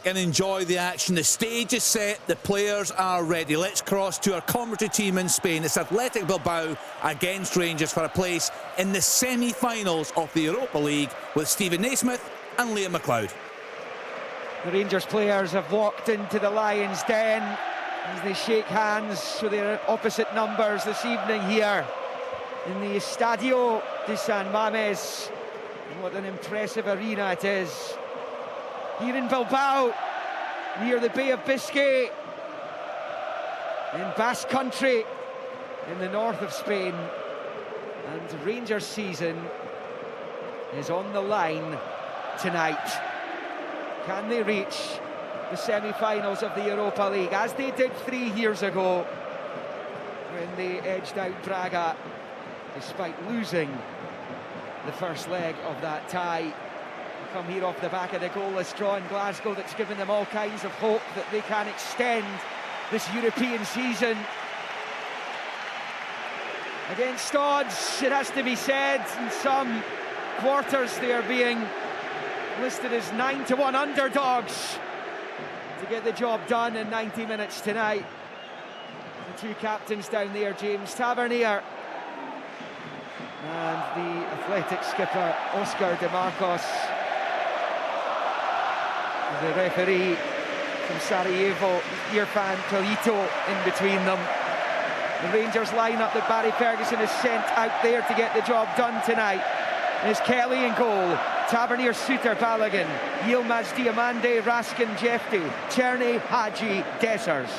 back and enjoy the action. The stage is set, the players are ready. Let's cross to our commentary team in Spain. It's Athletic Bilbao against Rangers for a place in the semi-finals of the Europa League with Stephen Naismith and Liam McLeod. The Rangers players have walked into the Lions' Den as they shake hands with their opposite numbers this evening here in the Estadio de San Mames. And what an impressive arena it is. Here in Bilbao, near the Bay of Biscay, in Basque Country, in the north of Spain. And Rangers' season is on the line tonight. Can they reach the semi-finals of the Europa League, as they did 3 years ago when they edged out Braga, despite losing the first leg of that tie? Come here off the back of the goalless draw in Glasgow that's given them all kinds of hope that they can extend this European season. Against odds, it has to be said, in some quarters they are being listed as 9-1 underdogs to get the job done in 90 minutes tonight. The two captains down there, James Tavernier and the Athletic skipper Oscar de Marcos. The referee from Sarajevo, Irfan Pelito, in between them. The Rangers lineup that Barry Ferguson has sent out there to get the job done tonight is Kelly in goal, Tavernier, Suter, Balogun, Yilmaz, Diamande, Raskin, Jefti, Czerny, Hagi, Dessers.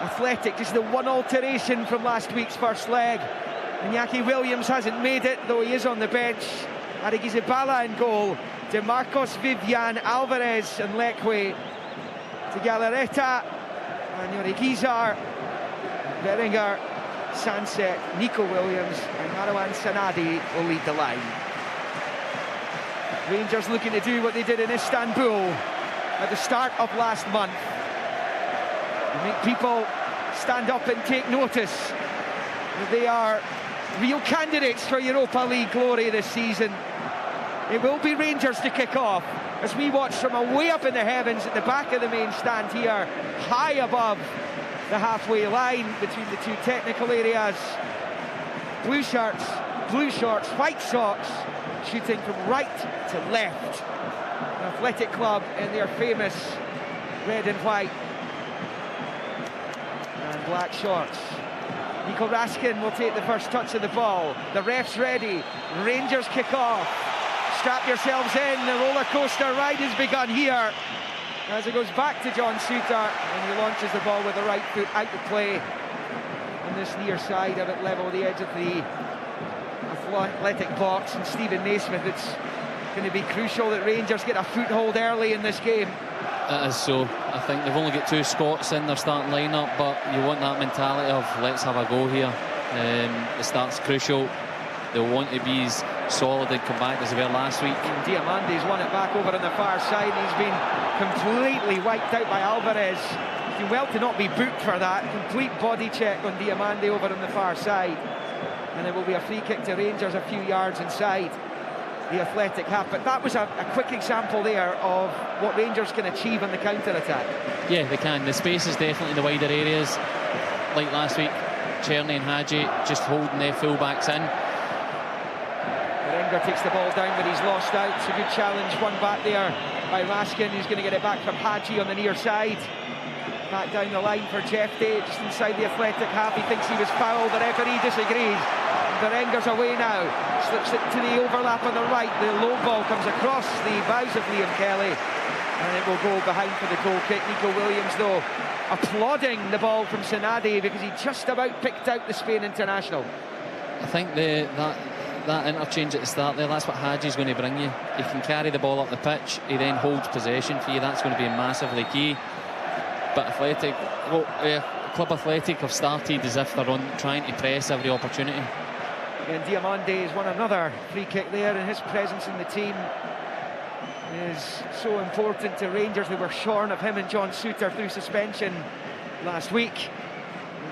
Athletic, just the one alteration from last week's first leg. Iñaki Williams hasn't made it, though he is on the bench. Arigizabala in goal, De Marcos, Vivian, Alvarez and Leque, to Galarreta, and Guizar, Berenguer, Sanset, Nico Williams and Marwan Sanadi will lead the line. Rangers looking to do what they did in Istanbul at the start of last month. To make people stand up and take notice that they are real candidates for Europa League glory this season. It will be Rangers to kick off as we watch from way up in the heavens at the back of the main stand here, high above the halfway line between the two technical areas. Blue shirts, blue shorts, white socks, shooting from right to left. An Athletic club in their famous red and white and black shorts. Nico Raskin will take the first touch of the ball. The ref's ready. Rangers kick off. Strap yourselves in. The roller coaster ride has begun here as it goes back to John Suter, and he launches the ball with the right foot out to play on this near side of it, level with the edge of the Athletic box. And Stephen Naismith, it's going to be crucial that Rangers get a foothold early in this game. It is so. I think they've only got 2 Scots in their starting lineup, but you want that mentality of let's have a go here. The start's crucial. They'll want to be as solid and compact as they were last week. Diamante's won it back over on the far side. He's been completely wiped out by Alvarez. He's been well to not be booked for that. Complete body check on Diamante over on the far side. And there will be a free kick to Rangers a few yards inside the Athletic half. But that was a quick example there of what Rangers can achieve on the counter-attack. Yeah, they can. The space is definitely in the wider areas. Like last week, Czerny and Hagi just holding their full-backs in. Berenguer takes the ball down, but he's lost out. It's a good challenge, one back there by Raskin, who's going to get it back from Hagi on the near side. Back down the line for Jefti, just inside the Athletic half. He thinks he was fouled, the referee disagrees. Berenguer's away now, slips it to the overlap on the right. The low ball comes across the bows of Liam Kelly, and it will go behind for the goal kick. Nico Williams, though, applauding the ball from Sanadi because he just about picked out the Spain international. I think that interchange at the start there, that's what Hagi's going to bring you. He can carry the ball up the pitch, he then holds possession for you. That's going to be massively key. But Athletic, Club Athletic have started as if they're trying to press every opportunity. And Diamande has won another free kick there, and his presence in the team is so important to Rangers. They were shorn of him and John Suter through suspension last week.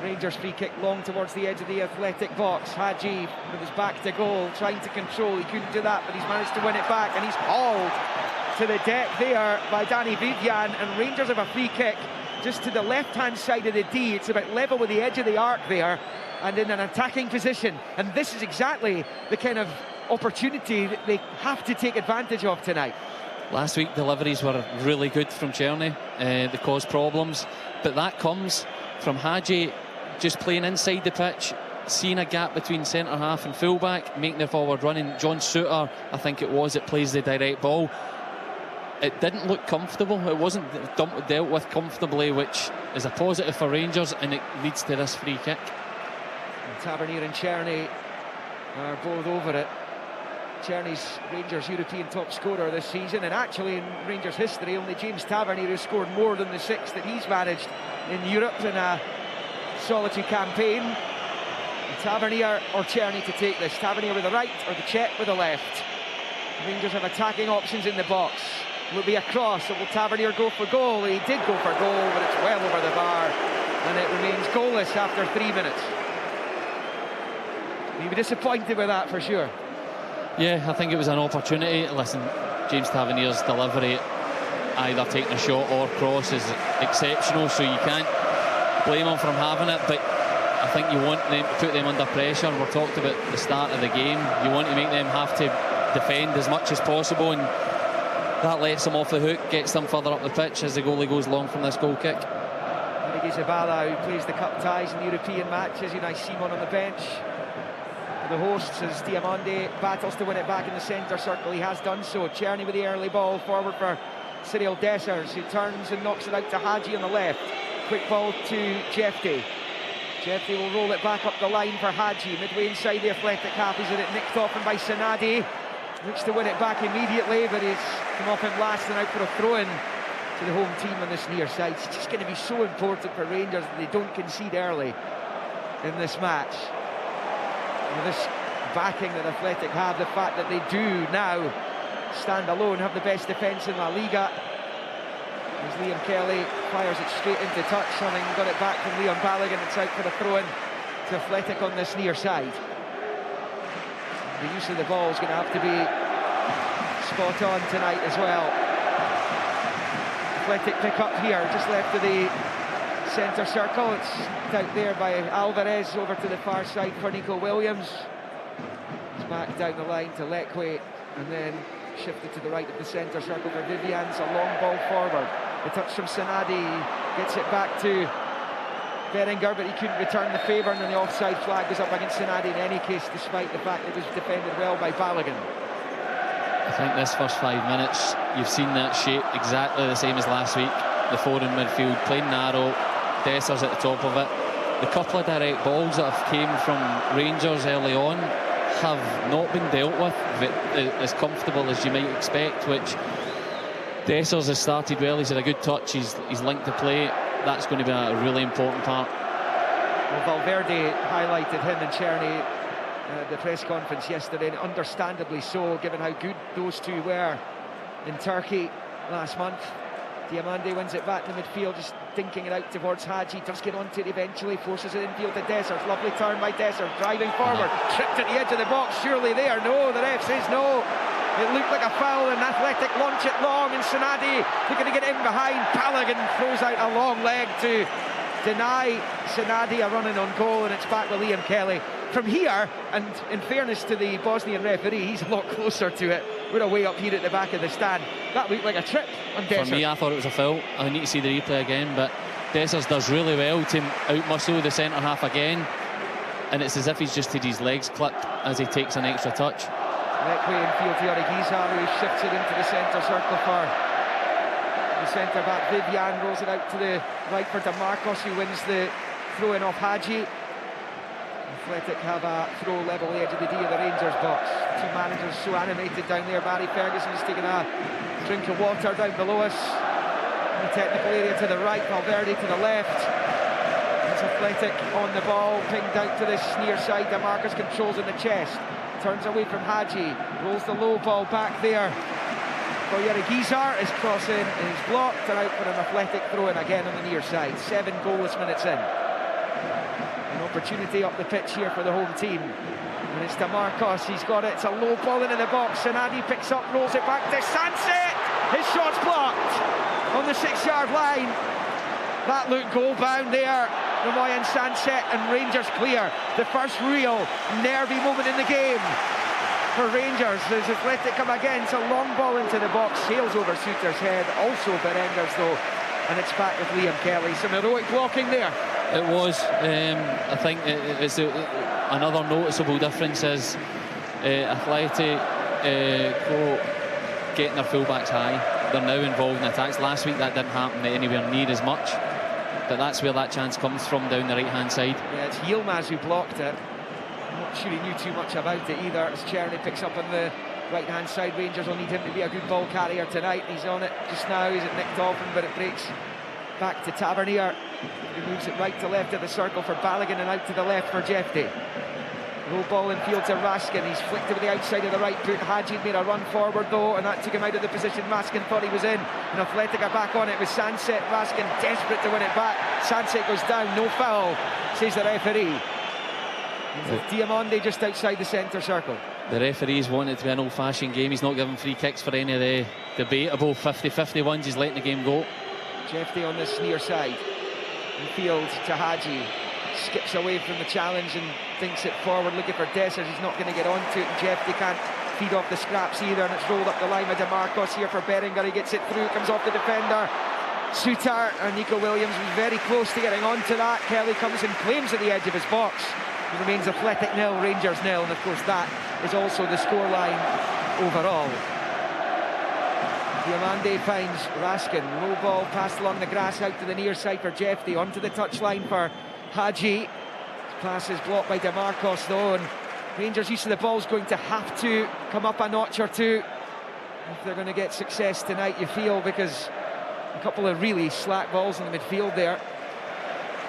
Rangers free kick long towards the edge of the Athletic box. Hagi with his back to goal, trying to control. He couldn't do that, but he's managed to win it back, and he's hauled to the deck there by Danny Vivian, and Rangers have a free kick just to the left-hand side of the D. It's about level with the edge of the arc there, and in an attacking position. And this is exactly the kind of opportunity that they have to take advantage of tonight. Last week deliveries were really good from Czerny. They caused problems, but that comes from Hagi just playing inside the pitch, seeing a gap between centre half and fullback, making the forward running. John Souttar, I think it was, that plays the direct ball. It didn't look comfortable. It wasn't dealt with comfortably, which is a positive for Rangers, and it leads to this free kick. And Tavernier and Czerny are both over it. Czerny's Rangers European top scorer this season, and actually in Rangers history only James Tavernier has scored more than the 6 that he's managed in Europe in a solitary campaign. And Tavernier or Czerny to take this. Tavernier with the right or the check with the left. Rangers have attacking options in the box. Will be a cross, or will Tavernier go for goal? He did go for goal, but it's well over the bar, and it remains goalless after 3 minutes. You'll be disappointed with that for sure. Yeah, I think it was an opportunity. Listen, James Tavernier's delivery, either taking a shot or cross, is exceptional, so you can't blame him from having it, but I think you want them to put them under pressure. We're talked about the start of the game. You want to make them have to defend as much as possible, and that lets them off the hook, gets them further up the pitch as the goalie goes long from this goal kick. AGG Zabala, who plays the cup ties in the European matches, Unai Simon on the bench. For the hosts, as Diamande battles to win it back in the centre circle, he has done so. Czerny with the early ball forward for Cyril Dessers, who turns and knocks it out to Hagi on the left. Quick ball to Jefte. Jefte will roll it back up the line for Hagi, midway inside the Athletic half. He's had it nicked off by Sanadi. Looks to win it back immediately, but he's come off him last and out for a throw-in to the home team on this near side. It's just going to be so important for Rangers that they don't concede early in this match. And this backing that Athletic have, the fact that they do now stand alone, have the best defence in La Liga. As Liam Kelly fires it straight into touch, having got it back from Leon Balogun. It's out for a throw-in to Athletic on this near side. The use of the ball is going to have to be spot on tonight as well. Athletic pick up here, just left of the centre circle. It's out there by Alvarez, over to the far side for Nico Williams. It's back down the line to Lekwe, and then shifted to the right of the centre circle for Vivian's. A long ball forward. The touch from Sanadi, gets it back to Berenguer, but he couldn't return the favour, and then the offside flag goes up against Sanadi in any case, despite the fact that it was defended well by Balogun. I think this first 5 minutes, you've seen that shape exactly the same as last week. The four in midfield, playing narrow, Dessers at the top of it. The couple of direct balls that have came from Rangers early on have not been dealt with as comfortable as you might expect, which Dessers has started well. He's had a good touch, he's linked to play. That's going to be a really important part. Well, Valverde highlighted him and Czerny at the press conference yesterday, and understandably so, given how good those two were in Turkey last month. Diamande wins it back in the midfield, just dinking it out towards Hagi. Does get onto it eventually, forces it infield to Dessers. Lovely turn by Dessers, driving forward, tripped at the edge of the box. Surely there, no, the ref says no. It looked like a foul, and Athletic launch it long, and Sanadi looking to get in behind. Balogun throws out a long leg to deny Sanadi a running on goal, and it's back with Liam Kelly. From here, and in fairness to the Bosnian referee, he's a lot closer to it. We're away up here at the back of the stand. That looked like a trip on Dessers. For me, I thought it was a foul. I need to see the replay again, but Dessers does really well to outmuscle the centre half again, and it's as if he's just had his legs clipped as he takes an extra touch. Lekwe infield to Origizar, who shifts it into the centre circle for the centre back. Vivian rolls it out to the right for DeMarcos, who wins the throw-in off Hagi. Athletic have a throw level the edge of the D of the Rangers box. Two managers so animated down there. Barry Ferguson is taking a drink of water down below us. In the technical area to the right, Valverde to the left. It's Athletic on the ball, pinged out to this near side. DeMarcus controls in the chest. Turns away from Hagi, rolls the low ball back there for Origizar. His cross in is blocked, and out for an Athletic throw-in again on the near side. 7 goalless minutes in. An opportunity up the pitch here for the home team. And it's DeMarcos, he's got it. It's a low ball into the box. Sanadi picks up, rolls it back to Sanset. His shot's blocked on the 6-yard line. That looked goal-bound there. Ramoyan Sanset, and Rangers clear. The first real nervy moment in the game for Rangers as Athletic come again. It's a long ball into the box, sails over Suter's head, also Berengers though, and it's back with Liam Kelly. Some heroic blocking there. It was. I think it's another noticeable difference is Athletic getting their fullbacks high. They're now involved in attacks. Last week that didn't happen anywhere near as much, but that's where that chance comes from, down the right-hand side. Yeah, it's Yilmaz who blocked it. I'm not sure he knew too much about it either, as Czerny picks up on the right-hand side. Rangers will need him to be a good ball carrier tonight. He's on it just now. He's at Nick Dolphin, but it breaks back to Tavernier. He moves it right to left of the circle for Balogun and out to the left for Jefty. Low ball in field to Raskin. He's flicked it with the outside of the right foot. Hadji made a run forward though, and that took him out of the position Raskin thought he was in. And Athletic are back on it with Sanset. Raskin desperate to win it back. Sanset goes down, no foul, says the referee. Diamande just outside the centre circle. The referees want it to be an old-fashioned game. He's not giving free kicks for any of the debatable 50-50 ones. He's letting the game go. Jefty on this near side. In field to Hadji. Skips away from the challenge and thinks it forward, looking for Dessers. He's not going to get onto it, and Jefty can't feed off the scraps either, and it's rolled up the line with DeMarcos here for Berringer. He gets it through, comes off the defender. Suter and Nico Williams was very close to getting onto that. Kelly comes and claims at the edge of his box. It remains Athletic 0, Rangers 0, and of course that is also the scoreline overall. Diamande finds Raskin, low ball passed along the grass out to the near side for Jefty, onto the touchline for Hadji. Pass is blocked by DeMarcos though, and Rangers' use of the ball's going to have to come up a notch or two if they're going to get success tonight, you feel, because a couple of really slack balls in the midfield there.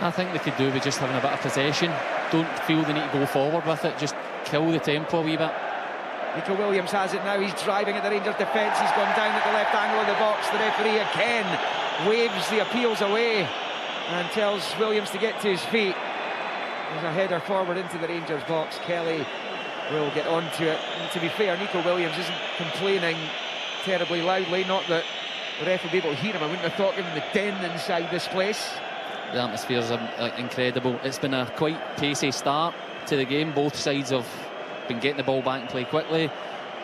I think they could do with just having a bit of possession. Don't feel they need to go forward with it, just kill the tempo a wee bit. Nico Williams has it now. He's driving at the Rangers defence. He's gone down at the left angle of the box. The referee again waves the appeals away and tells Williams to get to his feet. There's a header forward into the Rangers box. Kelly will get onto it. And to be fair, Nico Williams isn't complaining terribly loudly. Not that the ref will be able to hear him. I wouldn't have thought, given the den inside this place. The atmosphere's incredible. It's been a quite pacey start to the game. Both sides have been getting the ball back and play quickly,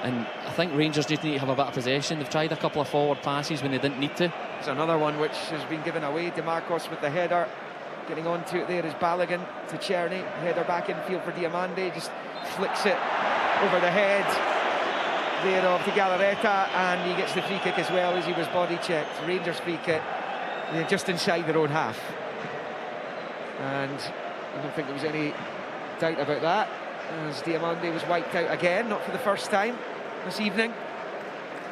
and I think Rangers just need to have a bit of possession. They've tried a couple of forward passes when they didn't need to. There's another one which has been given away. DeMarcos with the header. Getting onto it there is Balogun to Czerny. Header back in field for Diamande. Just flicks it over the head there of the Galarreta, and he gets the free kick as well as he was body checked. Rangers free kick just inside their own half. And I don't think there was any doubt about that, as Diamande was wiped out again, not for the first time this evening.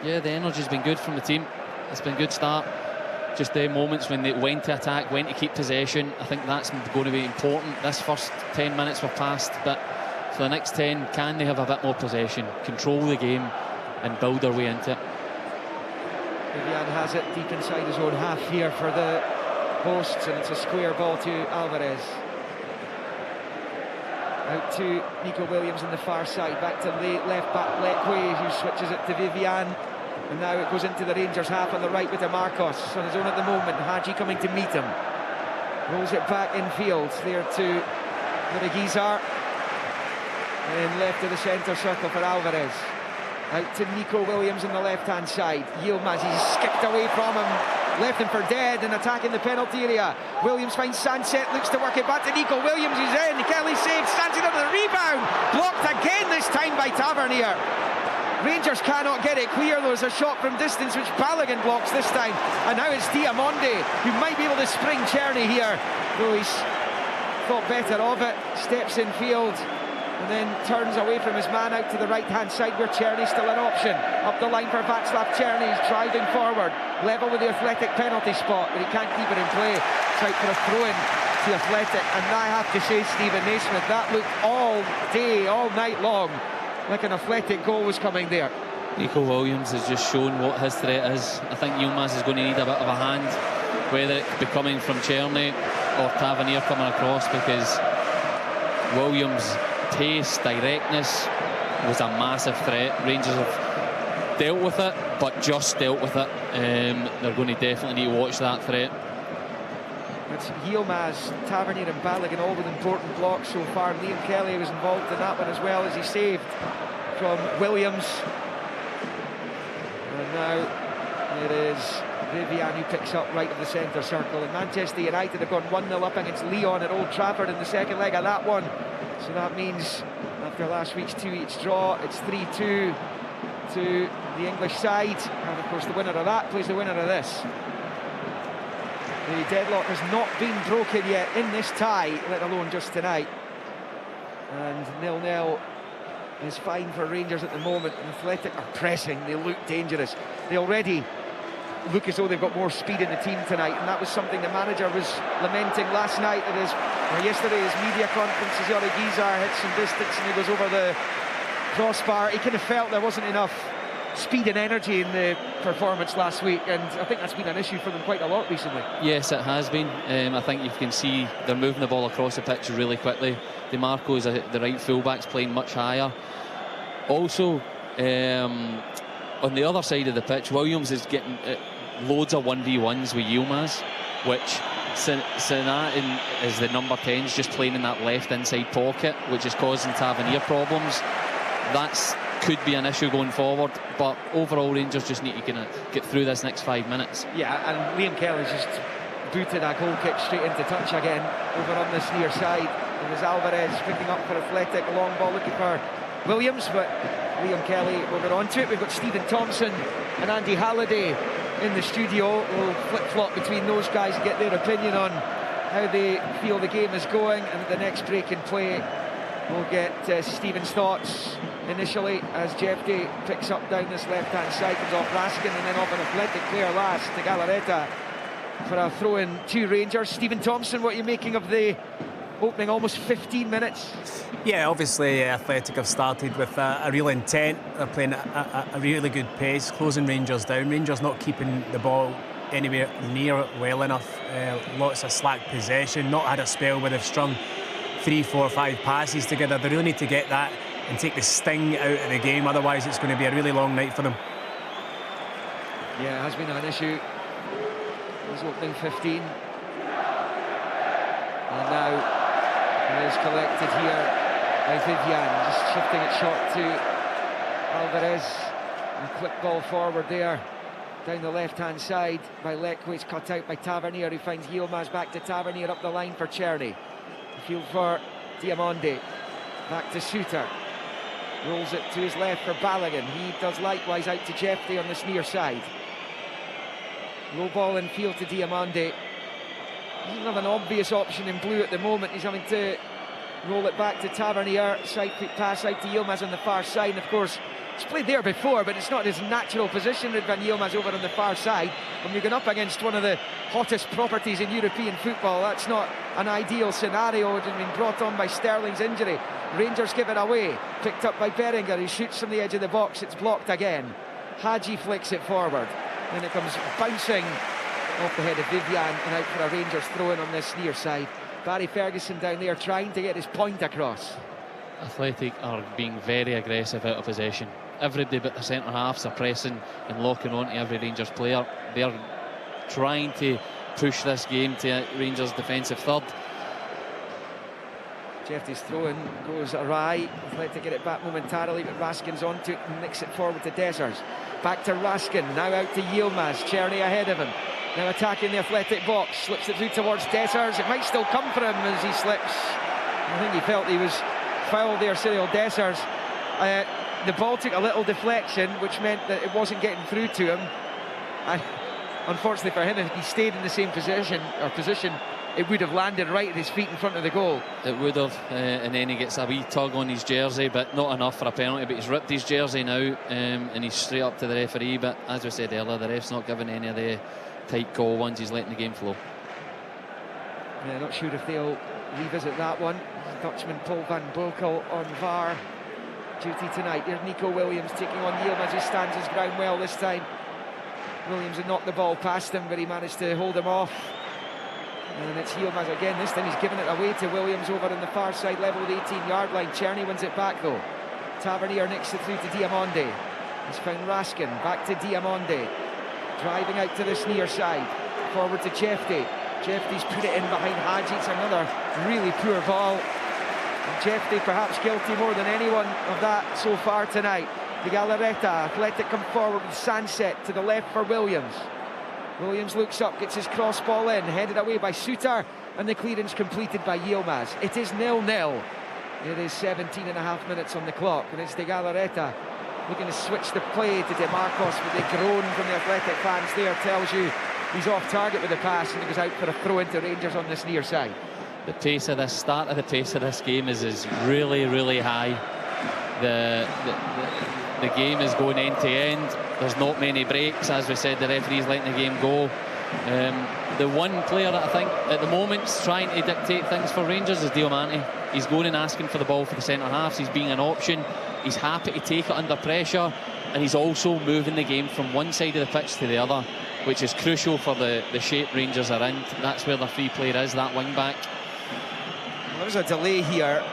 Yeah, the energy's been good from the team. It's been a good start. Just the moments when they went to attack, went to keep possession. I think that's going to be important. This first 10 minutes were past, but for the next 10, can they have a bit more possession, control the game and build their way into it? Vivian has it deep inside his own half here for the hosts, and it's a square ball to Alvarez. Out to Nico Williams on the far side, back to left back Lekwe, who switches it to Vivian, and now it goes into the Rangers half on the right with DeMarcos on his own at the moment. Hadji coming to meet him, rolls it back in field there to Muragizar, and left of the centre circle for Alvarez. Out to Nico Williams on the left-hand side. Yilmaz, he's skipped away from him, left him for dead and attacking the penalty area. Williams finds Sanset, looks to work it back to Nico Williams, who's in. Kelly saves, Sanset under the rebound, blocked again this time by Tavernier. Rangers cannot get it clear. There was a shot from distance which Balogun blocks this time, and now it's Diamande who might be able to spring Czerny here, though he's thought better of it. Steps in field and then turns away from his man out to the right-hand side where Czerny's still an option. Up the line for Václav Czerny, he's driving forward, level with the Athletic penalty spot, but he can't keep it in play. It's out for a throw-in to Athletic, and I have to say, Stephen Naismith, that looked all day, all night long like an Athletic goal was coming there. Nico Williams has just shown what his threat is. I think Yilmaz is going to need a bit of a hand, whether it be coming from Czerny or Tavernier coming across, because Williams' pace, directness was a massive threat. Rangers have dealt with it, but just dealt with it. They're going to definitely need to watch that threat. It's Yilmaz, Tavernier and Balogun, all with important blocks so far. Liam Kelly was involved in that one as well, as he saved from Williams. And now it is Vivian who picks up right of the centre circle. And Manchester United have gone 1-0 up against Lyon at Old Trafford in the second leg of that one. So that means after last week's 2-each draw, it's 3-2 to the English side. And of course the winner of that plays the winner of this. The deadlock has not been broken yet in this tie, let alone just tonight. And 0-0 is fine for Rangers at the moment. And Athletic are pressing, they look dangerous. They already look as though they've got more speed in the team tonight, and that was something the manager was lamenting last night at yesterday his media conference. As Yori Gizar hits some distance and he goes over the crossbar. He kind of felt there wasn't enough speed and energy in the performance last week, and I think that's been an issue for them quite a lot recently. Yes, it has been. I think you can see they're moving the ball across the pitch really quickly. DeMarco is the right fullback's playing much higher. Also, on the other side of the pitch, Williams is getting loads of 1v1s with Yilmaz, which Sinat is the number 10s just playing in that left inside pocket, which is causing Tavernier problems. That's could be an issue going forward, but overall Rangers just need to kind of get through this next 5 minutes. Yeah, and Liam Kelly's just booted a goal kick straight into touch again over on this near side. It was Alvarez picking up for Athletic, a long ball looking for Williams, but Liam Kelly will get on to it. We've got Stephen Thompson and Andy Halliday in the studio. We'll flip-flop between those guys and get their opinion on how they feel the game is going, and the next break in play we'll get Stephen's thoughts initially as Jeffrey picks up down this left-hand side, comes off Raskin and then off an Athletic player last to Galarreta for a throw-in to Rangers. Stephen Thompson, what are you making of the opening almost 15 minutes? Yeah, obviously Athletic have started with a real intent. They're playing a really good pace, closing Rangers down. Rangers not keeping the ball anywhere near well enough. Lots of slack possession, not had a spell where they've strung 3, 4, 5 passes together. They really need to get that and take the sting out of the game, otherwise it's going to be a really long night for them. Yeah, it has been an issue. This opening 15. And now it is collected here by Vivian, just shifting it short to Alvarez. And quick ball forward there down the left-hand side by Lekwe. It's cut out by Tavernier, who finds Yilmaz. Back to Tavernier up the line for Czerny. Field for Diamonde. Back to Suter. Rolls it to his left for Balogun. He does likewise out to Jeffrey on this near side. Low ball in field to Diamonde. He doesn't have an obvious option in blue at the moment. He's having to roll it back to Tavernier. Side quick pass out to Yilmaz on the far side. And of course, he's played there before, but it's not his natural position. Van Yilmaz over on the far side. When you're going up against one of the hottest properties in European football, that's not an ideal scenario. It has been brought on by Sterling's injury. Rangers give it away. Picked up by Berringer, who shoots from the edge of the box. It's blocked again. Hadji flicks it forward. Then it comes bouncing off the head of Vivian and out for a Rangers throw-in on this near side. Barry Ferguson down there trying to get his point across. Athletic are being very aggressive out of possession. Everybody but the centre halves are pressing and locking on to every Rangers player. They're trying to push this game to Rangers' defensive third. Jeffrey's throw-in goes awry. Athletic get it back momentarily, but Raskin's onto it and nicks it forward to Dessers. Back to Raskin, now out to Yilmaz. Czerny ahead of him. Now attacking the Athletic box, slips it through towards Dessers. It might still come for him as he slips. I think he felt he was fouled there, Cyril Dessers. The ball took a little deflection, which meant that it wasn't getting through to him. And unfortunately for him, if he stayed in the same position, it would have landed right at his feet in front of the goal. It would have, and then he gets a wee tug on his jersey, but not enough for a penalty. But he's ripped his jersey now, and he's straight up to the referee. But as we said earlier, the ref's not giving any of the tight call ones. He's letting the game flow. Yeah, not sure if they'll revisit that one. Dutchman Paul van Boekel on VAR duty tonight. Here's Nico Williams taking on Yilmaz, who stands his ground well this time. Williams had knocked the ball past him, but he managed to hold him off. And it's Yilmaz again. This time he's given it away to Williams over on the far side, level of the 18-yard line. Czerny wins it back though. Tavernier nicks it through to Diamonde. He's found Raskin, back to Diamande, driving out to this near side, forward to Jefty. Jefty's put it in behind Hadji. It's another really poor ball. And Jefty perhaps guilty more than anyone of that so far tonight. De Galarreta, Athletic come forward with Sanset to the left for Williams. Williams looks up, gets his cross ball in, headed away by Suter, and the clearance completed by Yilmaz. It is 0-0. It is 17.5 minutes on the clock, and it's De Galarreta looking to switch the play to De Marcos, but the groan from the Athletic fans there tells you he's off target with the pass, and he goes out for a throw into Rangers on this near side. The pace of this, start of the pace of this game is really, really high. The game is going end to end. There's not many breaks. As we said, the referee's letting the game go. The one player that I think at the moment's trying to dictate things for Rangers is Diamante. He's going and asking for the ball for the centre halves. He's being an option. He's happy to take it under pressure, and he's also moving the game from one side of the pitch to the other, which is crucial for the shape Rangers are in. That's where the free player is, that wing back. Well, there's a delay here.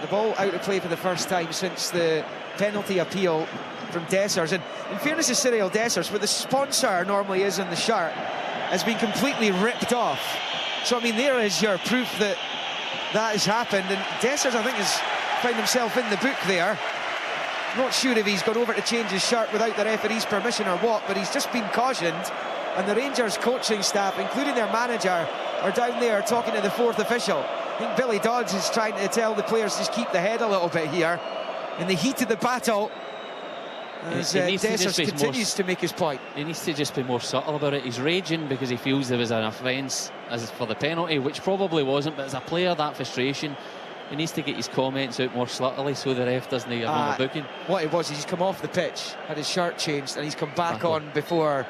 The ball out of play for the first time since the penalty appeal from Dessers. And in fairness to Cyril Dessers, where the sponsor normally is on the shirt, has been completely ripped off. So, I mean, there is your proof that that has happened. And Dessers, I think, has found himself in the book there. Not sure if he's gone over to change his shirt without the referee's permission or what, but he's just been cautioned. And the Rangers coaching staff, including their manager, are down there talking to the fourth official. I think Billy Dodds is trying to tell the players to just keep the head a little bit here in the heat of the battle, as Dessers continues to make his point. He needs to just be more subtle about it. He's raging because he feels there was an offence as for the penalty, which probably wasn't, but as a player, that frustration, he needs to get his comments out more subtly so the ref doesn't get on the booking. What it was, he's come off the pitch, had his shirt changed, and he's come back on before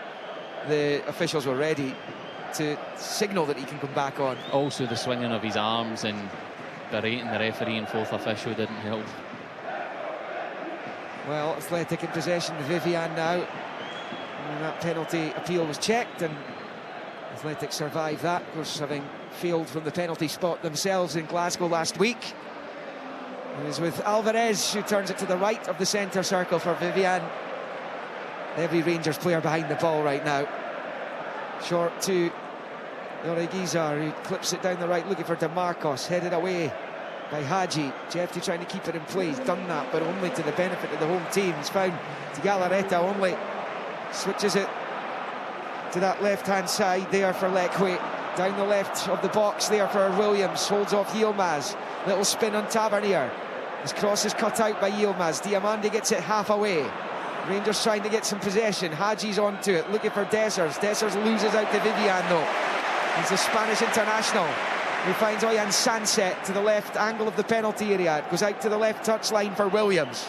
the officials were ready to signal that he can come back on. Also, the swinging of his arms and berating the referee and fourth official didn't help. Well, Athletic in possession with Vivian now. And that penalty appeal was checked, and Athletic survived that, of course, having failed from the penalty spot themselves in Glasgow last week. It is with Alvarez, who turns it to the right of the centre circle for Vivian. Every Rangers player behind the ball right now. Short to Yorigizar, who clips it down the right, looking for De Marcos, headed away by Hadji. Jefty trying to keep it in play. He's done that, but only to the benefit of the home team. He's found De Galarreta, only switches it to that left-hand side there for Lekwe. Down the left of the box there for Williams. Holds off Yilmaz. Little spin on Tavernier. His cross is cut out by Yilmaz. Diamande gets it half away. Rangers trying to get some possession. Hadji's onto it, looking for Dessers. Dessers loses out to Vivian though. He's the Spanish international. He finds Oyan Sanset to the left angle of the penalty area. It goes out to the left touchline for Williams.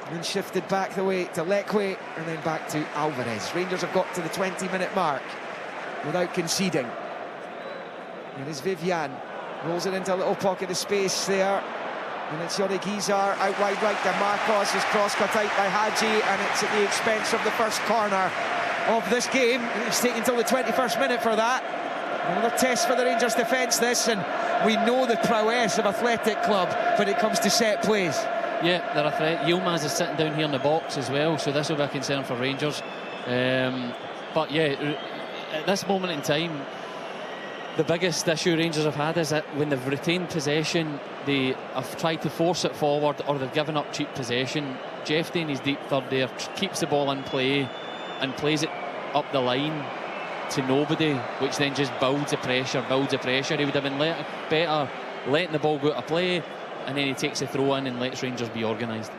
And then shifted back the way to Lekwe, and then back to Alvarez. Rangers have got to the 20-minute mark without conceding. And it's Vivian. Rolls it into a little pocket of space there. And it's Yorigizar out wide right. De Marcos is cross cut out by Hadji, and it's at the expense of the first corner of this game. And it's taken until the 21st minute for that. Another test for the Rangers defence this, and we know the prowess of Athletic Club when it comes to set plays. Yeah, they're a threat. Yilmaz is sitting down here in the box as well, so this will be a concern for Rangers. But yeah, at this moment in time, the biggest issue Rangers have had is that when they've retained possession, they have tried to force it forward, or they've given up cheap possession. Jefty in his deep third there keeps the ball in play and plays it up the line to nobody, which then just builds the pressure. He would have been better letting the ball go out of play, and then he takes the throw in and lets Rangers be organised.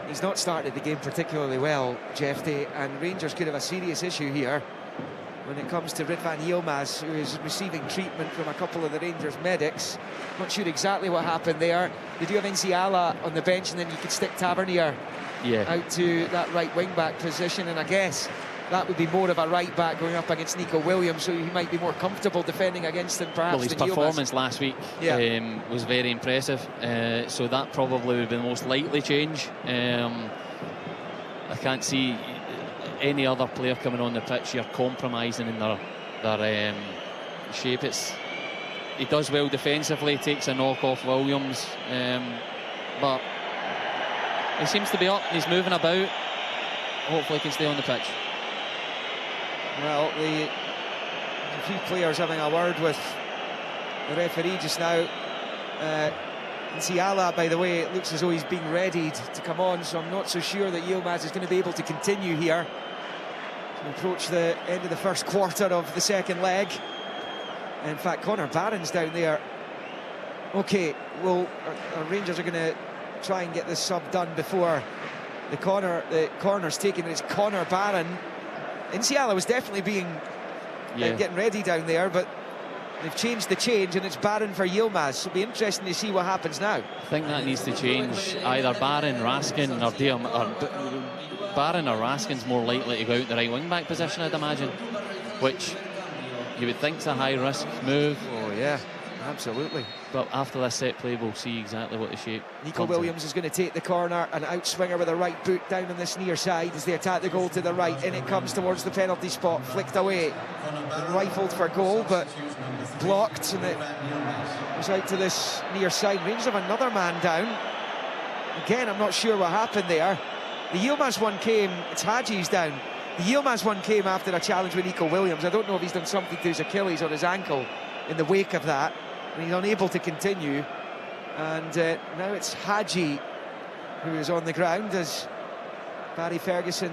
He's not started the game particularly well, Jefty, and Rangers could have a serious issue here when it comes to Ridvan Yilmaz, who is receiving treatment from a couple of the Rangers medics. Not sure exactly what happened there. They do have Nziala on the bench, and then you could stick Tavernier out to that right wing-back position, and I guess that would be more of a right-back going up against Nico Williams, so he might be more comfortable defending against him perhaps. Well, his performance last week was very impressive, so that probably would be the most likely change. I can't see any other player coming on the pitch here compromising in their shape. He does well defensively, takes a knock off Williams, but He seems to be up, he's moving about. Hopefully he can stay on the pitch. Well, a few players having a word with the referee just now. Nsiala, by the way, it looks as though he's being readied to come on, so I'm not so sure that Yilmaz is going to be able to continue here. We approach the end of the first quarter of the second leg. In fact, Connor Barron's down there. Okay, well, our Rangers are going to try and get this sub done before the corner's taken. It's Connor Barron. Nsiala was definitely getting ready down there, but they've changed the change, and it's Barron for Yilmaz. So it'll be interesting to see what happens now. I think that needs to change. Either Barron, Raskin, or Barron or Raskin's more likely to go out the right wing-back position, I'd imagine, which you would think's a high-risk move. Oh, yeah, absolutely. But after this set play, we'll see exactly what the shape. Nico Williams is going to take the corner, an outswinger with a right boot down on this near side as they attack the goal to the right. In it comes towards the penalty spot, flicked away and rifled for goal, but blocked, and it was out to this near side. Rangers have another man down. Again, I'm not sure what happened there. The Yilmaz one came, it's Haji's down. The Yilmaz one came after a challenge with Nico Williams. I don't know if he's done something to his Achilles or his ankle in the wake of that, and he's unable to continue. And now it's Haji who is on the ground as Barry Ferguson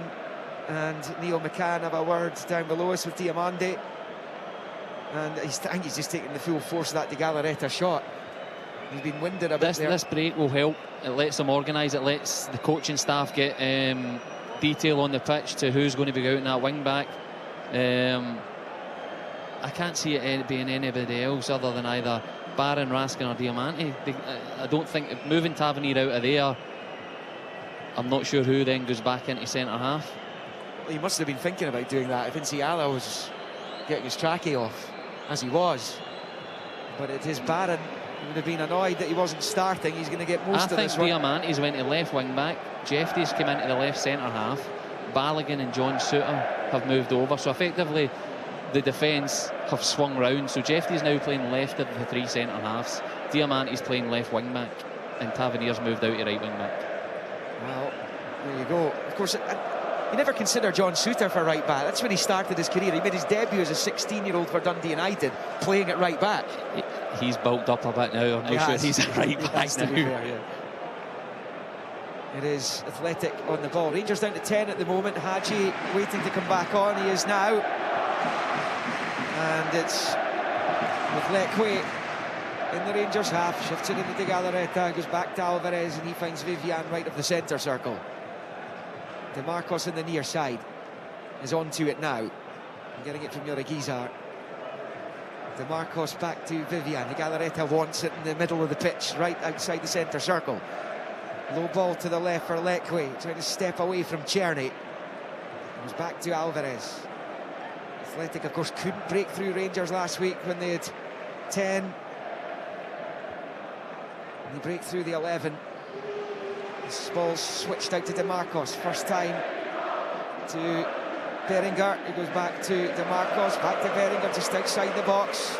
and Neil McCann have a word down below us with Diamande. And I think he's just taking the full force of that De Galarreta shot. He's been winded a bit there. This break will help. It lets them organise. It lets the coaching staff get detail on the pitch to who's going to be out in that wing back. I can't see it being anybody else other than either Barron, Raskin or Diamante. I don't think moving Tavernier out of there, I'm not sure who then goes back into centre half. Well, he must have been thinking about doing that if Nsiala was getting his trackie off, as he was. But it is Barron. He would have been annoyed that he wasn't starting. He's going to get most of this one. I think Diamante's went to left wing back. Jeffries came into the left centre half. Balogun and John Souttar have moved over. So effectively, the defence have swung round. So Jeffries now playing left of the three centre halves. Diamante's playing left wing back, and Tavernier's moved out to right wing back. Well, there you go. Of course, you never consider John Souttar for right back. That's when he started his career. He made his debut as a 16-year-old for Dundee United, playing at right back. He's bulked up a bit now. I'm not sure he's a right back now. Fair, yeah. It is Athletic on the ball. Rangers down to 10 at the moment. Haji waiting to come back on. He is now. And it's with Leque in the Rangers half. Shifts it into De Galarreta, goes back to Alvarez, and he finds Vivian right of the centre circle. DeMarcos in the near side is on to it now. Getting it from Yorigizar. DeMarcos back to Vivian. De Galarreta wants it in the middle of the pitch, right outside the centre circle. Low ball to the left for Leque, trying to step away from Czerny. Goes back to Alvarez. Athletic, of course, couldn't break through Rangers last week when they had 10. And they break through the 11. This ball's switched out to DeMarcos. First time to Berringer. He goes back to DeMarcos, back to Berringer, just outside the box.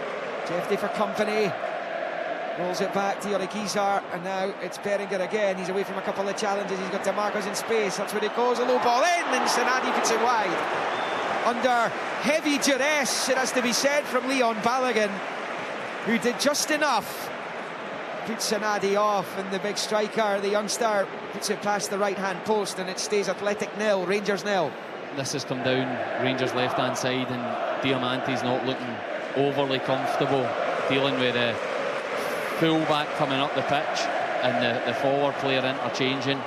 Jeffrey for company. Rolls it back to Yorigizar, and now it's Berringer again. He's away from a couple of challenges. He's got DeMarcos in space. That's where he goes. A low ball in, and Sanadi puts it wide. Under heavy duress, it has to be said, from Leon Balogun, who did just enough. Puts Sanadi off, and the big striker, the youngster, puts it past the right-hand post, and it stays Athletic 0, Rangers 0. This has come down Rangers' left-hand side, and Diamante's not looking overly comfortable dealing with the full-back coming up the pitch and the forward player interchanging.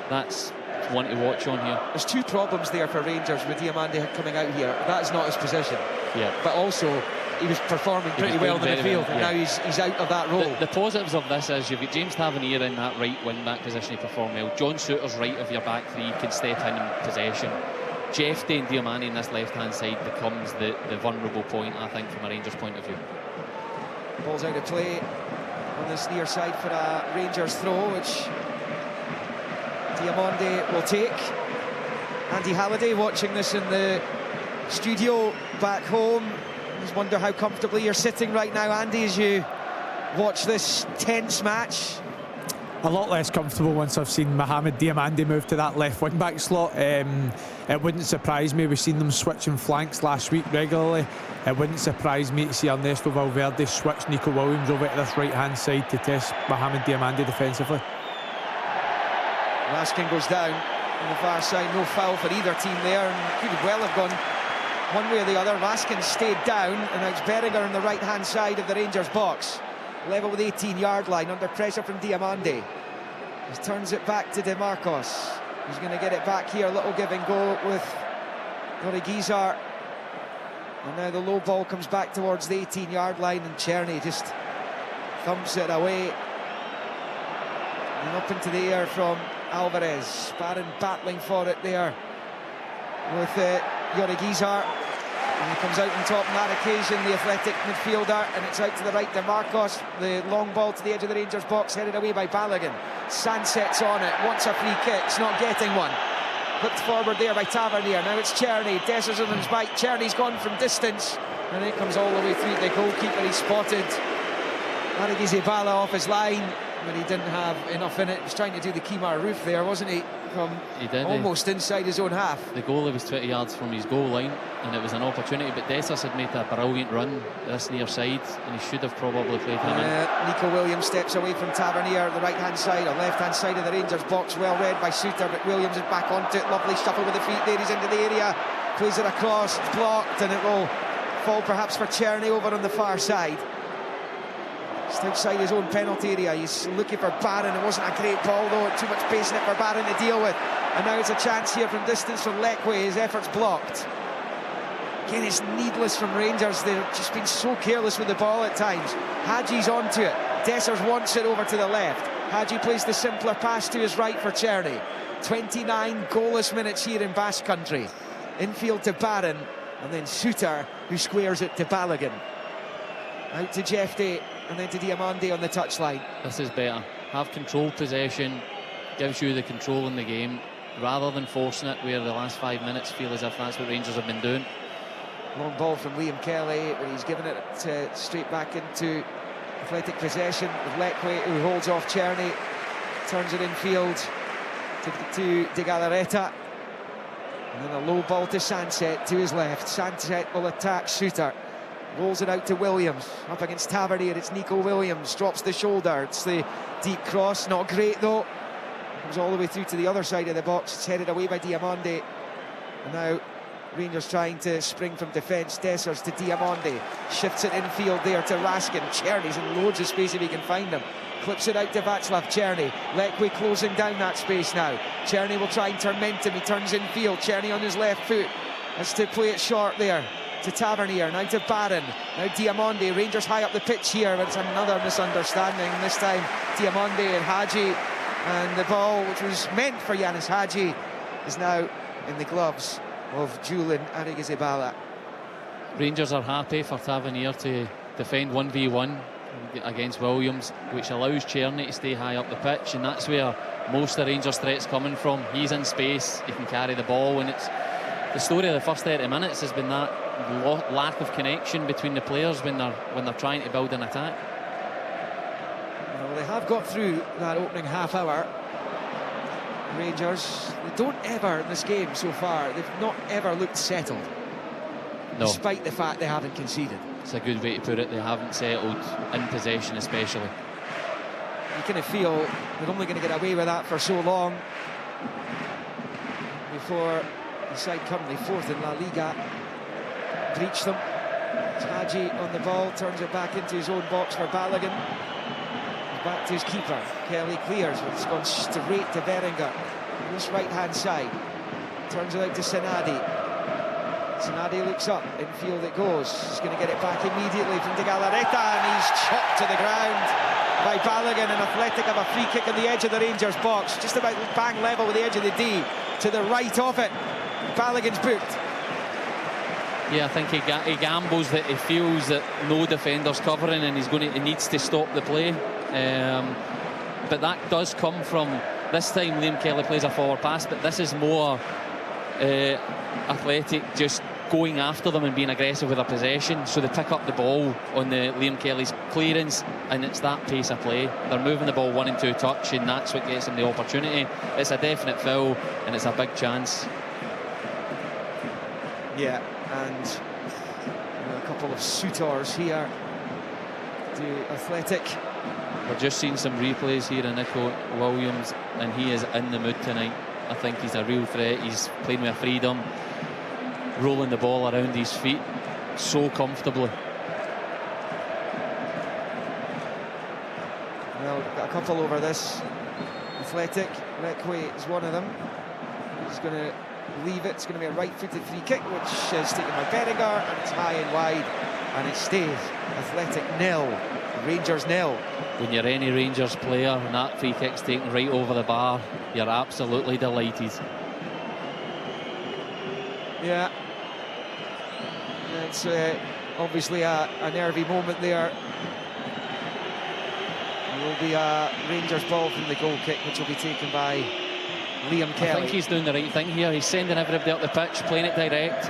That's one to watch on here. There's two problems there for Rangers with Diamande coming out here. That is not his position. Yeah. But also, he was performing pretty well in the midfield, and now he's out of that role. The positives of this is you've got James Tavernier in that right wing-back position. He performed well. John Souttar's right of your back three can step in possession. Jeff and Diamande in this left-hand side becomes the vulnerable point, I think, from a Rangers point of view. Ball's out of play on this near side for a Rangers throw, which Diamande will take. Andy Halliday watching this in the studio back home. I just wonder how comfortably you're sitting right now, Andy, as you watch this tense match. a lot less comfortable once I've seen Mohamed Diamande move to that left wing back slot. It wouldn't surprise me. We've seen them switching flanks last week regularly. It wouldn't surprise me to see Ernesto Valverde switch Nico Williams over to this right hand side to test Mohamed Diamande defensively. Raskin goes down on the far side, no foul for either team there, and could well have gone one way or the other. Raskin stayed down, and now it's Berringer on the right hand side of the Rangers box, level with 18-yard line, under pressure from Diamande. He turns it back to DeMarcos. He's going to get it back here, little give and go with Yorigizar. And now the low ball comes back towards the 18-yard line, and Czerny just thumps it away. And up into the air from Alvarez. Barron battling for it there with Yorigizar. And he comes out on top on that occasion, the athletic midfielder, and it's out to the right, DeMarcos. The long ball to the edge of the Rangers box, headed away by Balogun. Sanset's on it, wants a free kick, it's not getting one. Flipped forward there by Tavernier. Now it's Czerny, Dessers on his bite. Czerny's gone from distance, and it comes all the way through the goalkeeper. He spotted Arigizabala off his line, but he didn't have enough in it. He was trying to do the Kemar roof there, wasn't he? From almost inside his own half. The goalie was 20 yards from his goal line, and it was an opportunity, but Dessers had made a brilliant run this near side, and he should have probably played him in. Nico Williams steps away from Tavernier, the right-hand side, or left-hand side of the Rangers box, well read by Suter, but Williams is back onto it. Lovely shuffle with the feet there, he's into the area, plays it across, it's blocked, and it will fall perhaps for Czerny over on the far side. Just outside his own penalty area. He's looking for Barron. It wasn't a great ball though, too much pace in it for Barron to deal with. And now it's a chance here from distance from Lekwe. His effort's blocked. Again, it's needless from Rangers. They've just been so careless with the ball at times. Hadji's onto it. Dessers wants it over to the left. Hadji plays the simpler pass to his right for Czerny. 29 goalless minutes here in Basque Country. Infield to Barron, and then Suter, who squares it to Balogun. Out to Jefte, and then to Diamande on the touchline. This is better. Have controlled possession, gives you the control in the game, rather than forcing it where the last 5 minutes feel as if that's what Rangers have been doing. Long ball from Liam Kelly, where he's given it straight back into athletic possession with Lekwe, who holds off Czerny, turns it infield to De Galarreta, and then a low ball to Sanset to his left. Sanset will attack Suter. Rolls it out to Williams, up against Tavernier. It's Nico Williams, drops the shoulder. It's the deep cross, not great though. Comes all the way through to the other side of the box. It's headed away by Diamande. And now Rangers trying to spring from defence. Dessers to Diamande, shifts it infield there to Raskin. Czerny's in loads of space if he can find him. Clips it out to Václav Czerny. Lekwe closing down that space now. Czerny will try and torment him. He turns infield. Czerny on his left foot. Has to play it short there to Tavernier, now to Barron, now Diamande. Rangers high up the pitch here, but it's another misunderstanding. This time Diamande and Hadji, and the ball, which was meant for Yanis Hadji, is now in the gloves of Julian Arigizabala. Rangers are happy for Tavernier to defend 1v1 against Williams, which allows Czerny to stay high up the pitch, and that's where most of the Rangers threat's coming from. He's in space, he can carry the ball, and it's the story of the first 30 minutes has been that lack of connection between the players when they're trying to build an attack. Well, they have got through that opening half hour. Rangers, they don't ever in this game so far, they've not ever looked settled. No. Despite the fact they haven't conceded. It's a good way to put it. They haven't settled in possession, especially. You kind of feel they're only going to get away with that for so long before the side currently fourth in La Liga breach them. Hadji on the ball, turns it back into his own box for Balogun. Back to his keeper. Kelly clears, but it's gone straight to Berringer on this right-hand side. Turns it out to Senadi. Senadi looks up, infield it goes. He's going to get it back immediately from De Galarreta, and he's chopped to the ground by Balogun. And Athletic have a free kick on the edge of the Rangers box, just about bang level with the edge of the D, to the right of it. Balogun's booked. Yeah, I think he gambles that he feels that no defender's covering, and he needs to stop the play. But that does come from, this time Liam Kelly plays a forward pass, but this is more Athletic just going after them and being aggressive with their possession, so they pick up the ball on the Liam Kelly's clearance, and it's that pace of play. They're moving the ball 1 and 2 touch, and that's what gets them the opportunity. It's a definite foul, and it's a big chance. Yeah, and a couple of suitors here to Athletic. We're just seeing some replays here of Nico Williams, and he is in the mood tonight. I think he's a real threat. He's playing with freedom, rolling the ball around his feet so comfortably. Well, got a couple over this. Athletic, Requie is one of them. He's going to leave it. It's going to be a right-footed free kick, which is taken by Berenguer, and it's high and wide, and it stays. Athletic 0, Rangers 0. When you're any Rangers player and that free kick's taken right over the bar, you're absolutely delighted. Yeah. It's obviously a nervy moment there. It will be a Rangers ball from the goal kick, which will be taken by Liam Kelly. I think he's doing the right thing here. He's sending everybody up the pitch, playing it direct,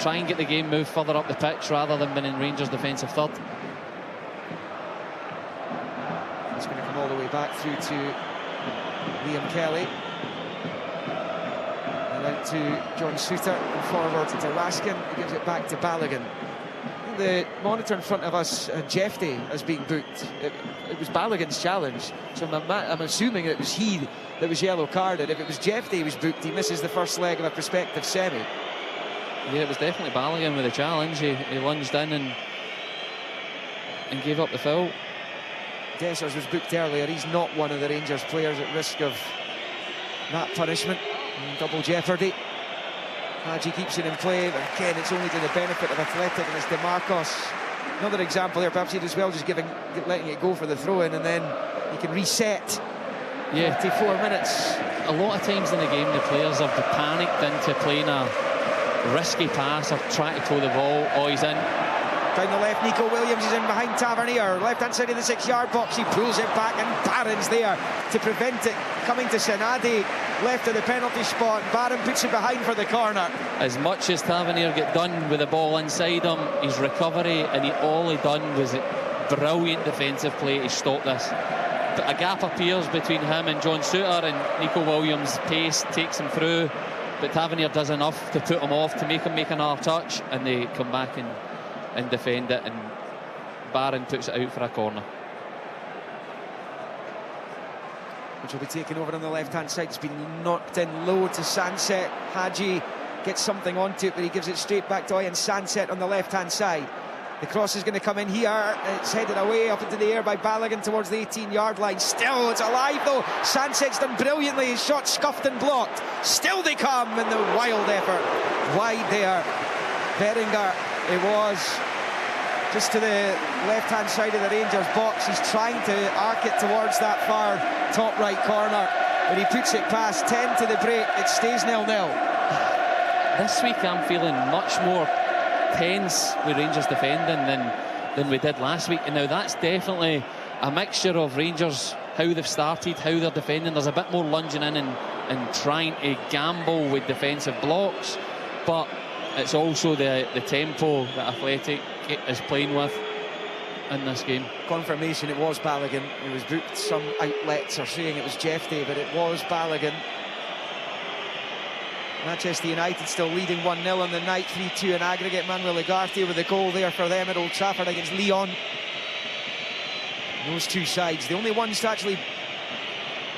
try and get the game moved further up the pitch rather than being in Rangers' defensive third. It's going to come all the way back through to Liam Kelly. And out to John Suter, and forward to Raskin. He gives it back to Balogun. The monitor in front of us, Jeffy, has been booked. It was Balogun's challenge, so I'm assuming it was he that was yellow carded. If it was Jeffy who was booked, he misses the first leg of a prospective semi. Yeah, it was definitely Balogun with the challenge. He lunged in and gave up the foul. Dessers was booked earlier. He's not one of the Rangers players at risk of that punishment. Double jeopardy. AGG keeps it in play, but again, it's only to the benefit of Athletic, and it's DeMarcos. Another example here, perhaps he'd as well just letting it go for the throw-in, and then he can reset. Yeah, 54 minutes. A lot of times in the game, the players have panicked into playing a risky pass or trying to throw the ball. Oh, he's in. Down the left, Nico Williams is in behind Tavernier. Left-hand side of the 6-yard box, he pulls it back, and Barron's there to prevent it coming to Senadi. Left of the penalty spot, Barron puts it behind for the corner. As much as Tavernier get done with the ball inside him, his recovery, and all he done was a brilliant defensive play to stop this. But a gap appears between him and John Suter, and Nico Williams' pace takes him through, but Tavernier does enough to put him off, to make him make another touch, and they come back and defend it, and Barron puts it out for a corner. Which will be taken over on the left-hand side. It's been knocked in low to Sanset. Hadji gets something onto it, but he gives it straight back to Ian Sanset on the left-hand side. The cross is going to come in here. It's headed away up into the air by Balogun towards the 18-yard line. Still, it's alive though. Sanset's done brilliantly. His shot scuffed and blocked. Still they come in the wild effort. Wide there. Berenguer, it was just to the left-hand side of the Rangers box. He's trying to arc it towards that far top right corner, but he puts it past. 10 to the break. It stays 0-0. This week I'm feeling much more tense with Rangers defending than we did last week, and now that's definitely a mixture of Rangers, how they've started, how they're defending. There's a bit more lunging in and trying to gamble with defensive blocks, but it's also the tempo that Athletic is playing with in this game. Confirmation, it was Balogun. It was booked. Some outlets are saying it was Jeffy, but it was Balogun. Manchester United still leading 1-0 on the night, 3-2 in aggregate. Manuel Ugarte with a goal there for them at Old Trafford against Lyon. Those two sides, the only ones to actually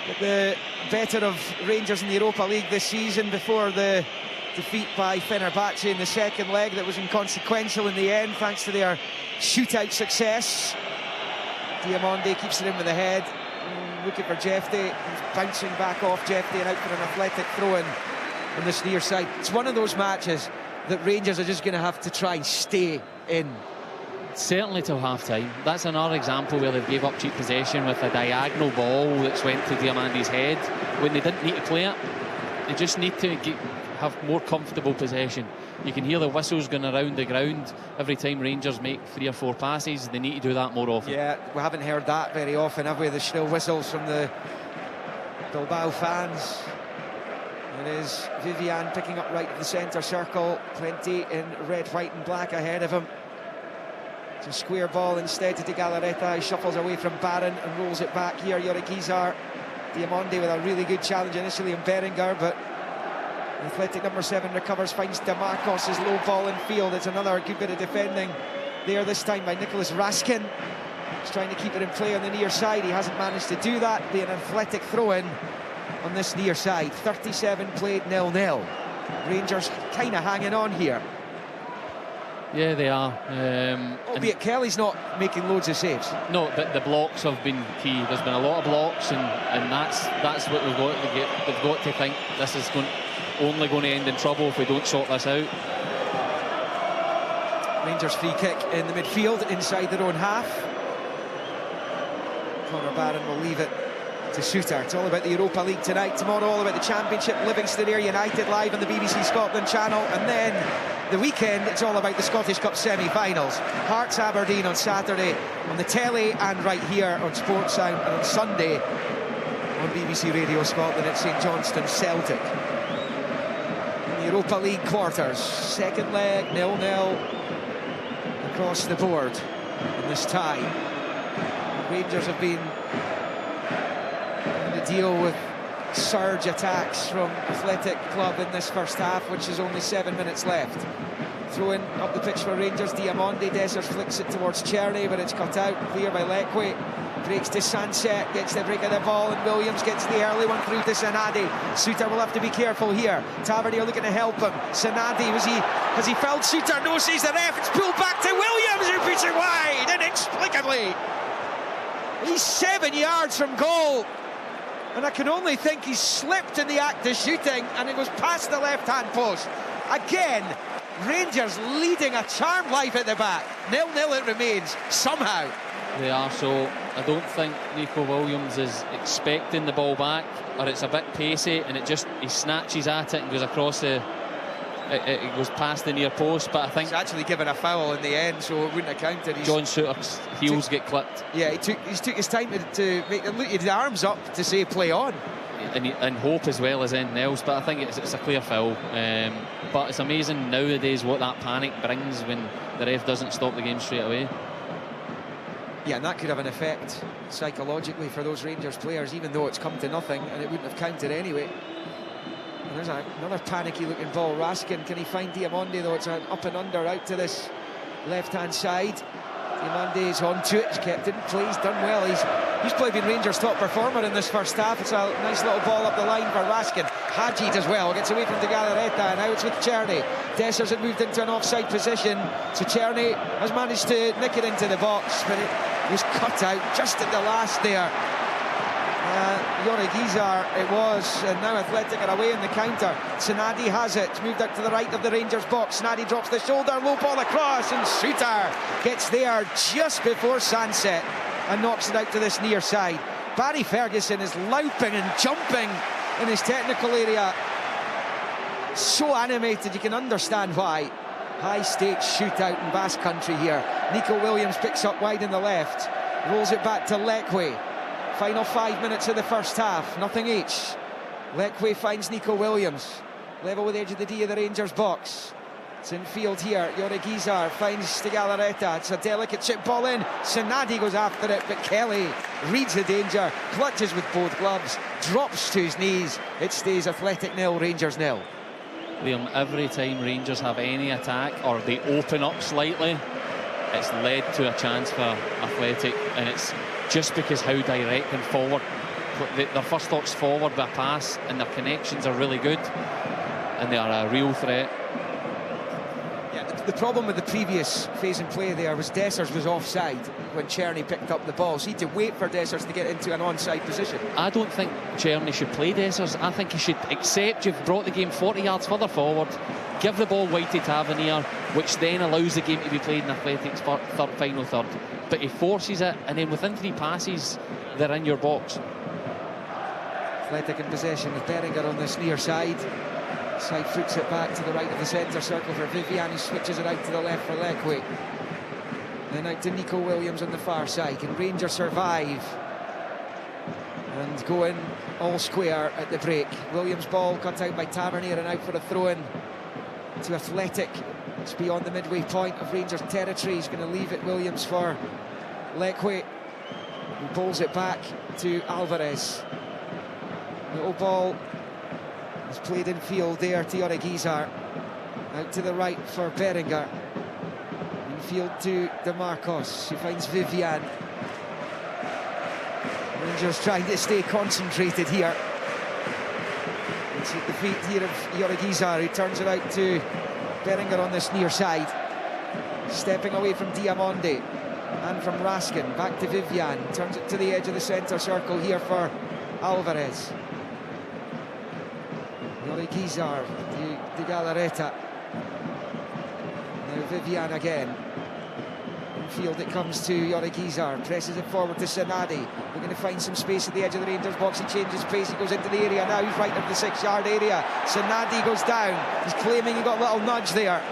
get the better of Rangers in the Europa League this season, before the defeat by Fenerbahce in the second leg that was inconsequential in the end thanks to their shootout success. Diamonde keeps it in with the head, looking for Jeffy. He's bouncing back off Jeffy and out for an Athletic throw-in on this near side. It's one of those matches that Rangers are just going to have to try and stay in. Certainly till half-time. That's another example where they gave up cheap possession with a diagonal ball that's went to Diamande's head when they didn't need to play it. They just need to have more comfortable possession. You can hear the whistles going around the ground every time Rangers make 3 or 4 passes. They need to do that more often. Yeah, we haven't heard that very often, have we? The shrill whistles from the Bilbao fans. It is Vivian picking up right of the centre circle. Plenty in red, white and black ahead of him. It's a square ball instead to De Galarreta. He shuffles away from Barron and rolls it back here. Yorick Izar. Diamonde with a really good challenge initially on Berenguer, but Athletic number 7 recovers, finds Damarcos' his low ball in field. It's another good bit of defending there, this time by Nicholas Raskin. He's trying to keep it in play on the near side. He hasn't managed to do that. Be an Athletic throw-in on this near side. 37 played, 0-0. Rangers kind of hanging on here. Yeah, they are. Albeit Kelly's not making loads of saves. No, but the blocks have been key. There's been a lot of blocks, and that's what we've got to get. We've got to think this is only going to end in trouble if we don't sort this out. Rangers free kick in the midfield inside their own half. Conor Barron will leave it to Suter. It's all about the Europa League tonight. Tomorrow, all about the Championship. Livingston Air United live on the BBC Scotland channel. And then the weekend, it's all about the Scottish Cup semi-finals. Hearts Aberdeen on Saturday on the telly, and right here on Sports Sound, and on Sunday on BBC Radio Scotland at St Johnstone Celtic. In the Europa League quarters, second leg, 0-0 across the board in this tie. Rangers have been having to deal with surge attacks from Athletic Club in this first half, which is only 7 minutes left. Throwing up the pitch for Rangers, Diamonde. Dessers flicks it towards Czerny, but it's cut out, clear by Leque. Breaks to Sanset, gets the break of the ball, and Williams gets the early one through to Sanadi. Suter will have to be careful here. Tavernier looking to help him. Sanadi, has he fouled Suter? No, says the ref. It's pulled back to Williams, who puts it wide, inexplicably. He's 7 yards from goal, and I can only think he's slipped in the act of shooting, and it goes past the left-hand post. Again, Rangers leading a charmed life at the back. 0-0 it remains, somehow. They are, so I don't think Nico Williams is expecting the ball back, or it's a bit pacey, and he snatches at it and goes across it goes past the near post. But I think he's actually given a foul in the end, so it wouldn't have counted. John Suter's heels get clipped. Yeah, he took his time to make his arms up to say play on. And hope as well as anything else, but I think it's a clear foul. But it's amazing nowadays what that panic brings when the ref doesn't stop the game straight away. Yeah, and that could have an effect psychologically for those Rangers players, even though it's come to nothing and it wouldn't have counted anyway. And there's another panicky looking ball. Raskin, can he find Diamonde though? It's an up and under out to this left-hand side. Diamonde is on to it, he's kept it in play, he's done well. He's probably been Rangers' top performer in this first half. It's a nice little ball up the line for Raskin. Hadji does well, gets away from De Galarreta, and now it's with Czerny. Dessers had moved into an offside position, so Czerny has managed to nick it into the box, but it was cut out just at the last there. Yorick Izar it was, and now Athletic are away in the counter. Sanadi has it, moved out to the right of the Rangers box. Sanadi drops the shoulder, low ball across, and Suter gets there just before sunset and knocks it out to this near side. Barry Ferguson is louping and jumping in his technical area. So animated, you can understand why. High stakes shootout in Basque Country here. Nico Williams picks up wide in the left, rolls it back to Leque. Final 5 minutes of the first half, nothing each. Leque finds Nico Williams, level with the edge of the D of the Rangers box. It's in field here. Yorick Izar finds De Galarreta. It's a delicate chip ball in. Sanadi goes after it, but Kelly reads the danger, clutches with both gloves, drops to his knees. It stays Athletic 0, Rangers 0. Liam, every time Rangers have any attack or they open up slightly, it's led to a chance for Athletic, and it's just because how direct and forward their first thought's forward with a pass, and their connections are really good, and they are a real threat. Yeah, the problem with the previous phase in play there was Dessers was offside when Czerny picked up the ball, so he had to wait for Dessers to get into an onside position. I don't think Czerny should play Dessers. I think he should accept you've brought the game 40 yards further forward, give the ball wide to Tavernier, which then allows the game to be played in Athletic's final third. But he forces it, and then within 3 passes, they're in your box. Athletic in possession with Berenguer on this near side. Side foots it back to the right of the centre circle for Vivian, who switches it out to the left for Leque. Then out to Nico Williams on the far side. Can Rangers survive? and going all square at the break. Williams' ball cut out by Tavernier and out for a throw-in to Athletic. It's beyond the midway point of Rangers territory. He's going to leave it, Williams, for Lekwe, who bowls it back to Alvarez. Little ball is played in field there to Yorigizar. Out to the right for Berenguer. Infield to DeMarcos. He finds Vivian. Rangers trying to stay concentrated here. It's at the feet here of Yorigizar, who turns it out to Berenguer on this near side. Stepping away from Diamonde and from Raskin. Back to Vivian. Turns it to the edge of the centre circle here for Alvarez. Yorigizar to Galarreta. Now Vivian again. Infield it comes to Yorigizar, presses it forward to Sanadi. We're going to find some space at the edge of the Rangers box. He changes pace, he goes into the area now. He's right into the 6-yard area. Sanadi goes down. He's claiming he got a little nudge there.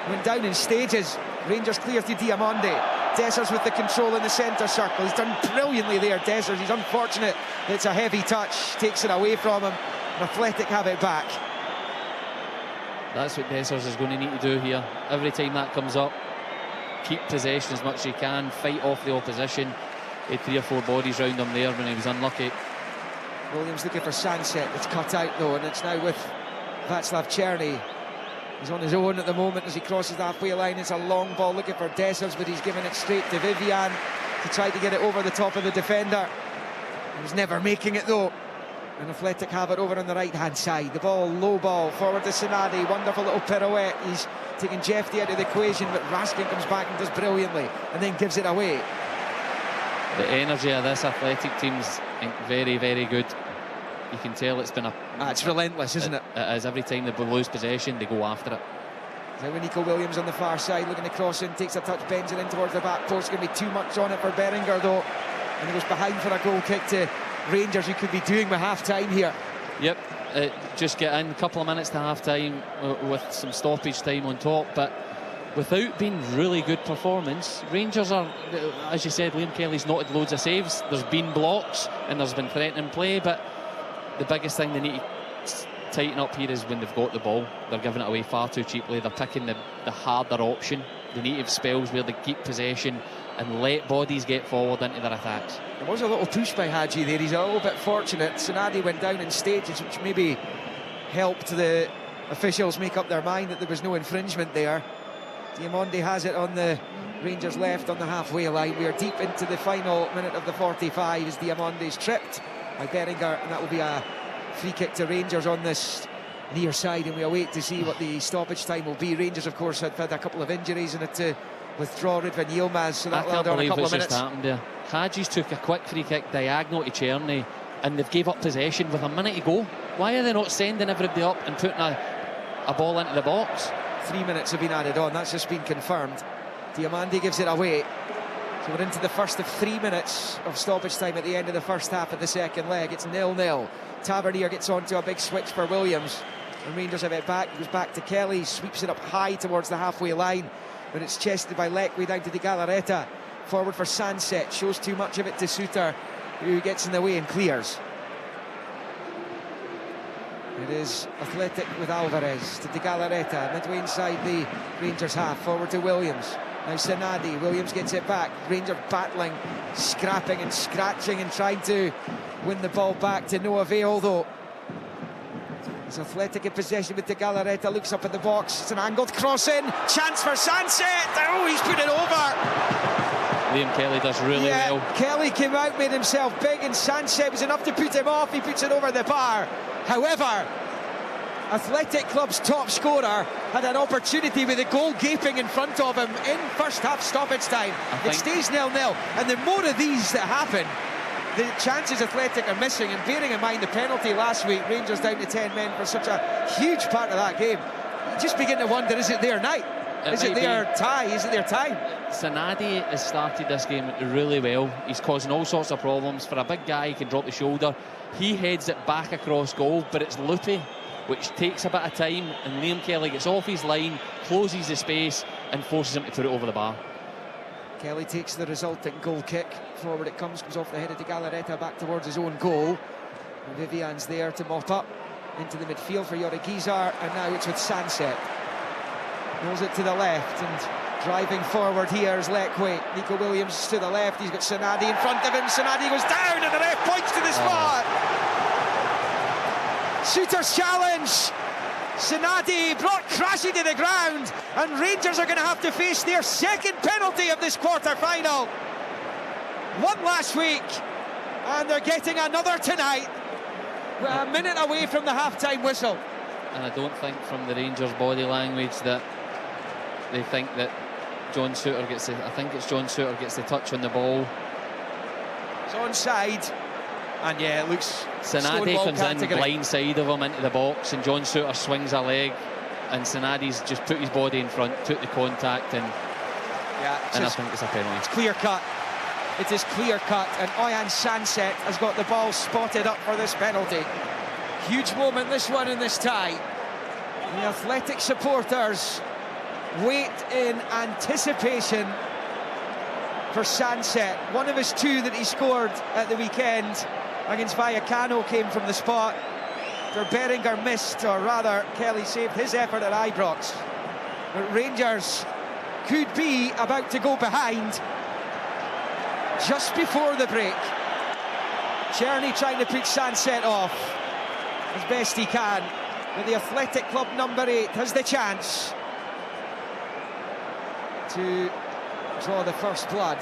Went down in stages. Rangers clear to Diamonde. Dessers with the control in the centre circle. He's done brilliantly there, Dessers. He's unfortunate that it's a heavy touch. Takes it away from him. And Athletic have it back. That's what Dessers is going to need to do here. Every time that comes up, keep possession as much as he can, fight off the opposition. He had 3 or 4 bodies round him there when he was unlucky. Williams looking for Sanset. It's cut out though, and it's now with Václav Černý. He's on his own at the moment as he crosses the halfway line. It's a long ball looking for Dessers, but he's giving it straight to Vivian to try to get it over the top of the defender. He was never making it though. And Athletic have it over on the right-hand side. The ball, low ball, forward to Sanadi. Wonderful little pirouette. He's taking Jefty out of the equation, but Raskin comes back and does brilliantly and then gives it away. The energy of this Athletic team's very, very good. You can tell it's been it's relentless, isn't it? It is. Every time they lose possession, they go after it. Now Nico Williams on the far side, looking to cross in, takes a touch, bends it in towards the back post. Going to be too much on it for Berenguer though. And he goes behind for a goal kick to Rangers, who could be doing with half-time here. Yep, just get in a couple of minutes to half-time with some stoppage time on top, but without being really good performance, Rangers are, as you said, Liam Kelly's knotted loads of saves. There's been blocks and there's been threatening play, but the biggest thing they need to tighten up here is when they've got the ball. They're giving it away far too cheaply. They're picking the harder option. They need to have spells where they keep possession and let bodies get forward into their attacks. There was a little push by Hadji there. He's a little bit fortunate. Sanadi went down in stages, which maybe helped the officials make up their mind that there was no infringement there. Diamonde has it on the Rangers left on the halfway line. We are deep into the final minute of the 45 as Diamonde's tripped by Berenguer, and that will be a free kick to Rangers on this near side, and we await to see what the stoppage time will be. Rangers, of course, had a couple of injuries and had to withdraw Ridvan Yilmaz, so that will on a couple of minutes. Just happened there. Hadji's took a quick free kick diagonal to Černý, and they've gave up possession with a minute to go. Why are they not sending everybody up and putting a ball into the box? 3 minutes have been added on, that's just been confirmed. Diamonde gives it away. So we're into the first of 3 minutes of stoppage time at the end of the first half of the second leg. It's 0-0. Tavernier gets onto a big switch for Williams, and Rangers have it back. He goes back to Kelly, sweeps it up high towards the halfway line, but it's chested by Lekwe down to De Galarreta. Forward for Sanset, shows too much of it to Suter, who gets in the way and clears. It is Athletic with Alvarez to De Galarreta, midway inside the Rangers half, forward to Williams. Now Sanadi, Williams gets it back. Rangers battling, scrapping and scratching and trying to win the ball back to no avail though. It's Athletic in possession with De Galarreta, looks up at the box, it's an angled cross in, chance for Sanset, oh, he's put it over. Liam Kelly does really well. Kelly came out, made himself big, and Sanset was enough to put him off. He puts it over the bar. However, Athletic Club's top scorer had an opportunity with a goal gaping in front of him in first half stoppage time. It stays 0-0, and the more of these that happen, the chances Athletic are missing. And bearing in mind the penalty last week, Rangers down to 10 men for such a huge part of that game, you just begin to wonder, is it their night? Is it their tie? Is it their time? Sanadi has started this game really well. He's causing all sorts of problems. For a big guy, he can drop the shoulder. He heads it back across goal, but it's loopy, which takes a bit of time, and Liam Kelly gets off his line, closes the space and forces him to put it over the bar. Kelly takes the resulting goal kick. Forward it comes off the head of De Galarreta, back towards his own goal. Vivian's there to mop up into the midfield for Yorigizar, and now it's with Sanset. Rolls it to the left, and driving forward here is Lekwe. Nico Williams to the left, he's got Sanadi in front of him. Sanadi goes down, and the ref points to the spot. Shooter's challenge. Sanadi brought crashing to the ground, and Rangers are going to have to face their second penalty of this quarter-final. One last week, and they're getting another tonight. We're a minute away from the half-time whistle. And I don't think from the Rangers' body language that they think that John Souttar gets the... I think it's John Souttar gets the touch on the ball. It's onside. And yeah, it looks... Sanadi comes in blind side of him into the box, and John Souttar swings a leg, and Sanadi's just put his body in front, took the contact, and I think it's a penalty. It's clear cut. It is clear cut, and Oyan Sanset has got the ball spotted up for this penalty. Huge moment, this one in this tie. The Athletic supporters wait in anticipation for Sanset. One of his two that he scored at the weekend against Vallecano came from the spot. Berenguer missed, or rather Kelly saved his effort at Ibrox. But Rangers could be about to go behind just before the break. Czerny trying to put Sanset off as best he can, but the Athletic Club number 8 has the chance to draw the first blood.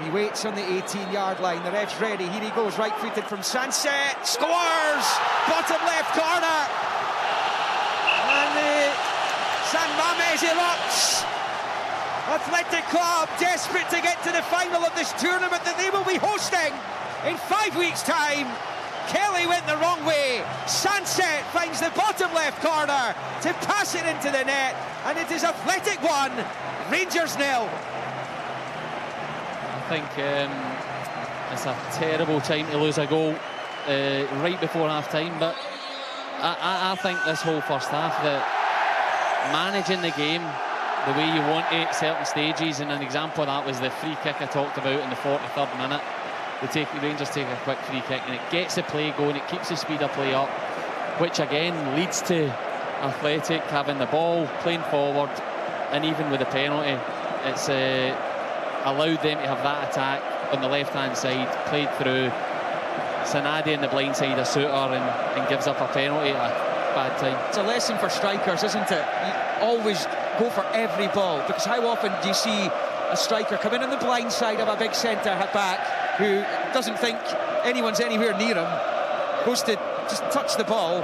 He waits on the 18-yard line. The ref's ready. Here he goes, right-footed from Sanset. Scores! Bottom left corner. And the San Mames erupts. Athletic Club desperate to get to the final of this tournament that they will be hosting in 5 weeks' time. Kelly went the wrong way. Sanset finds the bottom left corner to pass it into the net. And it is Athletic 1, Rangers 0. I think it's a terrible time to lose a goal right before half-time, but I think this whole first half, that managing the game the way you want it at certain stages, and an example of that was the free kick I talked about in the 43rd minute. The Rangers take a quick free kick, and it gets the play going, it keeps the speed of play up, which again leads to Athletic having the ball, playing forward, and even with the penalty, it's allowed them to have that attack on the left-hand side, played through. Sanadi in the blind side of Souttar and gives up a penalty at a bad time. It's a lesson for strikers, isn't it? You always go for every ball, because how often do you see a striker come in on the blind side of a big centre back who doesn't think anyone's anywhere near him, goes to just touch the ball,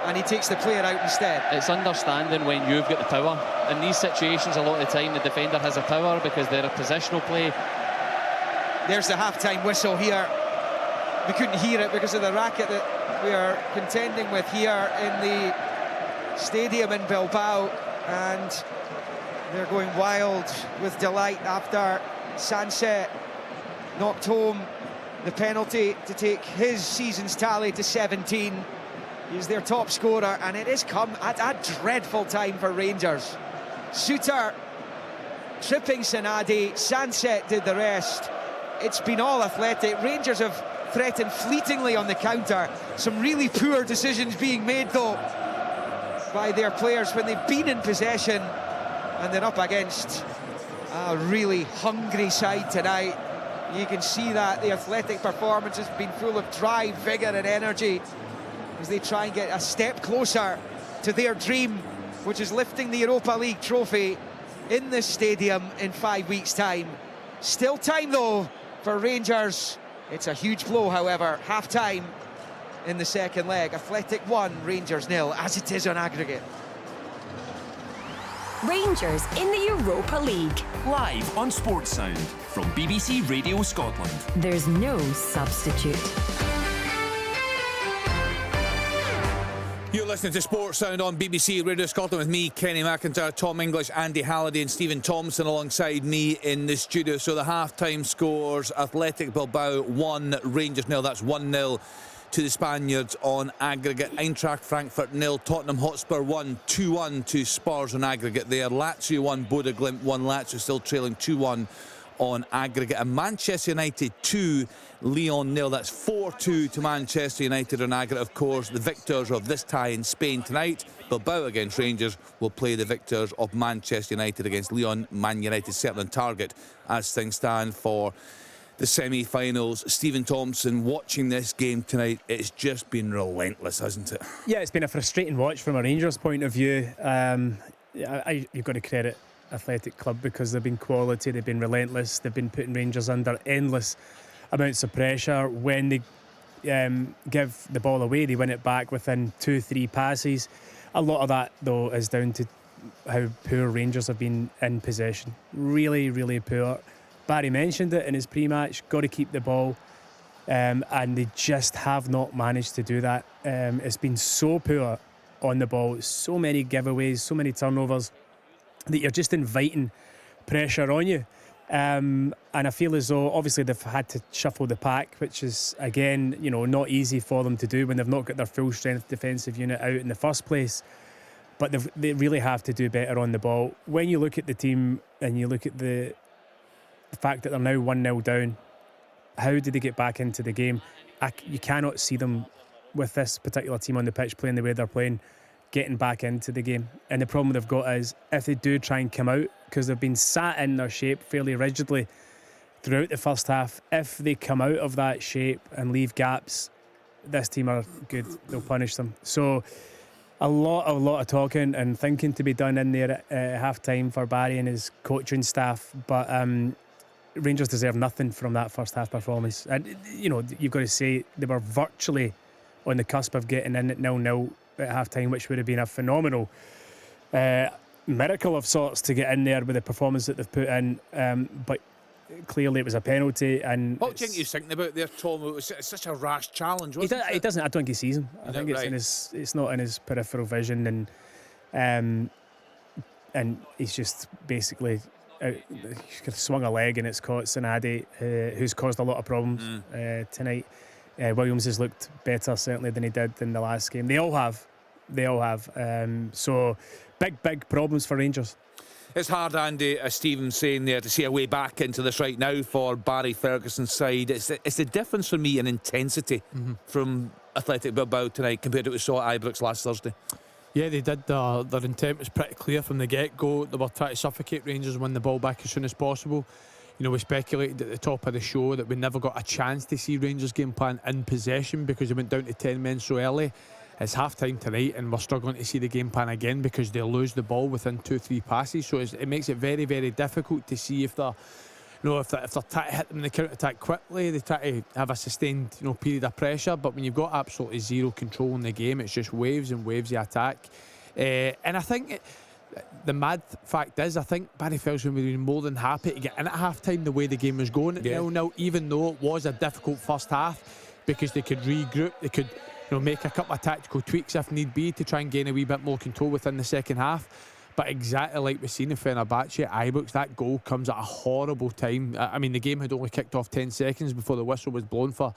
and he takes the player out instead. It's understanding when you've got the power. In these situations, a lot of the time, the defender has a power because they're a positional play. There's the half-time whistle here. We couldn't hear it because of the racket that we are contending with here in the stadium in Bilbao, and they're going wild with delight after Sanset knocked home the penalty to take his season's tally to 17. He's their top scorer, and it has come at a dreadful time for Rangers. Souttar tripping Sanadi, Sanset did the rest. It's been all Athletic. Rangers have threatened fleetingly on the counter. Some really poor decisions being made, though, by their players when they've been in possession, and they're up against a really hungry side tonight. You can see that the Athletic performance has been full of drive, vigour and energy as they try and get a step closer to their dream, which is lifting the Europa League trophy in this stadium in 5 weeks' time. Still time, though, for Rangers. It's a huge blow, however. Half-time in the second leg. Athletic 1, Rangers 0, as it is on aggregate. Rangers in the Europa League. Live on Sports Sound from BBC Radio Scotland. There's no substitute. You're listening to Sports Sound on BBC Radio Scotland with me, Kenny McIntyre, Tom English, Andy Halliday and Stephen Thompson alongside me in the studio. So the half-time scores: Athletic Bilbao 1, Rangers 0. That's 1-0 to the Spaniards on aggregate. Eintracht Frankfurt 0, Tottenham Hotspur 1, 2-1 to Spurs on aggregate there. Lazio 1, Bodo Glimt 1, Lazio still trailing 2-1 on aggregate. And Manchester United 2, Lyon 0. That's 4-2 to Manchester United on aggregate. Of course, the victors of this tie in Spain tonight, Bilbao against Rangers, will play the victors of Manchester United against Lyon. Man United certainly on target as things stand for the semi-finals. Stephen Thompson, watching this game tonight, it's just been relentless, hasn't it? Yeah, it's been a frustrating watch from a Rangers point of view. You've got to credit Athletic Club because they've been quality, they've been relentless, they've been putting Rangers under endless amounts of pressure. When they give the ball away, they win it back within 2-3 passes. A lot of that, though, is down to how poor Rangers have been in possession. Really, really poor. Barry mentioned it in his pre-match, got to keep the ball, and they just have not managed to do that. It's been so poor on the ball, so many giveaways, so many turnovers, that you're just inviting pressure on you. And I feel as though obviously they've had to shuffle the pack, which is, again, not easy for them to do when they've not got their full strength defensive unit out in the first place. But they really have to do better on the ball. When you look at the team and you look at the fact that they're now 1-0 down, how did they get back into the game? You cannot see them with this particular team on the pitch playing the way they're playing, getting back into the game. And the problem they've got is if they do try and come out, because they've been sat in their shape fairly rigidly throughout the first half, if they come out of that shape and leave gaps, this team are good. They'll punish them. So a lot of talking and thinking to be done in there at half time for Barry and his coaching staff. But Rangers deserve nothing from that first half performance. And you've got to say they were virtually on the cusp of getting in at 0-0 at half time, which would have been a phenomenal miracle of sorts to get in there with the performance that they've put in. But clearly it was a penalty. And what do you think he's thinking about there, Tom? It's such a rash challenge, wasn't it? He doesn't. I don't think he sees him. I think it's not in his peripheral vision, and he's just basically he's swung a leg and it's caught Sanadi, who's caused a lot of problems tonight. Williams has looked better certainly than he did in the last game. They all have. So big problems for Rangers. It's hard, Andy, as Stephen's saying there, to see a way back into this right now for Barry Ferguson's side. It's the difference for me in intensity from Athletic Bilbao tonight compared to what we saw at Ibrox last Thursday. Yeah, they did. Their intent was pretty clear from the get-go. They were trying to suffocate Rangers and win the ball back as soon as possible. We speculated at the top of the show that we never got a chance to see Rangers' game plan in possession because they went down to 10 men so early. It's half-time tonight and we're struggling to see the game plan again because they lose the ball within 2-3 passes. So it makes it very, very difficult to see if they're if they're trying to hit them in the counter-attack quickly, they try to have a sustained period of pressure. But when you've got absolutely zero control in the game, it's just waves and waves of attack. And I think the mad fact is, I think Barry Ferguson would have been more than happy to get in at half-time the way the game was going at 0-0, even though it was a difficult first half, because they could regroup, they could make a couple of tactical tweaks if need be to try and gain a wee bit more control within the second half. But exactly like we've seen in Fenerbahce at Ibrox, that goal comes at a horrible time. I mean, the game had only kicked off 10 seconds before the whistle was blown for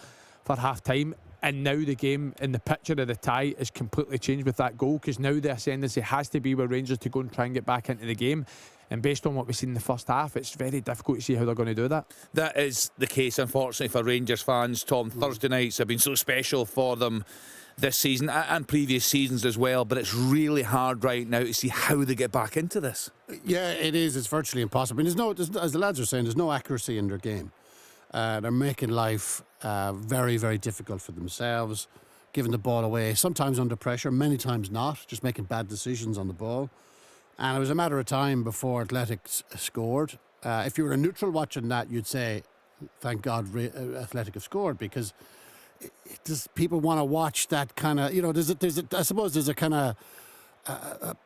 half-time. And now the game in the picture of the tie is completely changed with that goal, because now the ascendancy has to be with Rangers to go and try and get back into the game. And based on what we've seen in the first half, it's very difficult to see how they're going to do that. That is the case, unfortunately, for Rangers fans, Tom. Thursday nights have been so special for them this season and previous seasons as well, but it's really hard right now to see how they get back into this. Yeah, it is. It's virtually impossible. I mean, as the lads are saying, there's no accuracy in their game. They're making life very, very difficult for themselves, giving the ball away, sometimes under pressure, many times not, just making bad decisions on the ball. And it was a matter of time before Athletic scored. If you were a neutral watching that, you'd say, thank God Athletic have scored, because does people want to watch that kind of, I suppose there's a kind of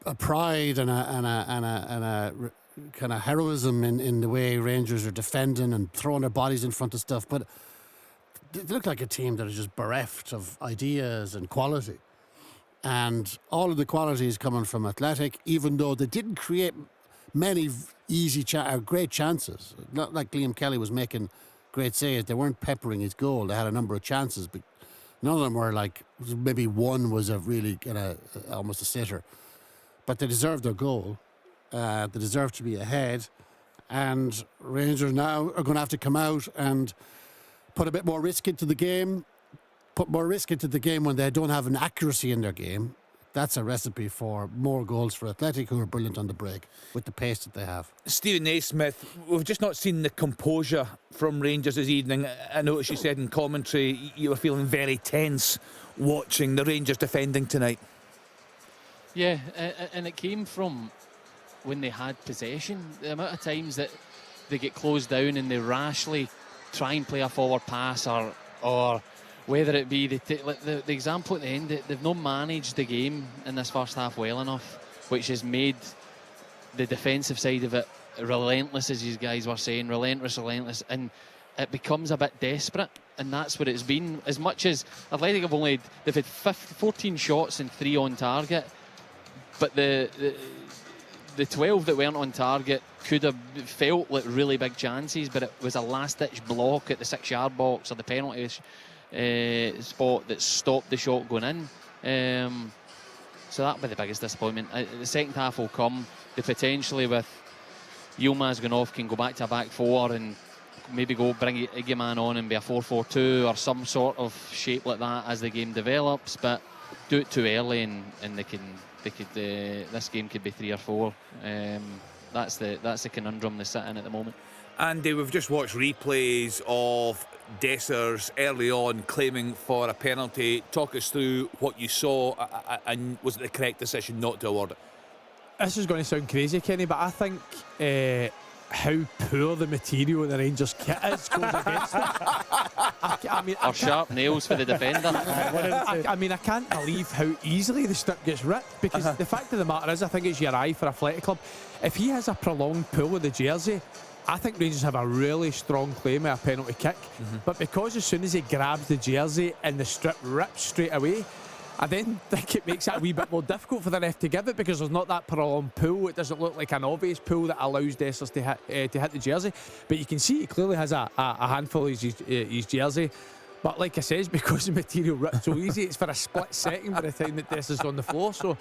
a pride and a kind of heroism in the way Rangers are defending and throwing their bodies in front of stuff, but they look like a team that is just bereft of ideas and quality. And all of the quality is coming from Athletic, even though they didn't create many great chances. Not like Liam Kelly was making great saves. They weren't peppering his goal. They had a number of chances, but None of them were like, maybe one was a really kind of almost a sitter. But they deserved their goal. They deserved to be ahead. And Rangers now are going to have to come out and put a bit more risk into the game. Put more risk into the game when they don't have an accuracy in their game. That's a recipe for more goals for Athletic, who are brilliant on the break with the pace that they have. Stephen Naismith, we've just not seen the composure from Rangers this evening. I noticed you said in commentary you were feeling very tense watching the Rangers defending tonight. Yeah, and it came from when they had possession. The amount of times that they get closed down and they rashly try and play a forward pass, or whether it be the example at the end, they've not managed the game in this first half well enough, which has made the defensive side of it relentless, as you guys were saying, relentless, and it becomes a bit desperate, and that's what it's been. As much as Athletic they've had 14 shots and 3 on target, but the 12 that weren't on target could have felt like really big chances, but it was a last-ditch block at the 6-yard box or the penalty spot that stopped the shot going in. So that'll be the biggest disappointment. The second half will come. They potentially, with Yilmaz going off, can go back to a back 4 and maybe bring Iggyman on and be a 4-4-2 or some sort of shape like that as the game develops. But do it too early and this game could be 3 or 4. That's the conundrum they sit in at the moment. Andy, we've just watched replays of Dessers early on claiming for a penalty. Talk us through what you saw, and was it the correct decision not to award it? This is going to sound crazy, Kenny, but I think how poor the material in the Rangers kit is goes against them. Or sharp nails for the defender. I can't believe how easily the strip gets ripped, because the fact of the matter is, I think it's your eye for Athletic Club. If he has a prolonged pull of the jersey, I think Rangers have a really strong claim at a penalty kick. But because as soon as he grabs the jersey and the strip rips straight away, I then think it makes it a wee bit more difficult for the ref to give it, because there's not that prolonged pull. It doesn't look like an obvious pull that allows Dessers to hit the jersey. But you can see he clearly has a handful of his jersey. But like I says, because the material ripped so easy, it's for a split second by the time that Dessers is on the floor. So,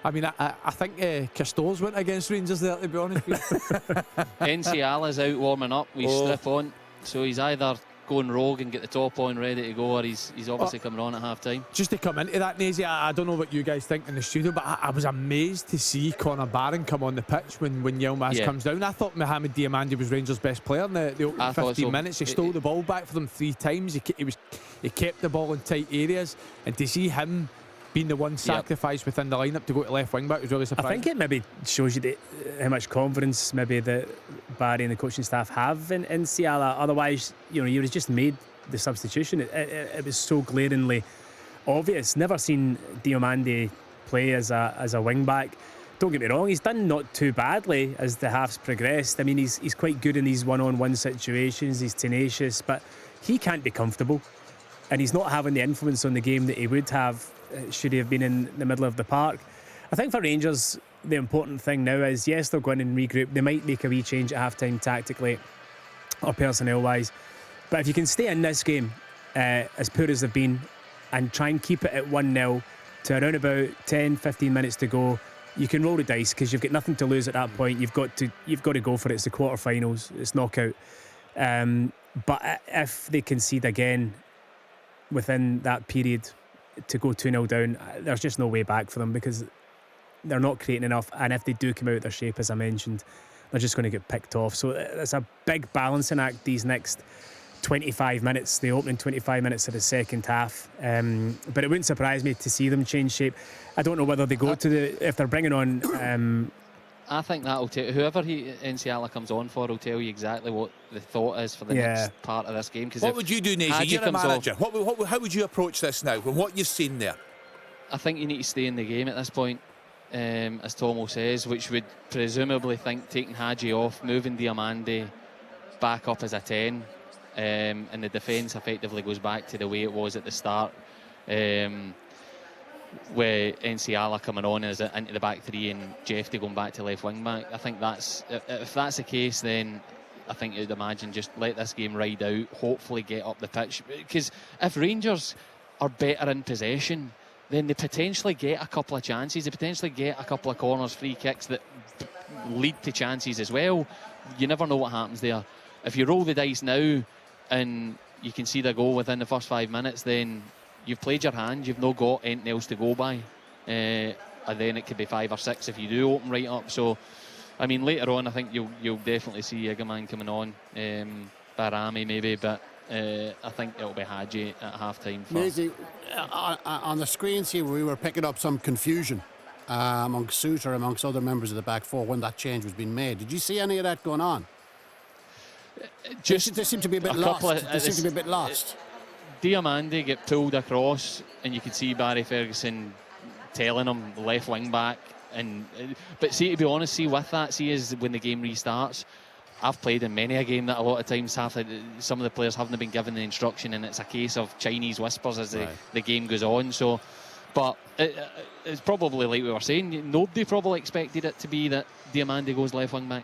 I mean, I think Castors went against Rangers there, to be honest with you. Nsiala's out warming up with strip on, so he's either going rogue and get the top on ready to go, or he's obviously coming on at half time. Just to come into that, Nazy, I don't know what you guys think in the studio, but I was amazed to see Connor Barron come on the pitch when Yilmaz comes down. I thought Mohamed Diamandi was Rangers' best player in the opening 15 minutes. He stole the ball back for them 3 times. He kept the ball in tight areas, and to see him being the one sacrificed within the lineup to go to left wing back was really surprising. I think it maybe shows you how much confidence maybe that Barry and the coaching staff have in Nsiala. Otherwise, he was just made the substitution. It was so glaringly obvious. Never seen Diomande play as a wing back. Don't get me wrong, he's done not too badly as the halves progressed. I mean, he's quite good in these one-on-one situations. He's tenacious, but he can't be comfortable, and he's not having the influence on the game that he would have should he have been in the middle of the park. I think for Rangers, the important thing now is, yes, they'll go in and regroup. They might make a wee change at half-time tactically or personnel-wise. But if you can stay in this game as poor as they've been and try and keep it at 1-0 to around about 10, 15 minutes to go, you can roll the dice, because you've got nothing to lose at that point. You've got to go for it. It's the quarterfinals. It's knockout. But if they concede again within that period to go 2-0 down, there's just no way back for them, because they're not creating enough, and if they do come out of their shape, as I mentioned, they're just going to get picked off. So it's a big balancing act these next 25 minutes, the opening 25 minutes of the second half. But it wouldn't surprise me to see them change shape. I don't know whether they go if they're bringing on I think that'll tell whoever Nsiala comes on for will tell you exactly what the thought is for the next part of this game. What would you do, Nazy? You're a manager. How would you approach this now, from what you've seen there? I think you need to stay in the game at this point, as Tomo says, which would presumably think taking Hagi off, moving Diamande back up as a 10, and the defence effectively goes back to the way it was at the start. With Nsiala coming on as into the back 3 and Jeffy going back to left wing back. I think if that's the case, then I think you'd imagine just let this game ride out, hopefully get up the pitch. Because if Rangers are better in possession, then they potentially get a couple of chances. They potentially get a couple of corners, free kicks that lead to chances as well. You never know what happens there. If you roll the dice now and you can see the goal within the first 5 minutes, then you've played your hand. You've not got anything else to go by. And then it could be 5 or 6 if you do open right up. So, I mean, later on, I think you'll definitely see Egerman coming on, Barami maybe, but I think it'll be Hadji at half-time. Maisie, on the screens here, we were picking up some confusion amongst Suter, amongst other members of the back four when that change was being made. Did you see any of that going on? They seem to be a bit lost. Diamandi get pulled across, and you could see Barry Ferguson telling him left wing back. But see, to be honest, with that, is when the game restarts. I've played in many a game that a lot of times some of the players haven't been given the instruction, and it's a case of Chinese whispers as the game goes on. So, but it's probably like we were saying, nobody probably expected it to be that Diamandi goes left wing back.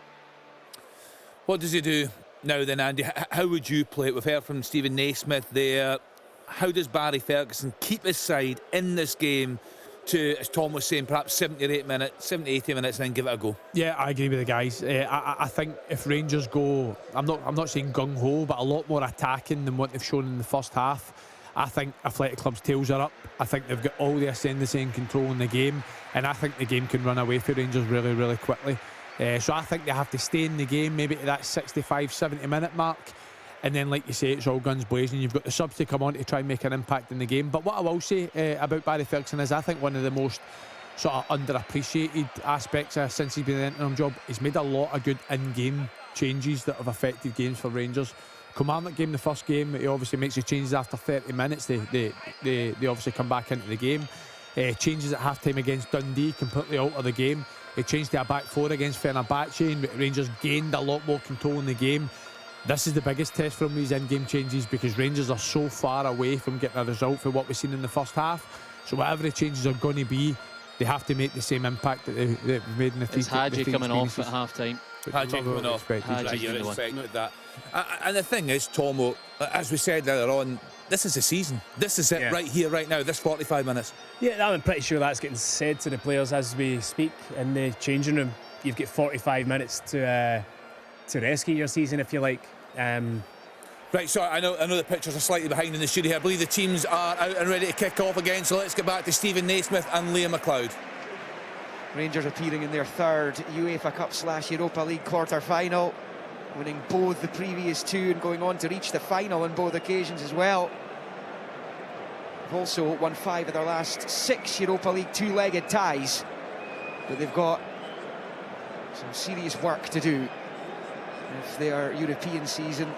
What does he do now then, Andy? How would you play it? We've heard from Stephen Naismith there. How does Barry Ferguson keep his side in this game to, as Tom was saying, perhaps 70 or 80 minutes, and then give it a go? Yeah, I agree with the guys. I think if Rangers go, I'm not saying gung-ho, but a lot more attacking than what they've shown in the first half, I think Athletic Club's tails are up. I think they've got all the ascendancy and control in the game, and I think the game can run away for Rangers really, really quickly. So I think they have to stay in the game maybe to that 65, 70 minute mark. And then, like you say, it's all guns blazing. You've got the subs to come on to try and make an impact in the game. But what I will say about Barry Ferguson is I think one of the most sort of underappreciated aspects since he's been in the interim job, he's made a lot of good in-game changes that have affected games for Rangers. Kilmarnock game, the first game, he obviously makes the changes after 30 minutes. They obviously come back into the game. Changes at half-time against Dundee, completely alter the game. He changed to a back four against Fenerbahce, and Rangers gained a lot more control in the game. This is the biggest test from these in-game changes because Rangers are so far away from getting a result for what we've seen in the first half. So whatever the changes are going to be, they have to make the same impact that they've made in the three. It's Hadji coming off at half-time. Hadji coming off. You're expected that. And the thing is, Tomo, as we said earlier on, this is the season. This is it right here, right now, this 45 minutes. Yeah, I'm pretty sure that's getting said to the players as we speak in the changing room. You've got 45 minutes to rescue your season, if you like. Right, so I know the pictures are slightly behind in the studio here. I believe the teams are out and ready to kick off again, so let's get back to Stephen Naismith and Liam McLeod. Rangers appearing in their third UEFA Cup / Europa League quarter-final, winning both the previous two and going on to reach the final on both occasions as well. They've also won 5 of their last 6 Europa League two-legged ties, but they've got some serious work to do if their European season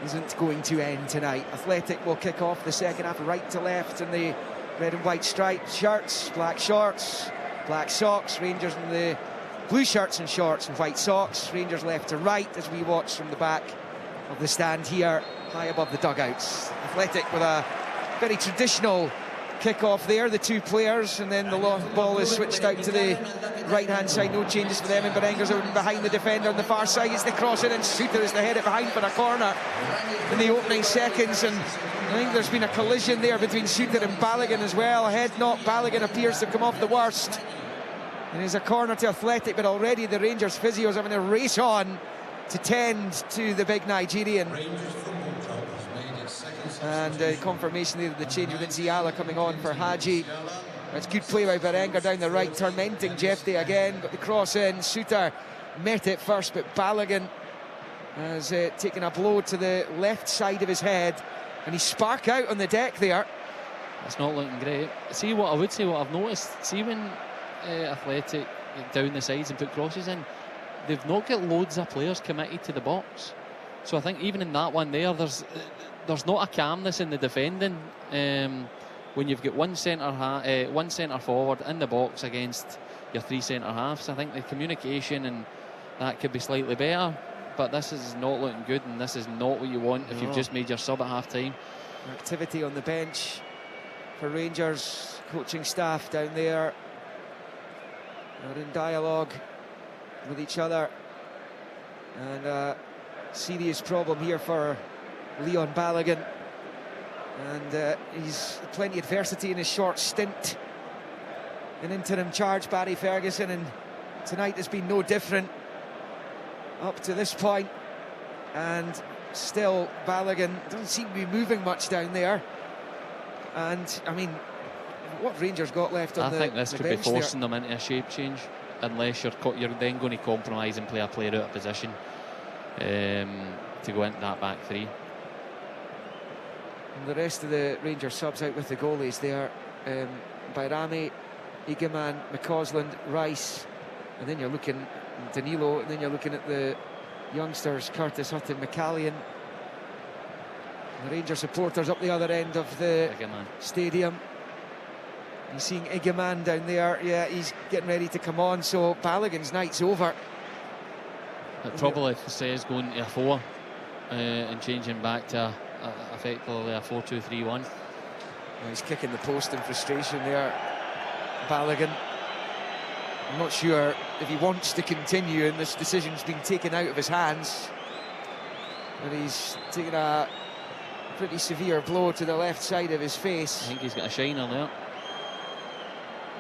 isn't going to end tonight. Athletic will kick off the second half right to left in the red and white striped shirts, black shorts, black socks. Rangers in the blue shirts and shorts and white socks. Rangers left to right as we watch from the back of the stand here, high above the dugouts. Athletic with a very traditional kick-off there, the two players, and then the ball is switched out to the right-hand side. No changes for them, and Berenguer's out behind the defender on the far side. It's the cross in, and Suter is to head it behind for a corner in the opening seconds, and I think there's been a collision there between Suter and Balogun as well. A head knock. Balogun appears to come off the worst, and there's a corner to Athletic, but already the Rangers physios having to race on to tend to the big Nigerian. And confirmation there of the change with Nziala coming on for Hadji. It's good play by Berenguer down the right, tormenting Jefte again, got the cross in. Suter met it first, but Balogun has taken a blow to the left side of his head, and he spark out on the deck there. It's not looking great. See, what I would say, what I've noticed, see when Athletic get down the sides and put crosses in, they've not got loads of players committed to the box. So I think even in that one there, there's not a calmness in the defending when you've got one centre forward in the box against your 3 centre halves. I think the communication and that could be slightly better, but this is not looking good, and this is not what you want if you've just made your sub at half time. Activity on the bench for Rangers coaching staff down there. They're in dialogue with each other, and serious problem here for Leon Balogun And he's plenty of adversity in his short stint in interim charge, Barry Ferguson, and tonight has been no different up to this point. And still, Balogun doesn't seem to be moving much down there. And I mean, what Rangers got left on I the think this the could be bench there? forcing them into a shape change, unless you're then going to compromise and play a player out of position to go into that back three. And the rest of the Rangers subs out with the goalies there. Bayrami, Egeman, McCausland, Rice, and then you're looking at Danilo, and then you're looking at the youngsters, Curtis Hutton, McCallion. The Rangers supporters up the other end of the stadium. You're seeing Egeman down there. Yeah, he's getting ready to come on, so Balogun's night's over. It probably says going to a 4 and changing back to effectively a 4-2-3-1. Well, he's kicking the post in frustration there, Balogun. I'm not sure if he wants to continue, and this decision's been taken out of his hands. But he's taken a pretty severe blow to the left side of his face. I think he's got a shiner there.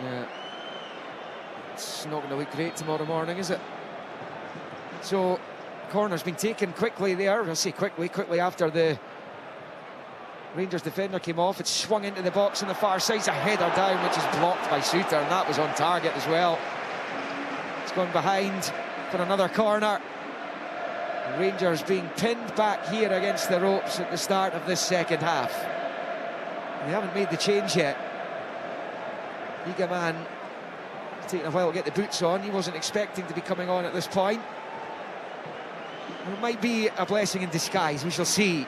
Yeah. It's not going to look great tomorrow morning, is it? So, corner's been taken quickly there. I say quickly after the Rangers defender came off. It swung into the box on the far side. It's a header down, which is blocked by Suter, and that was on target as well. It's gone behind for another corner. Rangers being pinned back here against the ropes at the start of this second half. They haven't made the change yet. Egeman taking a while to get the boots on. He wasn't expecting to be coming on at this point. It might be a blessing in disguise, we shall see,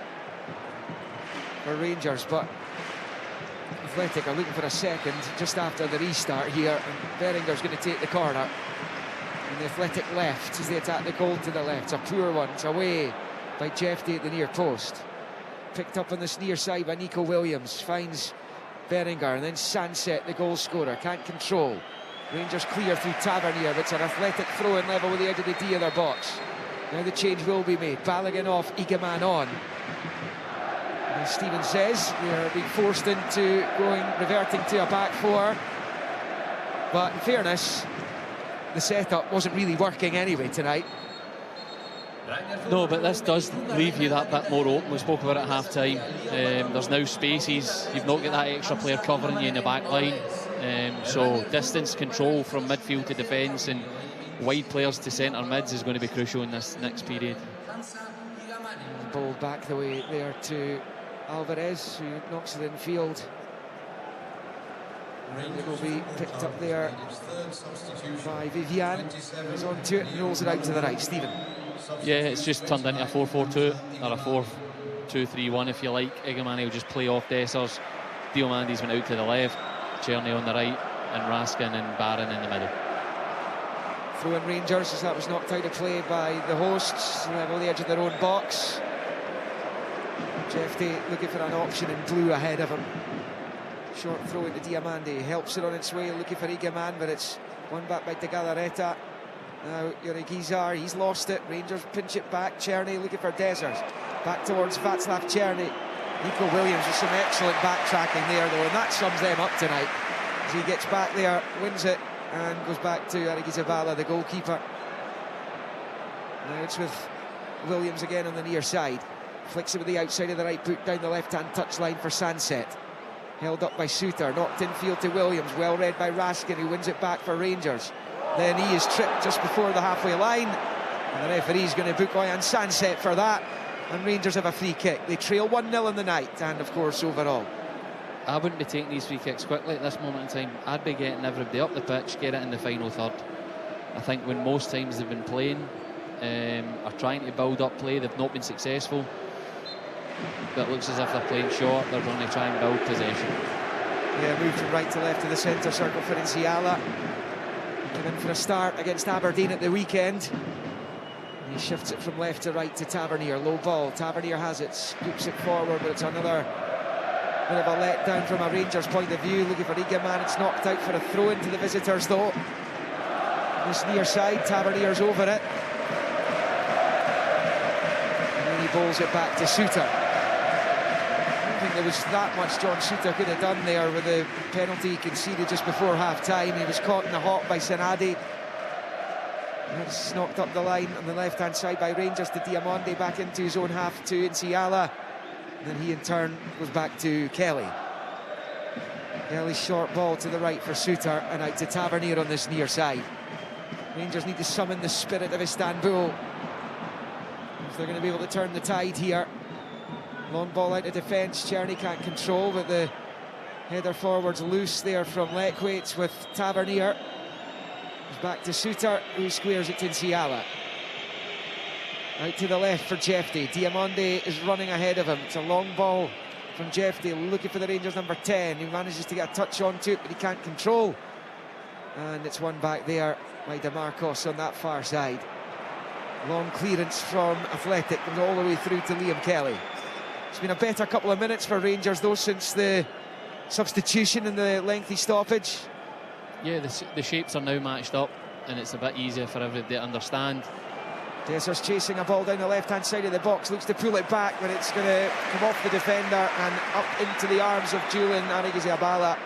for Rangers, but Athletic are looking for a second just after the restart here, and Beringer's going to take the corner. And the Athletic left as they attack the goal to the left. It's a poor one, it's away by Jeffy at the near post. Picked up on this near side by Nico Williams, finds Beringer, and then Sanset, the goal scorer, can't control. Rangers clear through Tavernier, but it's an Athletic throw-in level with the edge of the D of their box. Now the change will be made. Balogun off, Egeman on. And as Stephen says, they're being forced into reverting to a back 4. But in fairness, the setup wasn't really working anyway tonight. No, but this does leave you that bit more open. We spoke about it at half-time. There's now spaces. You've not got that extra player covering you in the back line. So distance control from midfield to defence and wide players to centre mids is going to be crucial in this next period. Ball back the way there to Alvarez, who knocks it in field. And it will be picked up there by Vivian. He's on to it and rolls it out to the right. Stephen. Yeah, it's just turned into a 4-4-2 or a 4-2-3-1 if you like. Egeman will just play off Dessers. Diomandis went out to the left, Czerny on the right, and Raskin and Barron in the middle. Throw-in Rangers as that was knocked out of play by the hosts, level the edge of their own box. Jeffy looking for an option in blue ahead of him. Short throw into Diamandi, helps it on its way, looking for Egeman, but it's won back by De Galarreta. Now Yuri Gizar, he's lost it. Rangers pinch it back. Czerny looking for Dessers. Back towards Václav Czerny. Nico Williams with some excellent backtracking there, though, and that sums them up tonight. As he gets back there, wins it, and goes back to Arigizabala, the goalkeeper. Now it's with Williams again on the near side. Flicks it with the outside of the right boot down the left-hand touchline for Sanset. Held up by Suter, knocked infield to Williams, well read by Raskin, who wins it back for Rangers. Then he is tripped just before the halfway line, and the referee's going to book Oyan Sanset for that, and Rangers have a free kick. They trail 1-0 in the night, and of course overall. I wouldn't be taking these free kicks quickly at this moment in time. I'd be getting everybody up the pitch, get it in the final third. I think when most times they've been playing, are trying to build up play, they've not been successful. But it looks as if they're playing short, they're going to try and build possession. Yeah, move from right to left to the centre circle for Nsiala. Came in for a start against Aberdeen at the weekend. He shifts it from left to right to Tavernier, low ball. Tavernier has it, scoops it forward, but it's another bit of a letdown from a Rangers point of view. Looking for Egeman, it's knocked out for a throw into the visitors though. This near side, Tavernier's over it. And then he bowls it back to Suter. think there was that much John Souttar could have done there with the penalty he conceded just before half-time. He was caught in the hot by Sanadi. That's knocked up the line on the left-hand side by Rangers to Diamonde, back into his own half to Nsiala. And then he in turn goes back to Kelly. Kelly's short ball to the right for Souttar and out to Tavernier on this near side. Rangers need to summon the spirit of Istanbul if they're going to be able to turn the tide here. Long ball out of defence, Czerny can't control, but the header forwards loose there from Lekwaits with Tavernier. Back to Souttar, who squares it to Nsiala. Out to the left for Jefty. Diamonde is running ahead of him. It's a long ball from Jefty, looking for the Rangers number 10, who manages to get a touch onto it, but he can't control. And it's won back there by DeMarcos on that far side. Long clearance from Athletic, comes all the way through to Liam Kelly. It's been a better couple of minutes for Rangers, though, since the substitution and the lengthy stoppage. Yeah, the shapes are now matched up, and it's a bit easier for everybody to understand. Desser's chasing a ball down the left-hand side of the box, looks to pull it back, but it's going to come off the defender and up into the arms of Julian Arigizabala.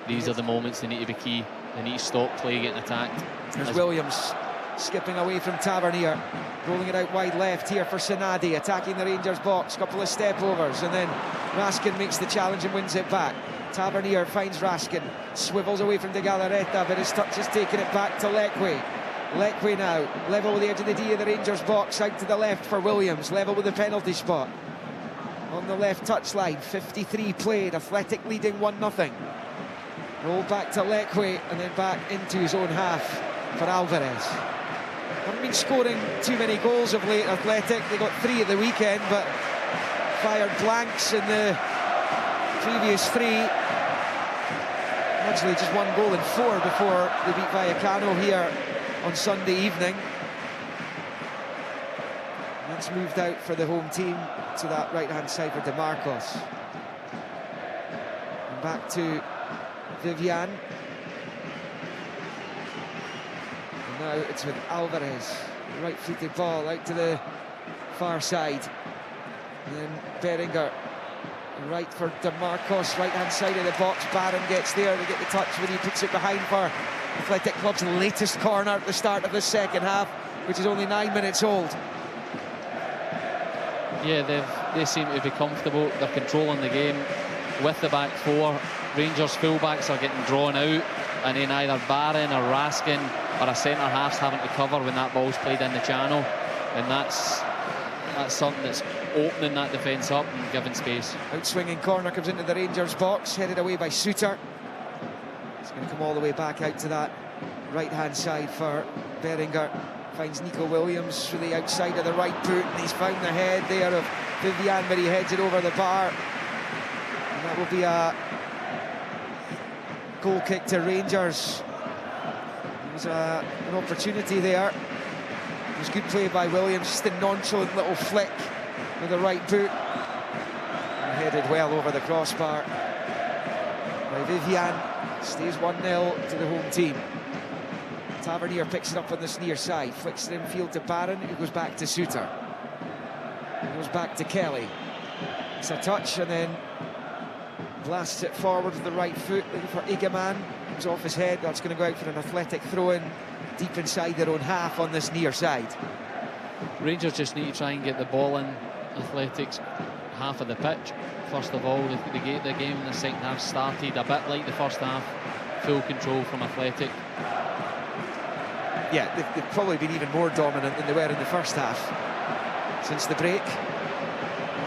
These are the moments they need to be key. They need to stop play getting attacked. There's Williams skipping away from Tavernier, rolling it out wide left here for Sanadi, attacking the Rangers box, couple of step overs, and then Raskin makes the challenge and wins it back. Tavernier finds Raskin, swivels away from De Galarreta, but his touch is taking it back to Lekwe. Lekwe now, level with the edge of the D of the Rangers box, out to the left for Williams, level with the penalty spot. On the left touchline, 53 played, Athletic leading 1-0. Roll back to Lekwe and then back into his own half for Alvarez. Haven't been scoring too many goals of late, Athletic. They got 3 at the weekend, but fired blanks in the previous 3. Actually, just 1 goal in 4 before they beat Vallecano here on Sunday evening. That's moved out for the home team to that right-hand side for DeMarcos. And back to Vivian. And now it's with Alvarez. Right-footed ball out to the far side. And then Beringer. Right for DeMarcos, right-hand side of the box. Barron gets there, they get the touch when he puts it behind for Athletic Club's latest corner at the start of the second half, which is only 9 minutes old. Yeah, they seem to be comfortable. They're controlling the game with the back 4. Rangers fullbacks are getting drawn out, and then either Barron or Raskin or a centre-half's having to cover when that ball's played in the channel, and that's something that's opening that defence up and giving space. Out-swinging corner comes into the Rangers box, headed away by Souttar. It's going to come all the way back out to that right-hand side for Beringer. Finds Nico Williams through the outside of the right boot, and he's found the head there of Vivian, but he heads it over the bar. And that will be a goal kick to Rangers. There was an opportunity there. It was good play by Williams, just a nonchalant little flick with the right boot. And headed well over the crossbar by Vivian. Stays 1-0 to the home team. Tavernier picks it up on this near side, flicks it infield to Barron, who goes back to Souttar. He goes back to Kelly. It's a touch and then blasts it forward with the right foot, looking for Igaman. It's off his head. That's going to go out for an Athletic throw-in deep inside their own half on this near side. Rangers just need to try and get the ball in Athletic's half of the pitch. First of all, the game in the second half started a bit like the first half. Full control from Athletic. Yeah, they've probably been even more dominant than they were in the first half since the break.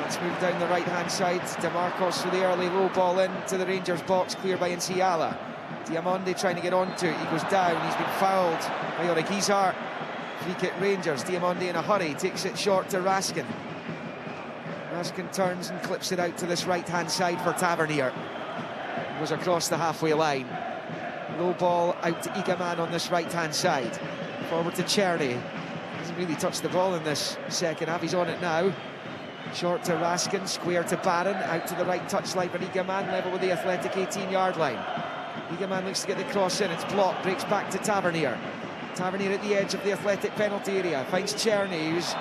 Let's move down the right-hand side. DeMarcos with the early low ball into the Rangers box, cleared by Nsiala. Diamonde trying to get onto it. He goes down. He's been fouled by Origizar. Free kick Rangers. Diamonde in a hurry. Takes it short to Raskin. Raskin turns and clips it out to this right-hand side for Tavernier. Goes across the halfway line. Low ball out to Igaman on this right-hand side. Forward to Czerny. Hasn't really touched the ball in this second half. He's on it now. Short to Raskin. Square to Barron. Out to the right touchline for Igaman. Level with the Athletic 18-yard line. Igaman looks to get the cross in. It's blocked. Breaks back to Tavernier. Tavernier at the edge of the Athletic penalty area. Finds Czerny, who's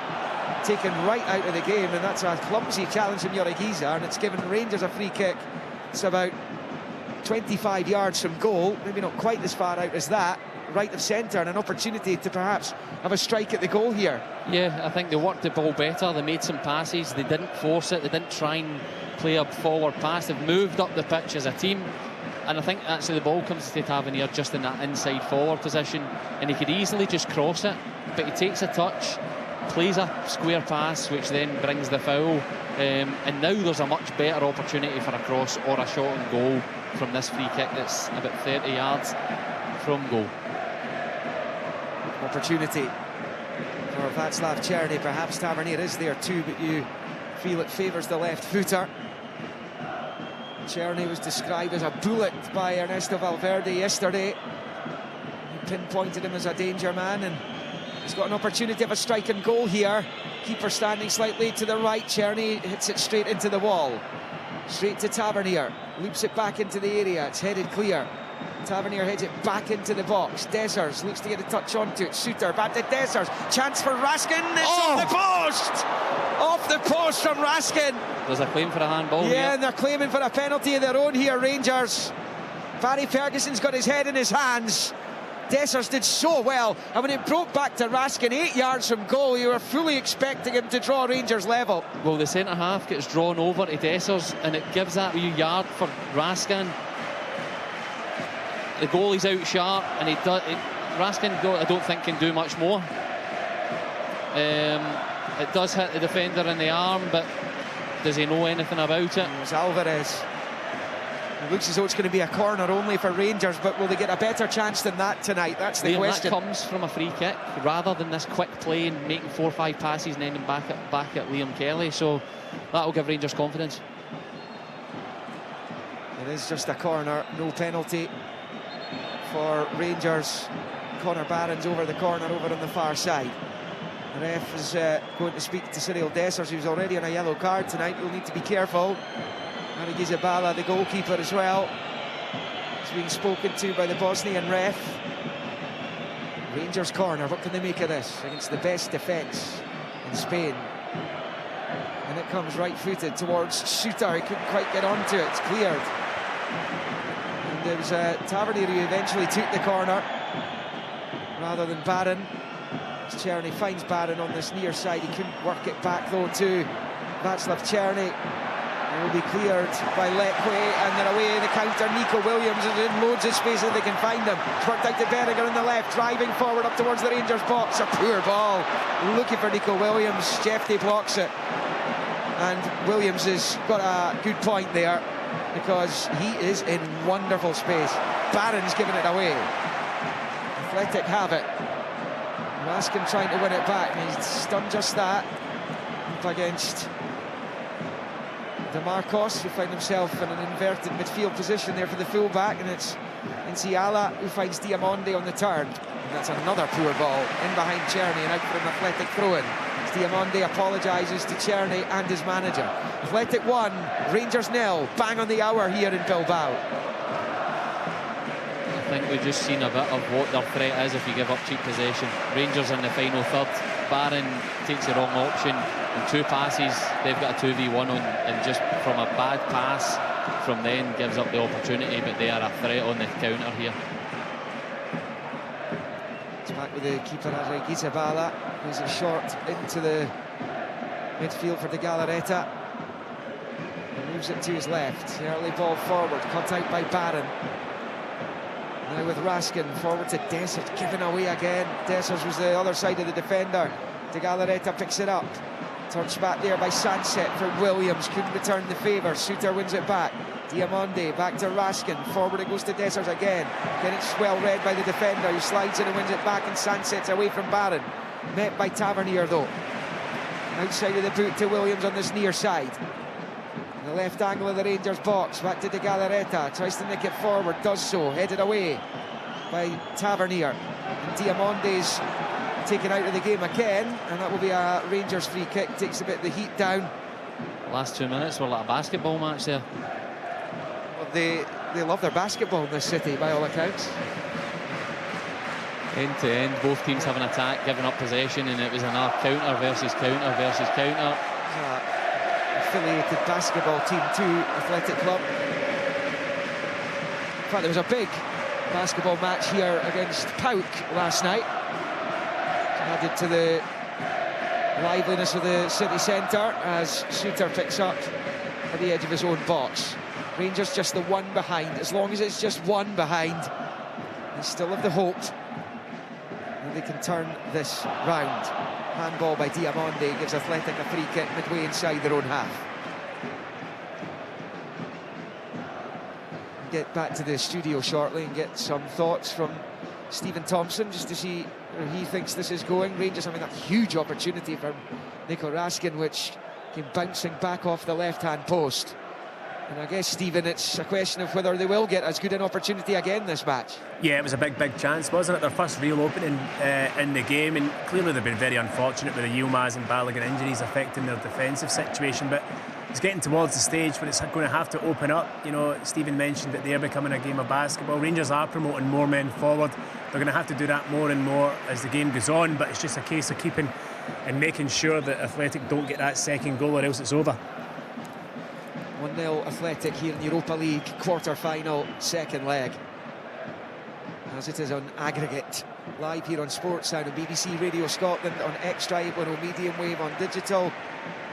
taken right out of the game, and that's a clumsy challenge from Giza, and it's given Rangers a free kick. It's about 25 yards from goal, maybe not quite as far out as that, right of centre, and an opportunity to perhaps have a strike at the goal here. Yeah, I think they worked the ball better. They made some passes. They didn't force it. They didn't try and play a forward pass. They've moved up the pitch as a team. And I think actually the ball comes to Tavernier just in that inside forward position. And he could easily just cross it. But he takes a touch, plays a square pass, which then brings the foul. And now there's a much better opportunity for a cross or a shot on goal from this free kick that's about 30 yards from goal. Opportunity for Václav Černý. Perhaps Tavernier is there too, but you feel it favours the left footer. Černý was described as a bullet by Ernesto Valverde yesterday. He pinpointed him as a danger man, and he's got an opportunity of a strike and goal here. Keeper standing slightly to the right. Černý hits it straight into the wall. Straight to Tavernier. Loops it back into the area. It's headed clear. Tavernier heads it back into the box. Dessers looks to get a touch onto it. Suter back to Dessers. Chance for Raskin. It's off the post! Off the post from Raskin. There's a claim for a handball. Yeah, and they're claiming for a penalty of their own here, Rangers. Barry Ferguson's got his head in his hands. Dessers did so well, and when it broke back to Raskin 8 yards from goal, you were fully expecting him to draw Rangers level. Well, the centre half gets drawn over to Dessers, and it gives that wee yard for Raskin. The goalie's out sharp, and Raskin, I don't think, can do much more. It does hit the defender in the arm, but does he know anything about it? It was Alvarez. It looks as though it's going to be a corner only for Rangers, but will they get a better chance than that tonight? That's the question. That comes from a free kick rather than this quick play and making 4 or 5 passes and ending back at Liam Kelly. So that will give Rangers confidence. It is just a corner, no penalty for Rangers. Connor Barron's over the corner, over on the far side. The ref is going to speak to Cyril Dessers, who's already on a yellow card tonight. He'll need to be careful. AGG, the goalkeeper, as well, is being spoken to by the Bosnian ref. Rangers corner, what can they make of this against the best defence in Spain? And it comes right-footed towards Suter. He couldn't quite get onto it. It's cleared. And there was Tavernier who eventually took the corner rather than Barron. Černý finds Barron on this near side. He couldn't work it back though to Václav Černý. It will be cleared by Lekwe, and they're away in the counter. Nico Williams is in loads of space if they can find him. It's worked out to Berger on the left, driving forward up towards the Rangers box. A poor ball. Looking for Nico Williams. Jeffy blocks it. And Williams has got a good point there, because he is in wonderful space. Barron's giving it away. Athletic have it. Raskin trying to win it back, and he's done just that. Up against DeMarcos, who finds himself in an inverted midfield position there for the full-back, and it's Inciala who finds Diamonde on the turn. And that's another poor ball in behind Černý and out for an Athletic throw-in. Diamonde apologises to Černý and his manager. Athletic 1, Rangers 0. Bang on the hour here in Bilbao. I think we've just seen a bit of what their threat is if you give up cheap possession. Rangers in the final third. Barron takes the wrong option. In 2 passes, they've got a 2v1 on, and just from a bad pass from then gives up the opportunity, but they are a threat on the counter here. It's back with the keeper, AGG, who's a short into the midfield for De Galarreta. He moves it to his left. Early ball forward, cut out by Barron. Now with Raskin, forward to Dessers, given away again. Dessers was the other side of the defender. De Galarreta picks it up. Touched back there by Sanset for Williams. Couldn't return the favour. Suter wins it back. Diamonde back to Raskin. Forward it goes to Dessers again. Then it's well read by the defender, who slides in and wins it back, and Sanset's away from Barron. Met by Tavernier though. Outside of the boot to Williams on this near side. The left angle of the Rangers box. Back to De Galarreta. Tries to nick it forward. Does so. Headed away by Tavernier. And Diamonde's taken out of the game again, and that will be a Rangers free kick. Takes a bit of the heat down. Last 2 minutes were like a basketball match there. Well, they love their basketball in this city, by all accounts. end to end, both teams having attack, giving up possession, and it was another counter versus counter versus counter. Affiliated basketball team to Athletic Club. In fact, there was a big basketball match here against Pauk last night. Added to the liveliness of the city centre as Suter picks up at the edge of his own box. Rangers just the one behind. As long as it's just one behind, they still have the hope that they can turn this round. Handball by Diamande gives Athletic a free kick midway inside their own half. Get back to the studio shortly and get some thoughts from Stephen Thompson just to see where he thinks this is going. Rangers having a huge opportunity from Nico Raskin, which came bouncing back off the left-hand post. And I guess, Stephen, it's a question of whether they will get as good an opportunity again this match. Yeah, it was a big chance, wasn't it? Their first real opening in the game, and clearly they've been very unfortunate with the Yilmaz and Balogun injuries affecting their defensive situation, but it's getting towards the stage where it's going to have to open up. You know, Stephen mentioned that they're becoming a game of basketball. Rangers are promoting more men forward. They're going to have to do that more and more as the game goes on, but it's just a case of keeping and making sure that Athletic don't get that second goal or else it's over. 1-0 Athletic here in the Europa League quarter-final, second leg. As it is on aggregate, live here on Sportsound and BBC Radio Scotland, on Extra 810 medium wave, on digital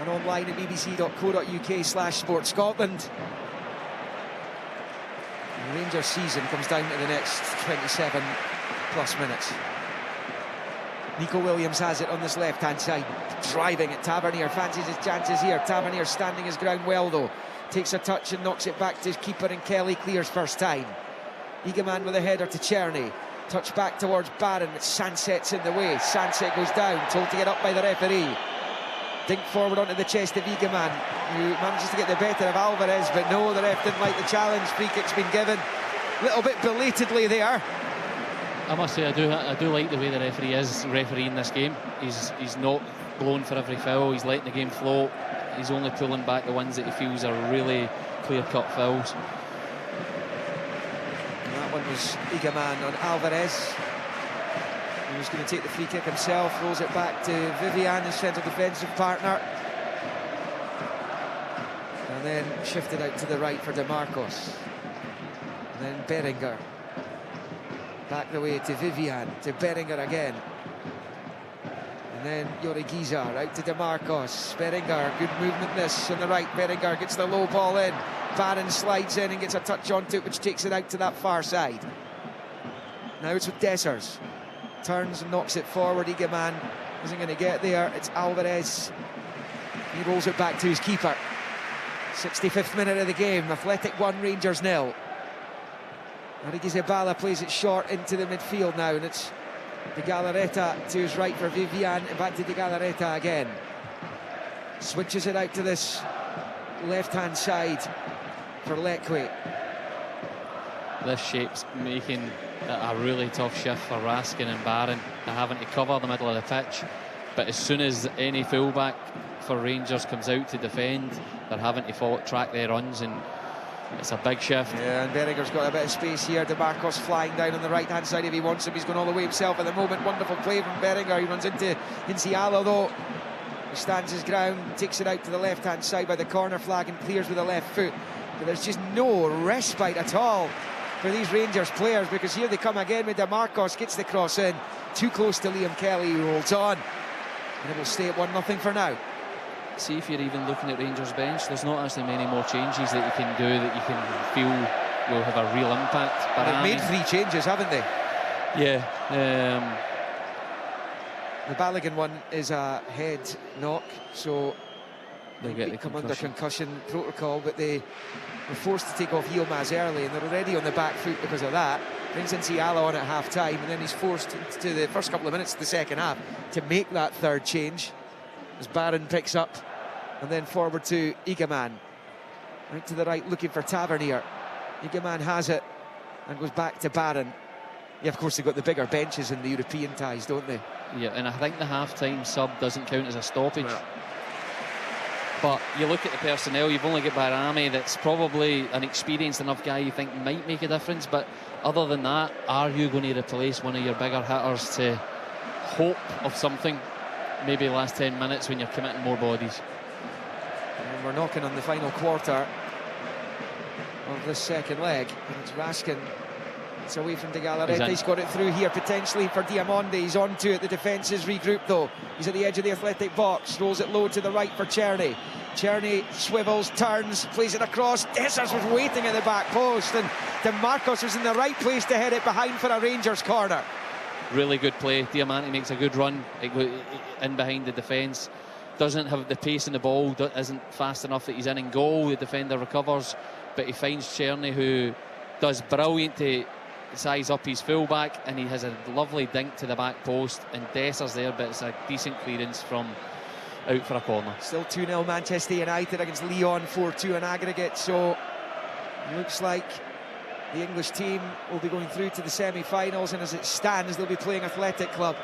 and online at bbc.co.uk/sportscotland. The Rangers season comes down to the next 27 plus minutes. Nico Williams has it on this left-hand side, driving at Tavernier, fancies his chances here. Tavernier standing his ground well though, takes a touch and knocks it back to his keeper, and Kelly clears first time. Egeman with a header to Czerny, touch back towards Barron, but Sanset's in the way. Sanset goes down, told to get up by the referee. Dink forward onto the chest of Egeman, who manages to get the better of Alvarez, but no, the ref didn't like the challenge. Free kick's been given, a little bit belatedly there. I must say, I do like the way the referee is refereeing this game. He's not blown for every foul, he's letting the game flow. He's only pulling back the ones that he feels are really clear-cut fouls. And that one was Egeman on Alvarez. He was going to take the free kick himself, rolls it back to Vivian, his central defensive partner. And then shifted out to the right for DeMarcos. And then Beringer. Back the way to Vivian, to Beringer again. And then Yorigiza out to DeMarcos. Beringer, good movementness on the right. Beringer gets the low ball in. Barron slides in and gets a touch onto it, which takes it out to that far side. Now it's with Dessers. Turns and knocks it forward. Egeman isn't going to get there. It's Alvarez. He rolls it back to his keeper. 65th minute of the game. Athletic 1, Rangers 0. Origi Zabala plays it short into the midfield now, and it's De Galarreta to his right for Vivian, and back to De Galarreta again. Switches it out to this left-hand side for Leque. This shape's making a really tough shift for Raskin and Barron. They're having to cover the middle of the pitch, but as soon as any fullback for Rangers comes out to defend, they're having to track their runs, and it's a big shift. Yeah, and Beringer's got a bit of space here. DeMarcos flying down on the right-hand side if he wants him. He's going all the way himself at the moment. Wonderful play from Beringer. He runs into Inciala though. He stands his ground, takes it out to the left-hand side by the corner flag and clears with the left foot. But there's just no respite at all for these Rangers players, because here they come again with DeMarcos, gets the cross in. Too close to Liam Kelly, who holds on. And it will stay at 1-0 for now. See, if you're even looking at Rangers bench, there's not actually many more changes that you can do that you can feel will have a real impact. But they've made 3 changes, haven't they? Yeah. The Balogun one is a head knock, so they'll get the come under concussion protocol, but they were forced to take off Yilmaz early, and they're already on the back foot because of that. Brings in Ciala on at half-time, and then he's forced to the first couple of minutes of the second half to make that third change, as Barron picks up, and then forward to Egeman. Out to the right, looking for Tavernier. Egeman has it, and goes back to Barron. Yeah, of course, they've got the bigger benches in the European ties, don't they? Yeah, and I think the half-time sub doesn't count as a stoppage. Well, But you look at the personnel, you've only got Barami, that's probably an experienced enough guy you think might make a difference. But other than that, are you going to replace one of your bigger hitters to hope of something? Maybe the last 10 minutes when you're committing more bodies. And we're knocking on the final quarter of this second leg. And it's Raskin. It's away from De Galarreta. He's got it through here potentially for Diamonde. He's onto it. The defence is regrouped though. He's at the edge of the Athletic box. Rolls it low to the right for Czerny. Czerny swivels, turns, plays it across. Dessers was waiting at the back post, and DeMarcos was in the right place to head it behind for a Rangers corner. Really good play. Diamante makes a good run in behind the defence. Doesn't have the pace in the ball, isn't fast enough that he's in goal. The defender recovers, but he finds Czerny, who does brilliant to size up his fullback, and he has a lovely dink to the back post, and Dessers there, but it's a decent clearance from out for a corner. Still 2-0 Manchester United against Lyon, 4-2 in aggregate, so looks like the English team will be going through to the semi-finals, and as it stands they'll be playing Athletic Club.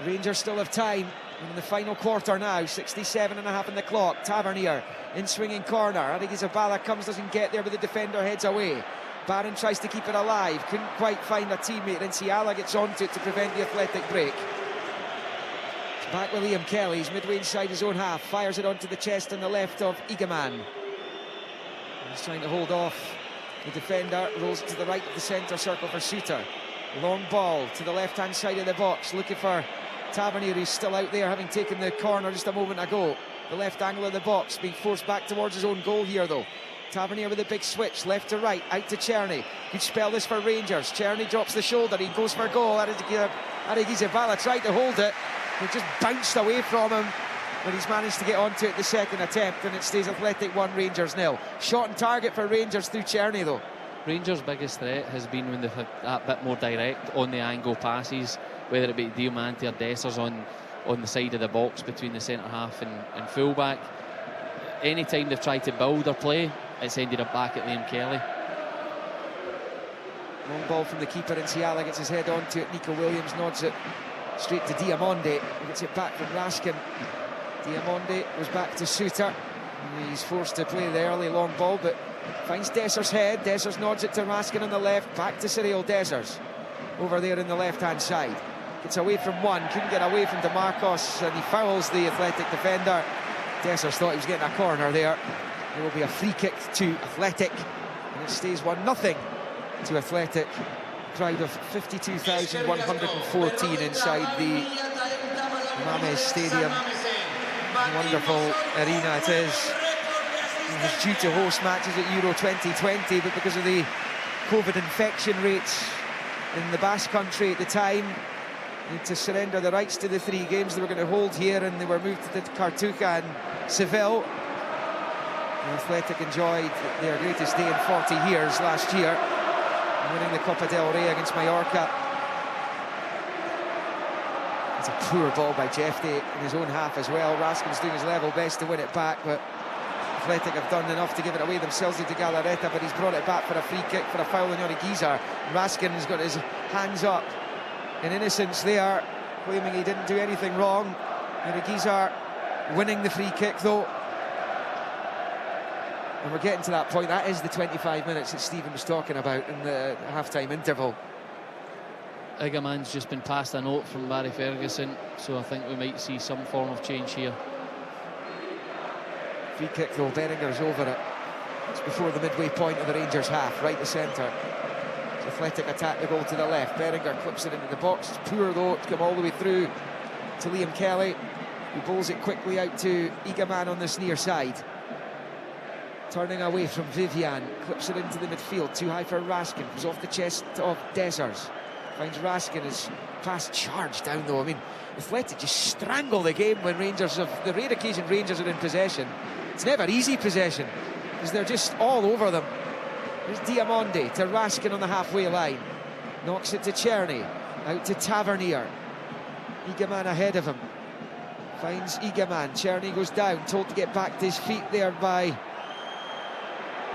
Rangers still have time in the final quarter now, 67.5 on the clock. Tavernier in swinging corner. Adegi Zabala comes, doesn't get there, but the defender heads away. Barron tries to keep it alive, couldn't quite find a teammate, and Ciala gets onto it to prevent the Athletic break. It's back with Liam Kelly, he's midway inside his own half, fires it onto the chest on the left of Igaman. He's trying to hold off the defender, rolls it to the right of the centre circle for Suter. Long ball to the left-hand side of the box, looking for Tavernier, who's still out there, having taken the corner just a moment ago. The left angle of the box, being forced back towards his own goal here though. Tavernier with a big switch, left to right, out to Czerny. Could spell this for Rangers. Czerny drops the shoulder, he goes for goal. Adegi Zabala tried to hold it, it just bounced away from him, but he's managed to get onto it the second attempt, and it stays Athletic 1, Rangers 0. Shot on target for Rangers through Czerny though. Rangers' biggest threat has been when they've had that bit more direct on the angle passes, whether it be Diamante or Dessers on the side of the box between the centre half and full-back. Anytime they've tried to build or play, it's ended up back at Liam Kelly. Long ball from the keeper, and Ciala gets his head onto it. Nico Williams nods it straight to Diamonde, he gets it back from Raskin. Diamonde goes back to Suter. He's forced to play the early long ball, but finds Dessers' head. Dessers nods it to Raskin on the left, back to Cyril Dessers over there in the left-hand side. Gets away from one, couldn't get away from DeMarcos, and he fouls the Athletic defender. Dessers thought he was getting a corner there. There will be a free kick to Athletic, and it stays 1-0 to Athletic. Crowd of 52,114 inside the Mames Stadium. Wonderful arena it is. It was due to host matches at Euro 2020, but because of the COVID infection rates in the Basque Country at the time, need to surrender the rights to the 3 games they were going to hold here, and they were moved to Cartuja and Seville. The Athletic enjoyed their greatest day in 40 years last year, winning the Copa del Rey against Mallorca. It's a poor ball by Jeffrey in his own half as well. Raskin's doing his level best to win it back, but Athletic have done enough to give it away themselves to De Galarreta, but he's brought it back for a free kick for a foul on Yoriguizar. Raskin's got his hands up in innocence there, claiming he didn't do anything wrong. Yoriguizar winning the free kick though. And we're getting to that point. That is the 25 minutes that Stephen was talking about in the half-time interval. Igaman's just been passed a note from Barry Ferguson, so I think we might see some form of change here. Free kick though, Beringer's over it. It's before the midway point of the Rangers half, right to centre. Athletic attack the goal to the left. Beringer clips it into the box. It's poor though to come all the way through to Liam Kelly, who bowls it quickly out to Igaman on this near side. Turning away from Vivian, clips it into the midfield, too high for Raskin, comes off the chest of Dessers. Finds Raskin, his fast charge down though. I mean, Athletic just strangle the game when Rangers, of the rare occasion Rangers are in possession. It's never easy possession, because they're just all over them. There's Diamonde to Raskin on the halfway line. Knocks it to Czerny, out to Tavernier. Igaman ahead of him. Finds Igaman, Czerny goes down, told to get back to his feet there by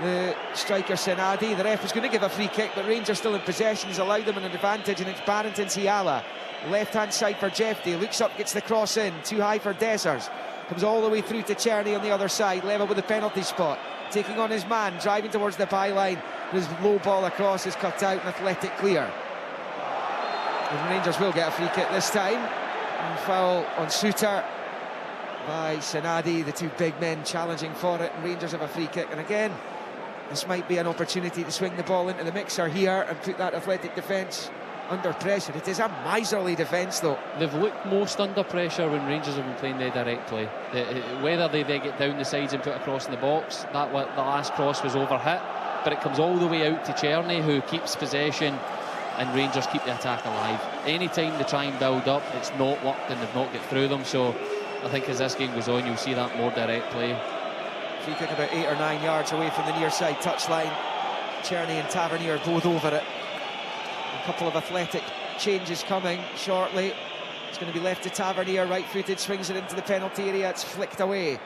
the striker Senadi. The ref was going to give a free kick, but Rangers still in possession. He's allowed them an advantage, and it's Barrington Ciala. Left-hand side for Jeffrey, looks up, gets the cross in, too high for Dessers. Comes all the way through to Czerny on the other side, level with the penalty spot. Taking on his man, driving towards the byline. His low ball across is cut out, an Athletic clear. And Rangers will get a free kick this time. And foul on Suter by Sanadi, the two big men challenging for it, and Rangers have a free kick. And again, this might be an opportunity to swing the ball into the mixer here and put that Athletic defence under pressure. It is a miserly defence, though. They've looked most under pressure when Rangers have been playing their direct play. Whether they get down the sides and put a cross in the box, the last cross was overhit, but it comes all the way out to Czerny, who keeps possession, and Rangers keep the attack alive. Any time they try and build up, it's not worked and they've not get through them. So I think as this game goes on, you'll see that more direct play. Free kick about 8 or 9 yards away from the near side touchline. Czerny and Tavernier both over it. A couple of Athletic changes coming shortly. It's going to be left to Tavernier, right-footed, swings it into the penalty area. It's flicked away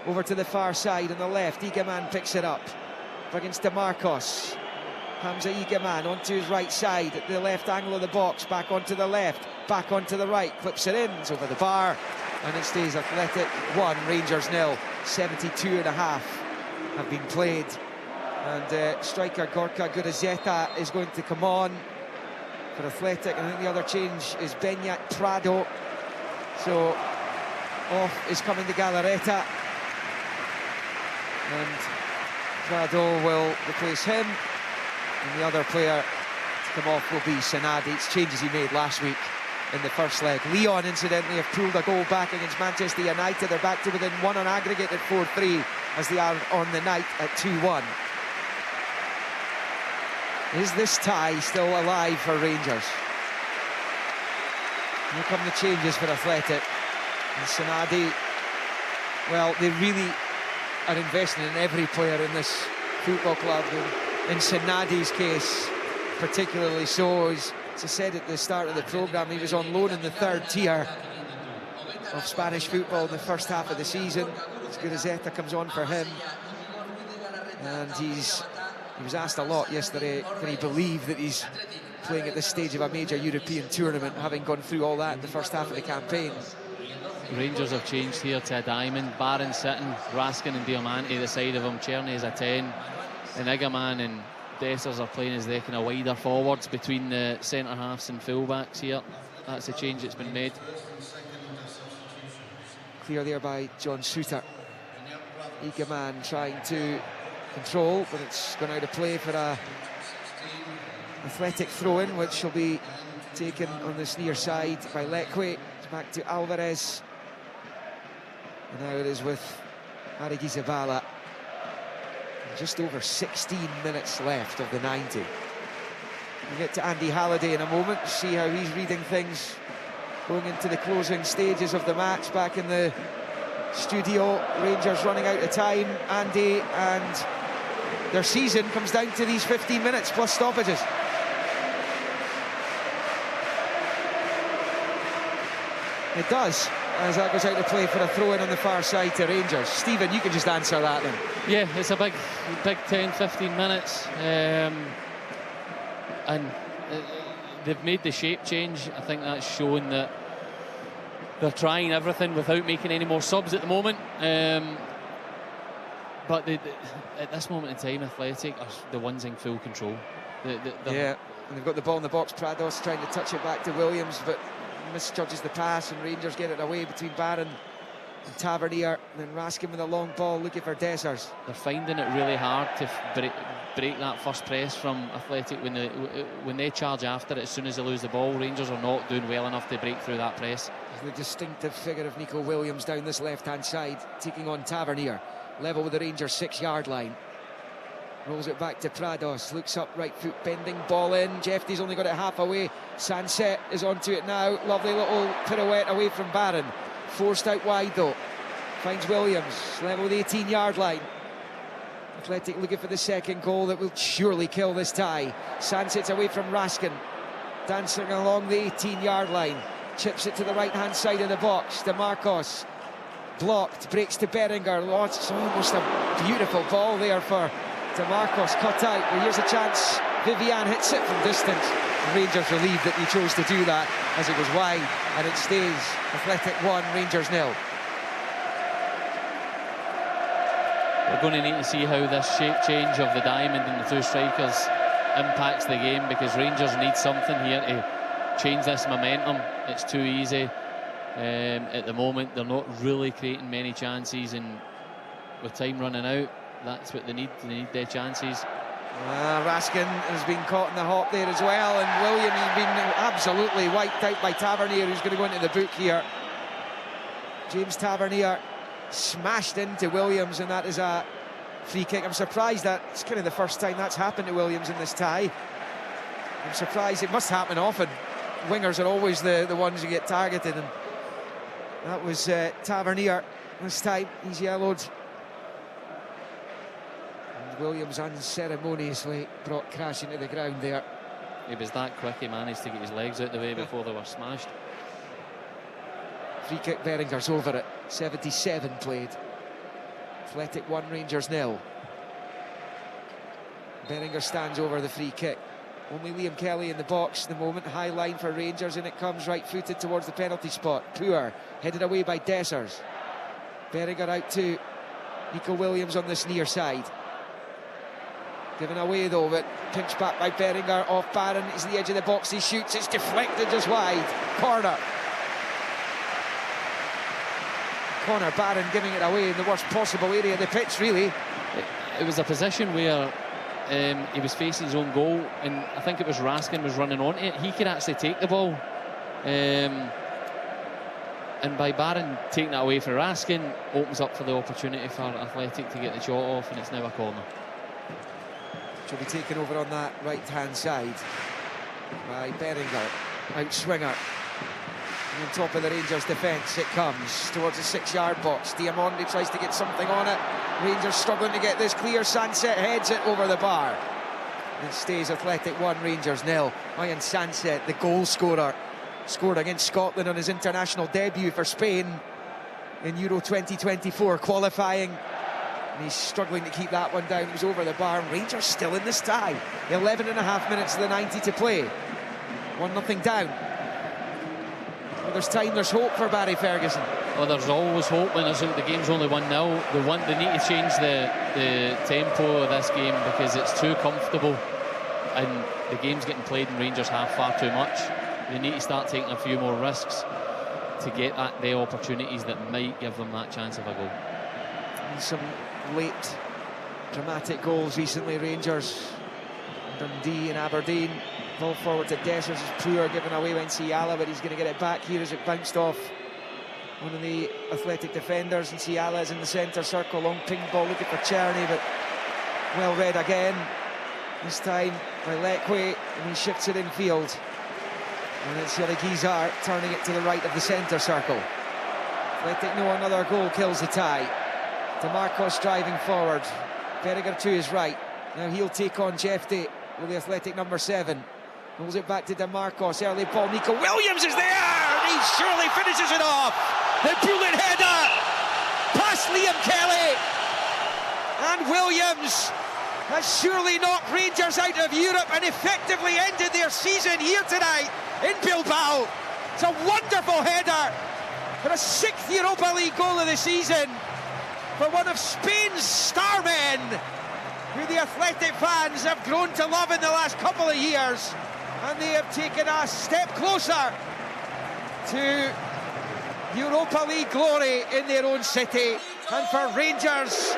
over to the far side on the left. Egeman picks it up against DeMarcos. Hamza Egeman onto his right side at the left angle of the box, back onto the left, back onto the right, clips it in, it's over the bar, and it stays Athletic 1, Rangers 0. 72 and a half have been played, and striker Gorka Gurazeta is going to come on for Athletic, and I think the other change is Beñat Prado, so off is coming to Galarreta, and Prado will replace him, and the other player to come off will be Sanadi. It's changes he made last week in the first leg. Lyon, incidentally, have pulled a goal back against Manchester United. They're back to within 1 on aggregate at 4-3, as they are on the night at 2-1. Is this tie still alive for Rangers? Here come the changes for Athletic. And Sanadi, well, they really are investing in every player in this football club. In Sanadi's case, particularly so, as I said at the start of the programme, he was on loan in the third tier of Spanish football in the first half of the season. Gurazeta comes on for him, and he was asked a lot yesterday, can he believe that he's playing at this stage of a major European tournament, having gone through all that in the first half of the campaign. Rangers have changed here to a diamond. Barron sitting, Raskin and Diamante the side of him, Czerny is a 10, and Egeman and Dessers are playing as the kind of wider forwards between the centre halves and full-backs here. That's a change that's been made. Clear there by John Suter. Egeman trying to control, but it's gone out of play for a Athletic throw-in, which will be taken on this near side by Leque. It's back to Alvarez. And now it is with Arigizabala. Just over 16 minutes left of the 90. We'll get to Andy Halliday in a moment, see how he's reading things going into the closing stages of the match back in the studio. Rangers running out of time, Andy, and their season comes down to these 15 minutes plus stoppages. It does, as that goes out to play for a throw-in on the far side to Rangers. Stephen, you can just answer that then. Yeah, it's a big 10-15 minutes, and they've made the shape change. I think that's shown that they're trying everything without making any more subs at the moment. But at this moment in time, Athletic are the ones in full control. Yeah, and they've got the ball in the box. Prados trying to touch it back to Williams, but misjudges the pass, and Rangers get it away between Barron and Tavernier, and then Raskin with a long ball looking for Dessers. They're finding it really hard to break that first press from Athletic when they charge after it. As soon as they lose the ball, Rangers are not doing well enough to break through that press. The distinctive figure of Nico Williams down this left-hand side, taking on Tavernier, level with the Rangers 6-yard line. Rolls it back to Prados, looks up, right foot bending, ball in. Jeffty's only got it half away. Sanset is onto it now. Lovely little pirouette away from Barron. Forced out wide though. Finds Williams, level with the 18-yard line. Athletic looking for the second goal that will surely kill this tie. Sanset's away from Raskin. Dancing along the 18-yard line. Chips it to the right-hand side of the box. DeMarcos blocked, breaks to Berenguer. Oh, it's almost a beautiful ball there for DeMarcos, cut out. Well, here's a chance. Vivian hits it from distance. Rangers relieved that he chose to do that as it was wide, and it stays Athletic 1, Rangers 0. we're going to need to see how this shape change of the diamond and the two strikers impacts the game, because Rangers need something here to change this momentum. It's too easy at the moment. They're not really creating many chances, and with time running out, that's what they need. They need their chances. Raskin has been caught in the hop there as well, and Williams has been absolutely wiped out by Tavernier, who's going to go into the book here. James Tavernier smashed into Williams, and that is a free kick. I'm surprised that it's kind of the first time that's happened to Williams in this tie. I'm surprised. It must happen often. Wingers are always the ones who get targeted, and that was Tavernier this time. He's yellowed. Williams unceremoniously brought crashing to the ground there. He was that quick, he managed to get his legs out the way before they were smashed. Free kick, Beringer's over it. 77 played. Athletic 1, Rangers 0. Beringer stands over the free kick. Only Liam Kelly in the box at the moment. High line for Rangers, and it comes right-footed towards the penalty spot. Poor, headed away by Dessers. Beringer out to Nico Williams on this near side. Given away though, but pinched back by Beringer off Barron. He's at the edge of the box, he shoots, it's deflected just wide. Corner. Connor Barron giving it away in the worst possible area of the pitch, really. It was a position where he was facing his own goal, and I think it was Raskin was running onto it. He could actually take the ball. And by Barron taking it away for Raskin, opens up for the opportunity for Athletic to get the shot off, and it's now a corner. She'll be taken over on that right-hand side by Beringer, out swinger. And on top of the Rangers defence, it comes towards the 6-yard box. Diamondi tries to get something on it. Rangers struggling to get this clear. Sanset heads it over the bar. It stays Athletic 1, Rangers 0. Ian Sanset, the goal scorer, scored against Scotland on his international debut for Spain in Euro 2024 qualifying. And he's struggling to keep that one down. It was over the bar. Rangers still in this tie. 11.5 minutes of the 90 to play. 1-0 down. Well, there's time, there's hope for Barry Ferguson. Well, there's always hope when the game's only 1-0. They need to change the tempo of this game, because it's too comfortable and the game's getting played in Rangers half far too much. They need to start taking a few more risks to get at the opportunities that might give them that chance of a goal. And some late dramatic goals recently, Rangers, Dundee and Aberdeen. Ball forward to Dessers, is Poor, given away by Ciala, but he's going to get it back here as it bounced off one of the Athletic defenders, and Ciala is in the centre circle. Long ping ball looking for Czerny, but well read again, this time by Lekwe, and he shifts it infield. And it's Gizar turning it to the right of the centre circle. Athletic know another goal kills the tie. DeMarcos driving forward. Beringer to his right. Now he'll take on Jefte with the Athletic number 7. Pulls it back to DeMarcos. Early ball. Nico Williams is there! And he surely finishes it off! The bullet header! Past Liam Kelly! And Williams has surely knocked Rangers out of Europe and effectively ended their season here tonight in Bilbao. It's a wonderful header for a 6th Europa League goal of the season for one of Spain's star men, who the Athletic fans have grown to love in the last couple of years, and they have taken a step closer to Europa League glory in their own city. And for Rangers,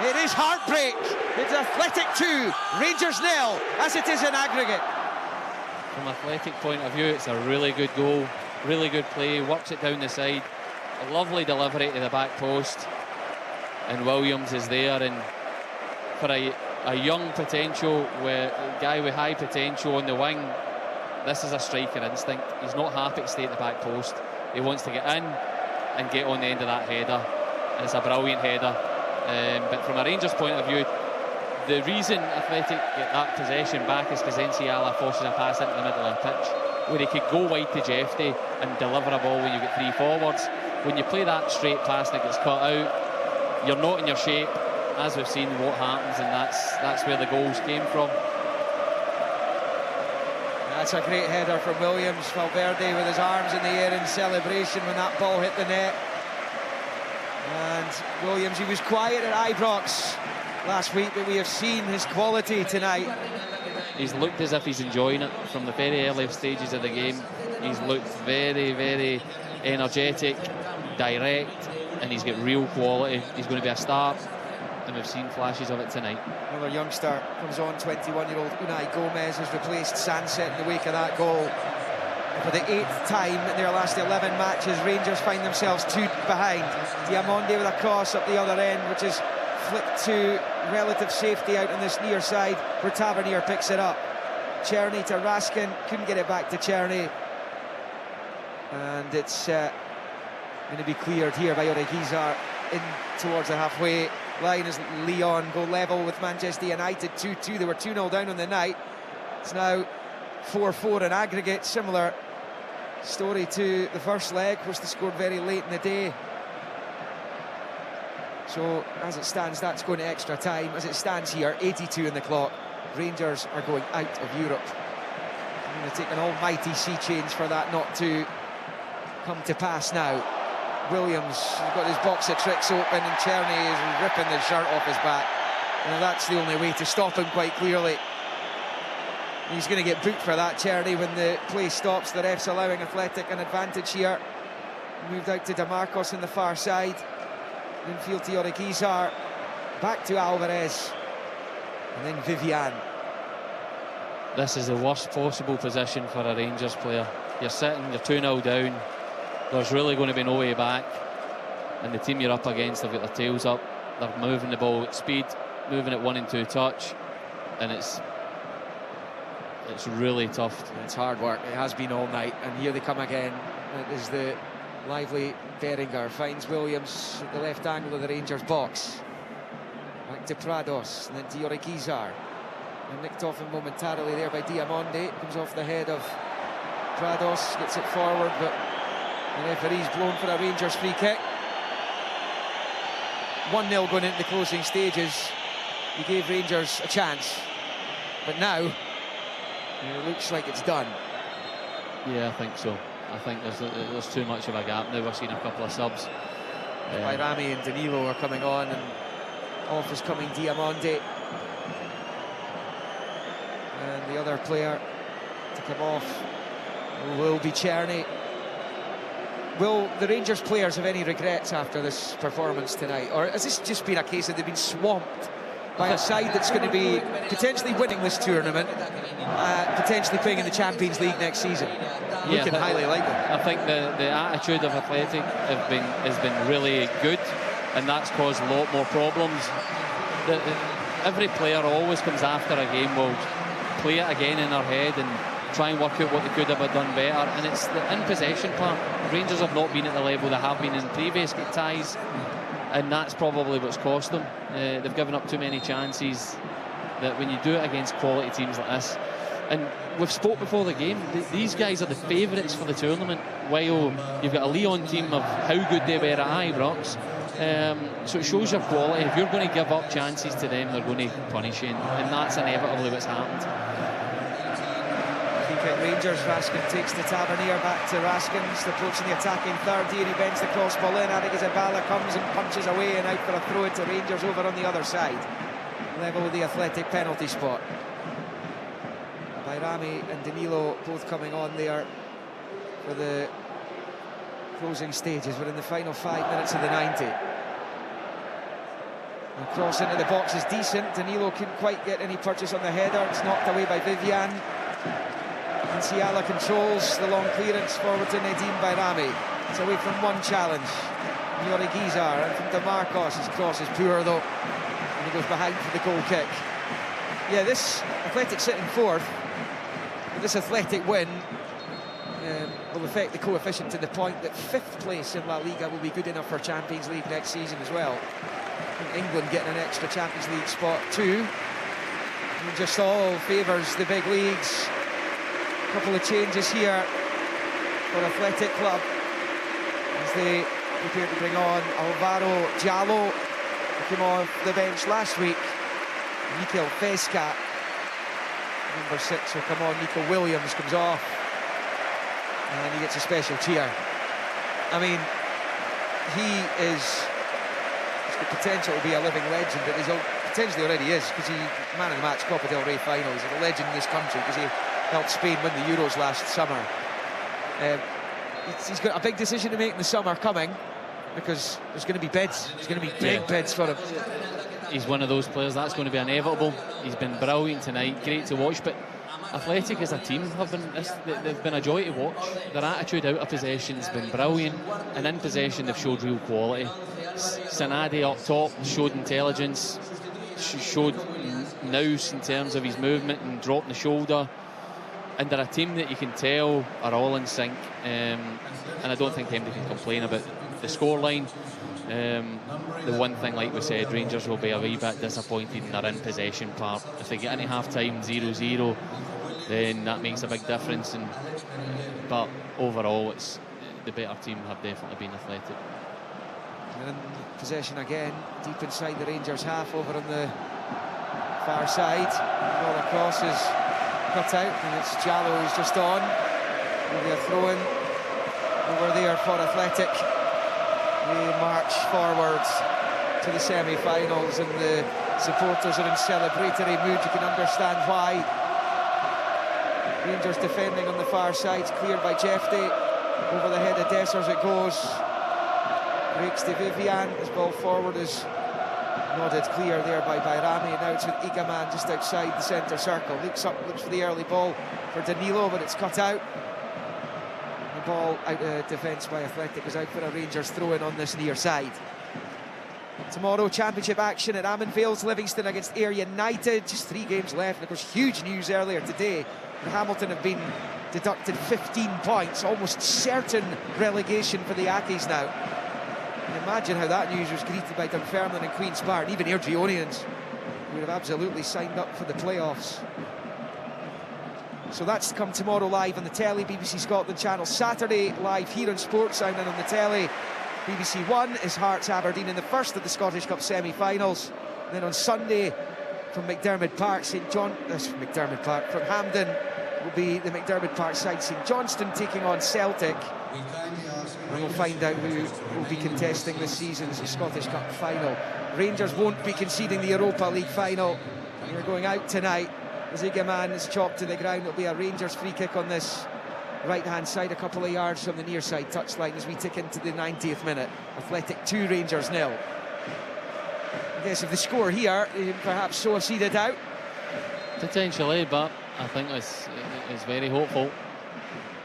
it is heartbreak. It's Athletic 2, Rangers 0, as it is in aggregate. From an Athletic point of view, it's a really good goal, really good play, works it down the side, a lovely delivery to the back post, and Williams is there. And for a young potential, a guy with high potential on the wing, this is a striker instinct. He's not happy to stay at the back post. He wants to get in and get on the end of that header, and it's a brilliant header. But from a Rangers point of view, the reason Athletic get that possession back is because Ciala forces a pass into the middle of the pitch, where he could go wide to Jefte and deliver a ball when you get 3 forwards. When you play that straight pass and it gets cut out, you're not in your shape, as we've seen what happens, and that's where the goals came from. That's a great header from Williams. Valverde with his arms in the air in celebration when that ball hit the net. And Williams. He was quiet at Ibrox last week, but we have seen his quality tonight. He's looked as if he's enjoying it from the very early stages of the game. He's looked very, very energetic, direct, and he's got real quality. He's going to be a star, and we've seen flashes of it tonight. Another youngster comes on, 21-year-old Unai Gomez has replaced Sunset in the wake of that goal. For the 8th time in their last 11 matches, Rangers find themselves 2 behind. Diamonde with a cross up the other end, which is flicked to relative safety out on this near side, where Tavernier picks it up. Czerny to Raskin, couldn't get it back to Czerny. And it's going to be cleared here by Oregizar in towards the halfway line as Lyon go level with Manchester United 2-2. They were 2-0 down on the night. It's now 4-4 in aggregate. Similar story to the first leg, which they scored very late in the day. So as it stands, that's going to extra time. As it stands here, 82 in the clock. Rangers are going out of Europe. I'm going to take an almighty sea change for that not to come to pass now. Williams has got his box of tricks open, and Czerny is ripping the shirt off his back. And that's the only way to stop him, quite clearly. He's going to get booked for that, Czerny, when the play stops. The ref's allowing Athletic an advantage here. Moved out to DeMarcos on the far side. Infield to Oregizar. Back to Alvarez. And then Vivian. This is the worst possible position for a Rangers player. You're sitting, you're 2-0 down. There's really going to be no way back. And the team you're up against have got their tails up. They're moving the ball at speed, moving it 1 and 2 touch. And it's really tough. It's hard work. It has been all night. And here they come again. It is the lively Beringer. Finds Williams at the left angle of the Rangers box. Back to Prados. And then to Oregizar. And nicked off him momentarily there by Diamonde. Comes off the head of Prados. Gets it forward, but the referee's blown for a Rangers free kick. 1-0 going into the closing stages. He gave Rangers a chance. But now, it looks like it's done. Yeah, I think so. I think there's too much of a gap now. We've seen a couple of subs. Rami and Danilo are coming on, and off is coming Diamonde. And the other player to come off will be Czerny. Will the Rangers players have any regrets after this performance tonight? Or has this just been a case that they've been swamped by a side that's going to be potentially winning this tournament, potentially playing in the Champions League next season? Looking highly likely. I think the attitude of Athletic has been really good, and that's caused a lot more problems. Every player always comes after a game will play it again in their head and try and work out what they could have done better, and it's the in possession part. Rangers have not been at the level they have been in previous ties, and that's probably what's cost them. They've given up too many chances. That when you do it against quality teams like this, and we've spoke before the game, these guys are the favourites for the tournament, while you've got a Lyon team of how good they were at Ibrox. So it shows your quality. If you're going to give up chances to them, they're going to punish you, and that's inevitably what's happened. Rangers, Raskin takes the Tavernier, back to Raskin, just approaching the attacking third here. He bends the cross ball in. Adegizabala comes and punches away and out for a throw into Rangers over on the other side. Level with the Athletic penalty spot. Bayrami and Danilo both coming on there for the closing stages. We're in the final 5 minutes of the 90. The cross into the box is decent. Danilo couldn't quite get any purchase on the header. It's knocked away by Vivian. And Ciala controls the long clearance forward to Nedim Bayrami. It's away from one challenge. Oregizar, and from DeMarcos, his cross is poor though. And he goes behind for the goal kick. Yeah, this Athletic sitting fourth. This Athletic win will affect the coefficient to the point that 5th place in La Liga will be good enough for Champions League next season as well. And England getting an extra Champions League spot too. And just all favours the big leagues. A couple of changes here for Athletic Club as they prepare to bring on Alvaro Diallo, who came off the bench last week. Mikel Fesca, number 6, will come on. Nico Williams comes off, and he gets a special cheer. I mean, he is the potential to be a living legend, but he's potentially already is, because he man of the match Copa del Rey final. He's a legend in this country because he helped Spain win the Euros last summer. He's got a big decision to make in the summer coming, because there's going to be bids. There's going to be big bids for him. He's one of those players that's going to be inevitable. He's been brilliant tonight, great to watch, but Athletic as a team they've been a joy to watch. Their attitude out of possession has been brilliant, and in possession they've showed real quality. Sanadi up top showed intelligence, showed nous in terms of his movement and dropping the shoulder, and they're a team that you can tell are all in sync, and I don't think anybody can complain about the scoreline. The one thing, like we said, Rangers will be a wee bit disappointed in their in possession part. If they get into half-time 0-0, then that makes a big difference. But overall, it's the better team have definitely been Athletic. And in possession again, deep inside the Rangers half, over on the far side. Ball across is cut out, and it's Jallo who's just on. Maybe a throw-in over there for Athletic. We march forward to the semi-finals, and the supporters are in celebratory mood. You can understand why. Rangers defending on the far side, cleared by Jefty. Over the head of Dessers it goes. Breaks to Vivian. His ball forward is nodded clear there by Bayrami. And now it's with Igaman just outside the centre circle. Looks up, looks for the early ball for Danilo, but it's cut out. The ball out of defence by Athletic is out for a Rangers throw-in on this near side. Tomorrow, championship action at Ammanfields. Livingston against Ayr United. Just 3 games left. And of course, huge news earlier today. Hamilton have been deducted 15 points. Almost certain relegation for the Ackies now. And imagine how that news was greeted by Dunfermline and Queen's Park. Even Airdrieonians would have absolutely signed up for the playoffs. So that's to come tomorrow live on the telly, BBC Scotland channel. Saturday live here on Sportsound and on the telly. BBC One is Hearts Aberdeen in the first of the Scottish Cup semi-finals. And then on Sunday from McDermott Park, from Hampden will be the McDermott Park side. St Johnstone taking on Celtic. And we'll find out who will be contesting this season's Scottish Cup final. Rangers won't be conceding the Europa League final. They're going out tonight. Zigaman is chopped to the ground. It'll be a Rangers free kick on this right-hand side, a couple of yards from the near side touchline as we tick into the 90th minute. Athletic 2, Rangers 0. I guess if they score here, they can perhaps sow a seed of doubt. Potentially, but I think it's very hopeful.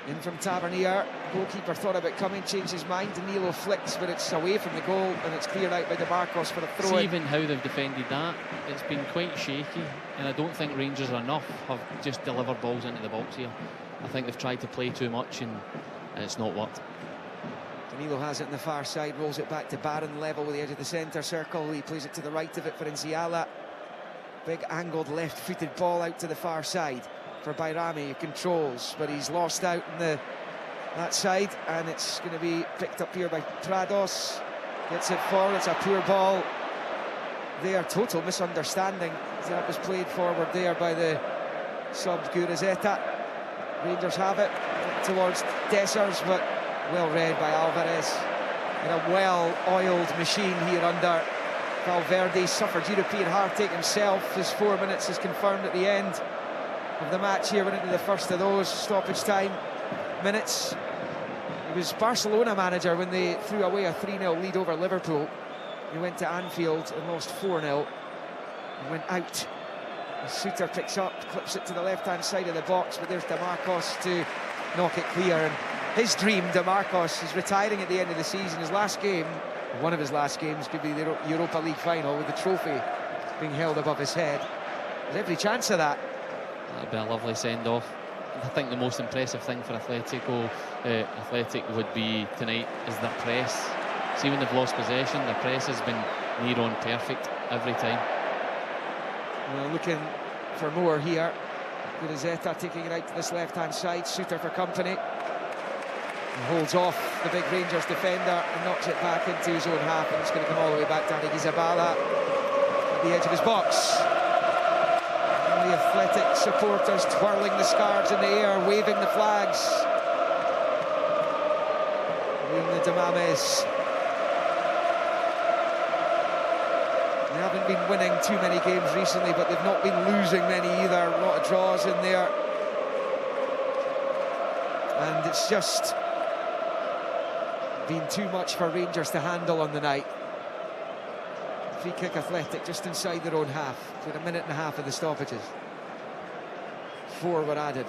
In from Tavernier, goalkeeper thought about coming, changed his mind. Danilo flicks, but it's away from the goal, and it's cleared out by DeMarcos for a throw-in. See even how they've defended that. It's been quite shaky, and I don't think Rangers enough have just delivered balls into the box here. I think they've tried to play too much, and it's not worked. Danilo has it on the far side, rolls it back to Barron, level with the edge of the centre circle. He plays it to the right of it for Nziala. Big angled left-footed ball out to the far side for Bayrami, who controls, but he's lost out on that side, and it's going to be picked up here by Prados. Gets it forward, it's a poor ball. There, total misunderstanding. That was played forward there by the sub Gurazeta. Rangers have it towards Dessers, but well read by Alvarez. In a well-oiled machine here under Valverde. Suffered European heartache himself. His 4 minutes is confirmed at the end of the match here. Went into the first of those stoppage time minutes. He was Barcelona manager when they threw away a 3-0 lead over Liverpool. He went to Anfield and lost 4-0 and went out. Suter picks up, clips it to the left-hand side of the box, but there's DeMarcos to knock it clear. And his dream, DeMarcos, is retiring at the end of the season. His last game, one of his last games, could be the Europa League final with the trophy being held above his head. There's every chance of that. That'd be a lovely send-off. I think the most impressive thing for Athletic would be tonight is their press. See, when they've lost possession, their press has been near on perfect every time. Well, looking for more here. Gurazeta taking it out to this left-hand side. Suter for company. He holds off the big Rangers defender and knocks it back into his own half, and it's going to come all the way back down to Gizabala at the edge of his box. And the Athletic supporters twirling the scarves in the air, waving the flags. Doing the Damames. They haven't been winning too many games recently, but they've not been losing many either. A lot of draws in there. And it's just been too much for Rangers to handle on the night. Free kick Athletic just inside their own half. With a minute and a half of the stoppages. 4 were added.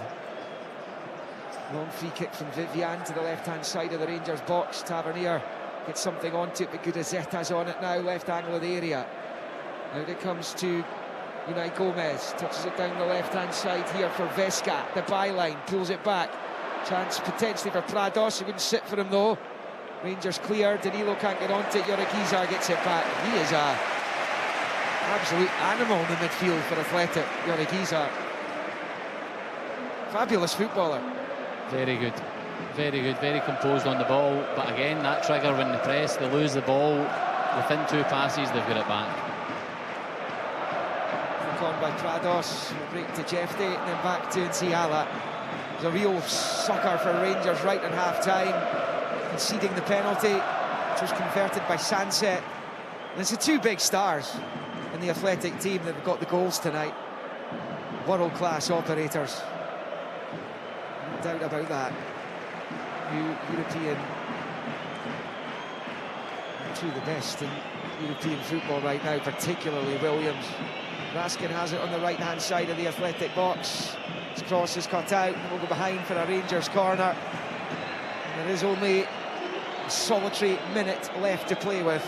Long free kick from Vivian to the left-hand side of the Rangers box. Tavernier gets something onto it, but Gudazetta's on it now, left angle of the area. Out it comes to Unai Gomez, touches it down the left-hand side here for Vesca. The byline, pulls it back. Chance potentially for Prados, it wouldn't sit for him though. Rangers clear, Danilo can't get onto it, Yorikizar gets it back. He is a absolute animal in the midfield for Athletic, Yorikizar. Fabulous footballer. Very good, very composed on the ball. But again, that trigger when they press, they lose the ball. Within 2 passes, they've got it back. On by Prados, break to Jefte, and then back to Nsiala. It was a real sucker for Rangers right in half-time, conceding the penalty, which was converted by Sanset. And it's the 2 big stars in the Athletic team that have got the goals tonight. World-class operators. No doubt about that. New European, two of the best in European football right now, particularly Williams. Raskin has it on the right-hand side of the Athletic box. His cross is cut out, and we'll go behind for a Rangers corner. And there is only a solitary minute left to play with.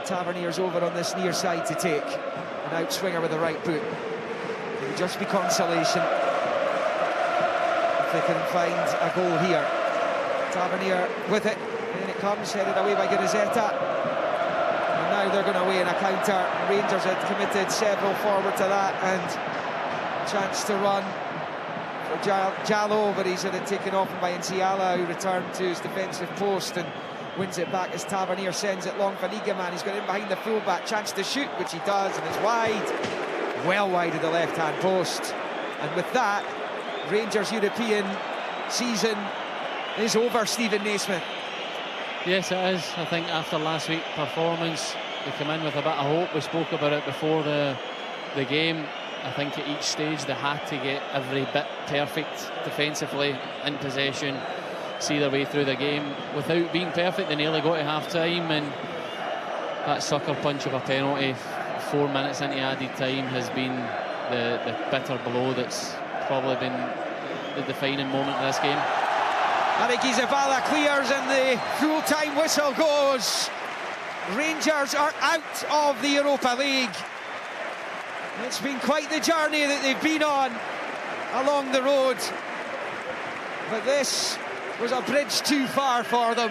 Tavernier's over on this near side to take. An outswinger with the right boot. It would just be consolation if they can find a goal here. Tavernier with it, and in it comes, headed away by Gudazzetta. Now they're going away in a counter. Rangers had committed several forward to that, and chance to run for Jallo, but he's had it taken off by Nsiala, who returned to his defensive post and wins it back as Tavernier sends it long for Nigaman. He's got in behind the fullback, chance to shoot, which he does, and it's wide, well wide of the left-hand post. And with that, Rangers' European season is over, Stephen Naismith. Yes, it is. I think after last week's performance, they come in with a bit of hope. We spoke about it before the game. I think at each stage they had to get every bit perfect defensively, in possession, see their way through the game. Without being perfect, they nearly got to half-time, and that sucker punch of a penalty 4 minutes into added time has been the bitter blow that's probably been the defining moment of this game. Arigi Zabala clears and the full-time whistle goes. Rangers are out of the Europa League. It's been quite the journey that they've been on along the road, but this was a bridge too far for them.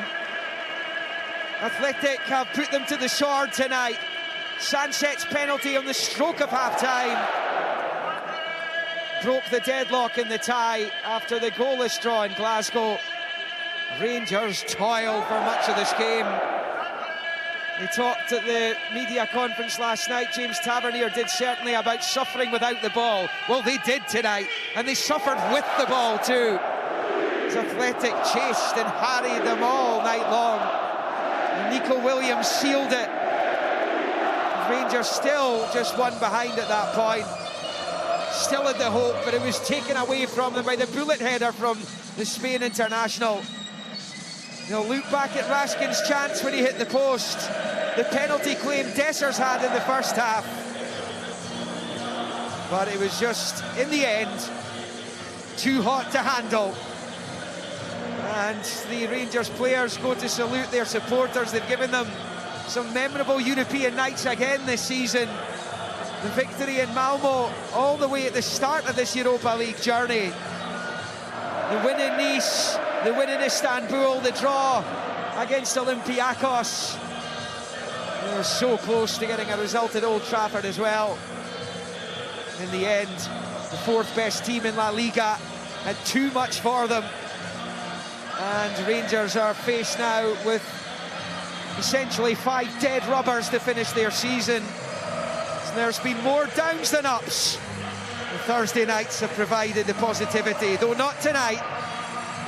Athletic have put them to the sword tonight. Sanset's penalty on the stroke of half-time broke the deadlock in the tie after the goalless draw in Glasgow. Rangers toiled for much of this game. They talked at the media conference last night, James Tavernier did, certainly, about suffering without the ball. Well, they did tonight, and they suffered with the ball too. As Athletic chased and harried them all night long. And Nico Williams sealed it. Rangers still just one behind at that point. Still had the hope, but it was taken away from them by the bullet header from the Spain international. They'll look back at Raskin's chance when he hit the post. The penalty claim Dessers had in the first half. But it was just, in the end, too hot to handle. And the Rangers players go to salute their supporters. They've given them some memorable European nights again this season. The victory in Malmo, all the way at the start of this Europa League journey. The win in Nice, the win in Istanbul, the draw against Olympiacos. They were so close to getting a result at Old Trafford as well. In the end, the 4th best team in La Liga had too much for them. And Rangers are faced now with essentially 5 dead rubbers to finish their season. So there's been more downs than ups. The Thursday nights have provided the positivity, though not tonight.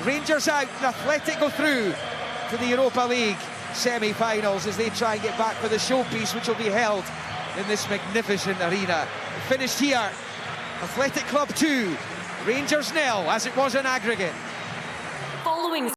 Rangers out and Athletic go through to the Europa League. semi-finals as they try and get back for the showpiece, which will be held in this magnificent arena. Finished here, Athletic Club 2, Rangers 0, as it was an aggregate. Following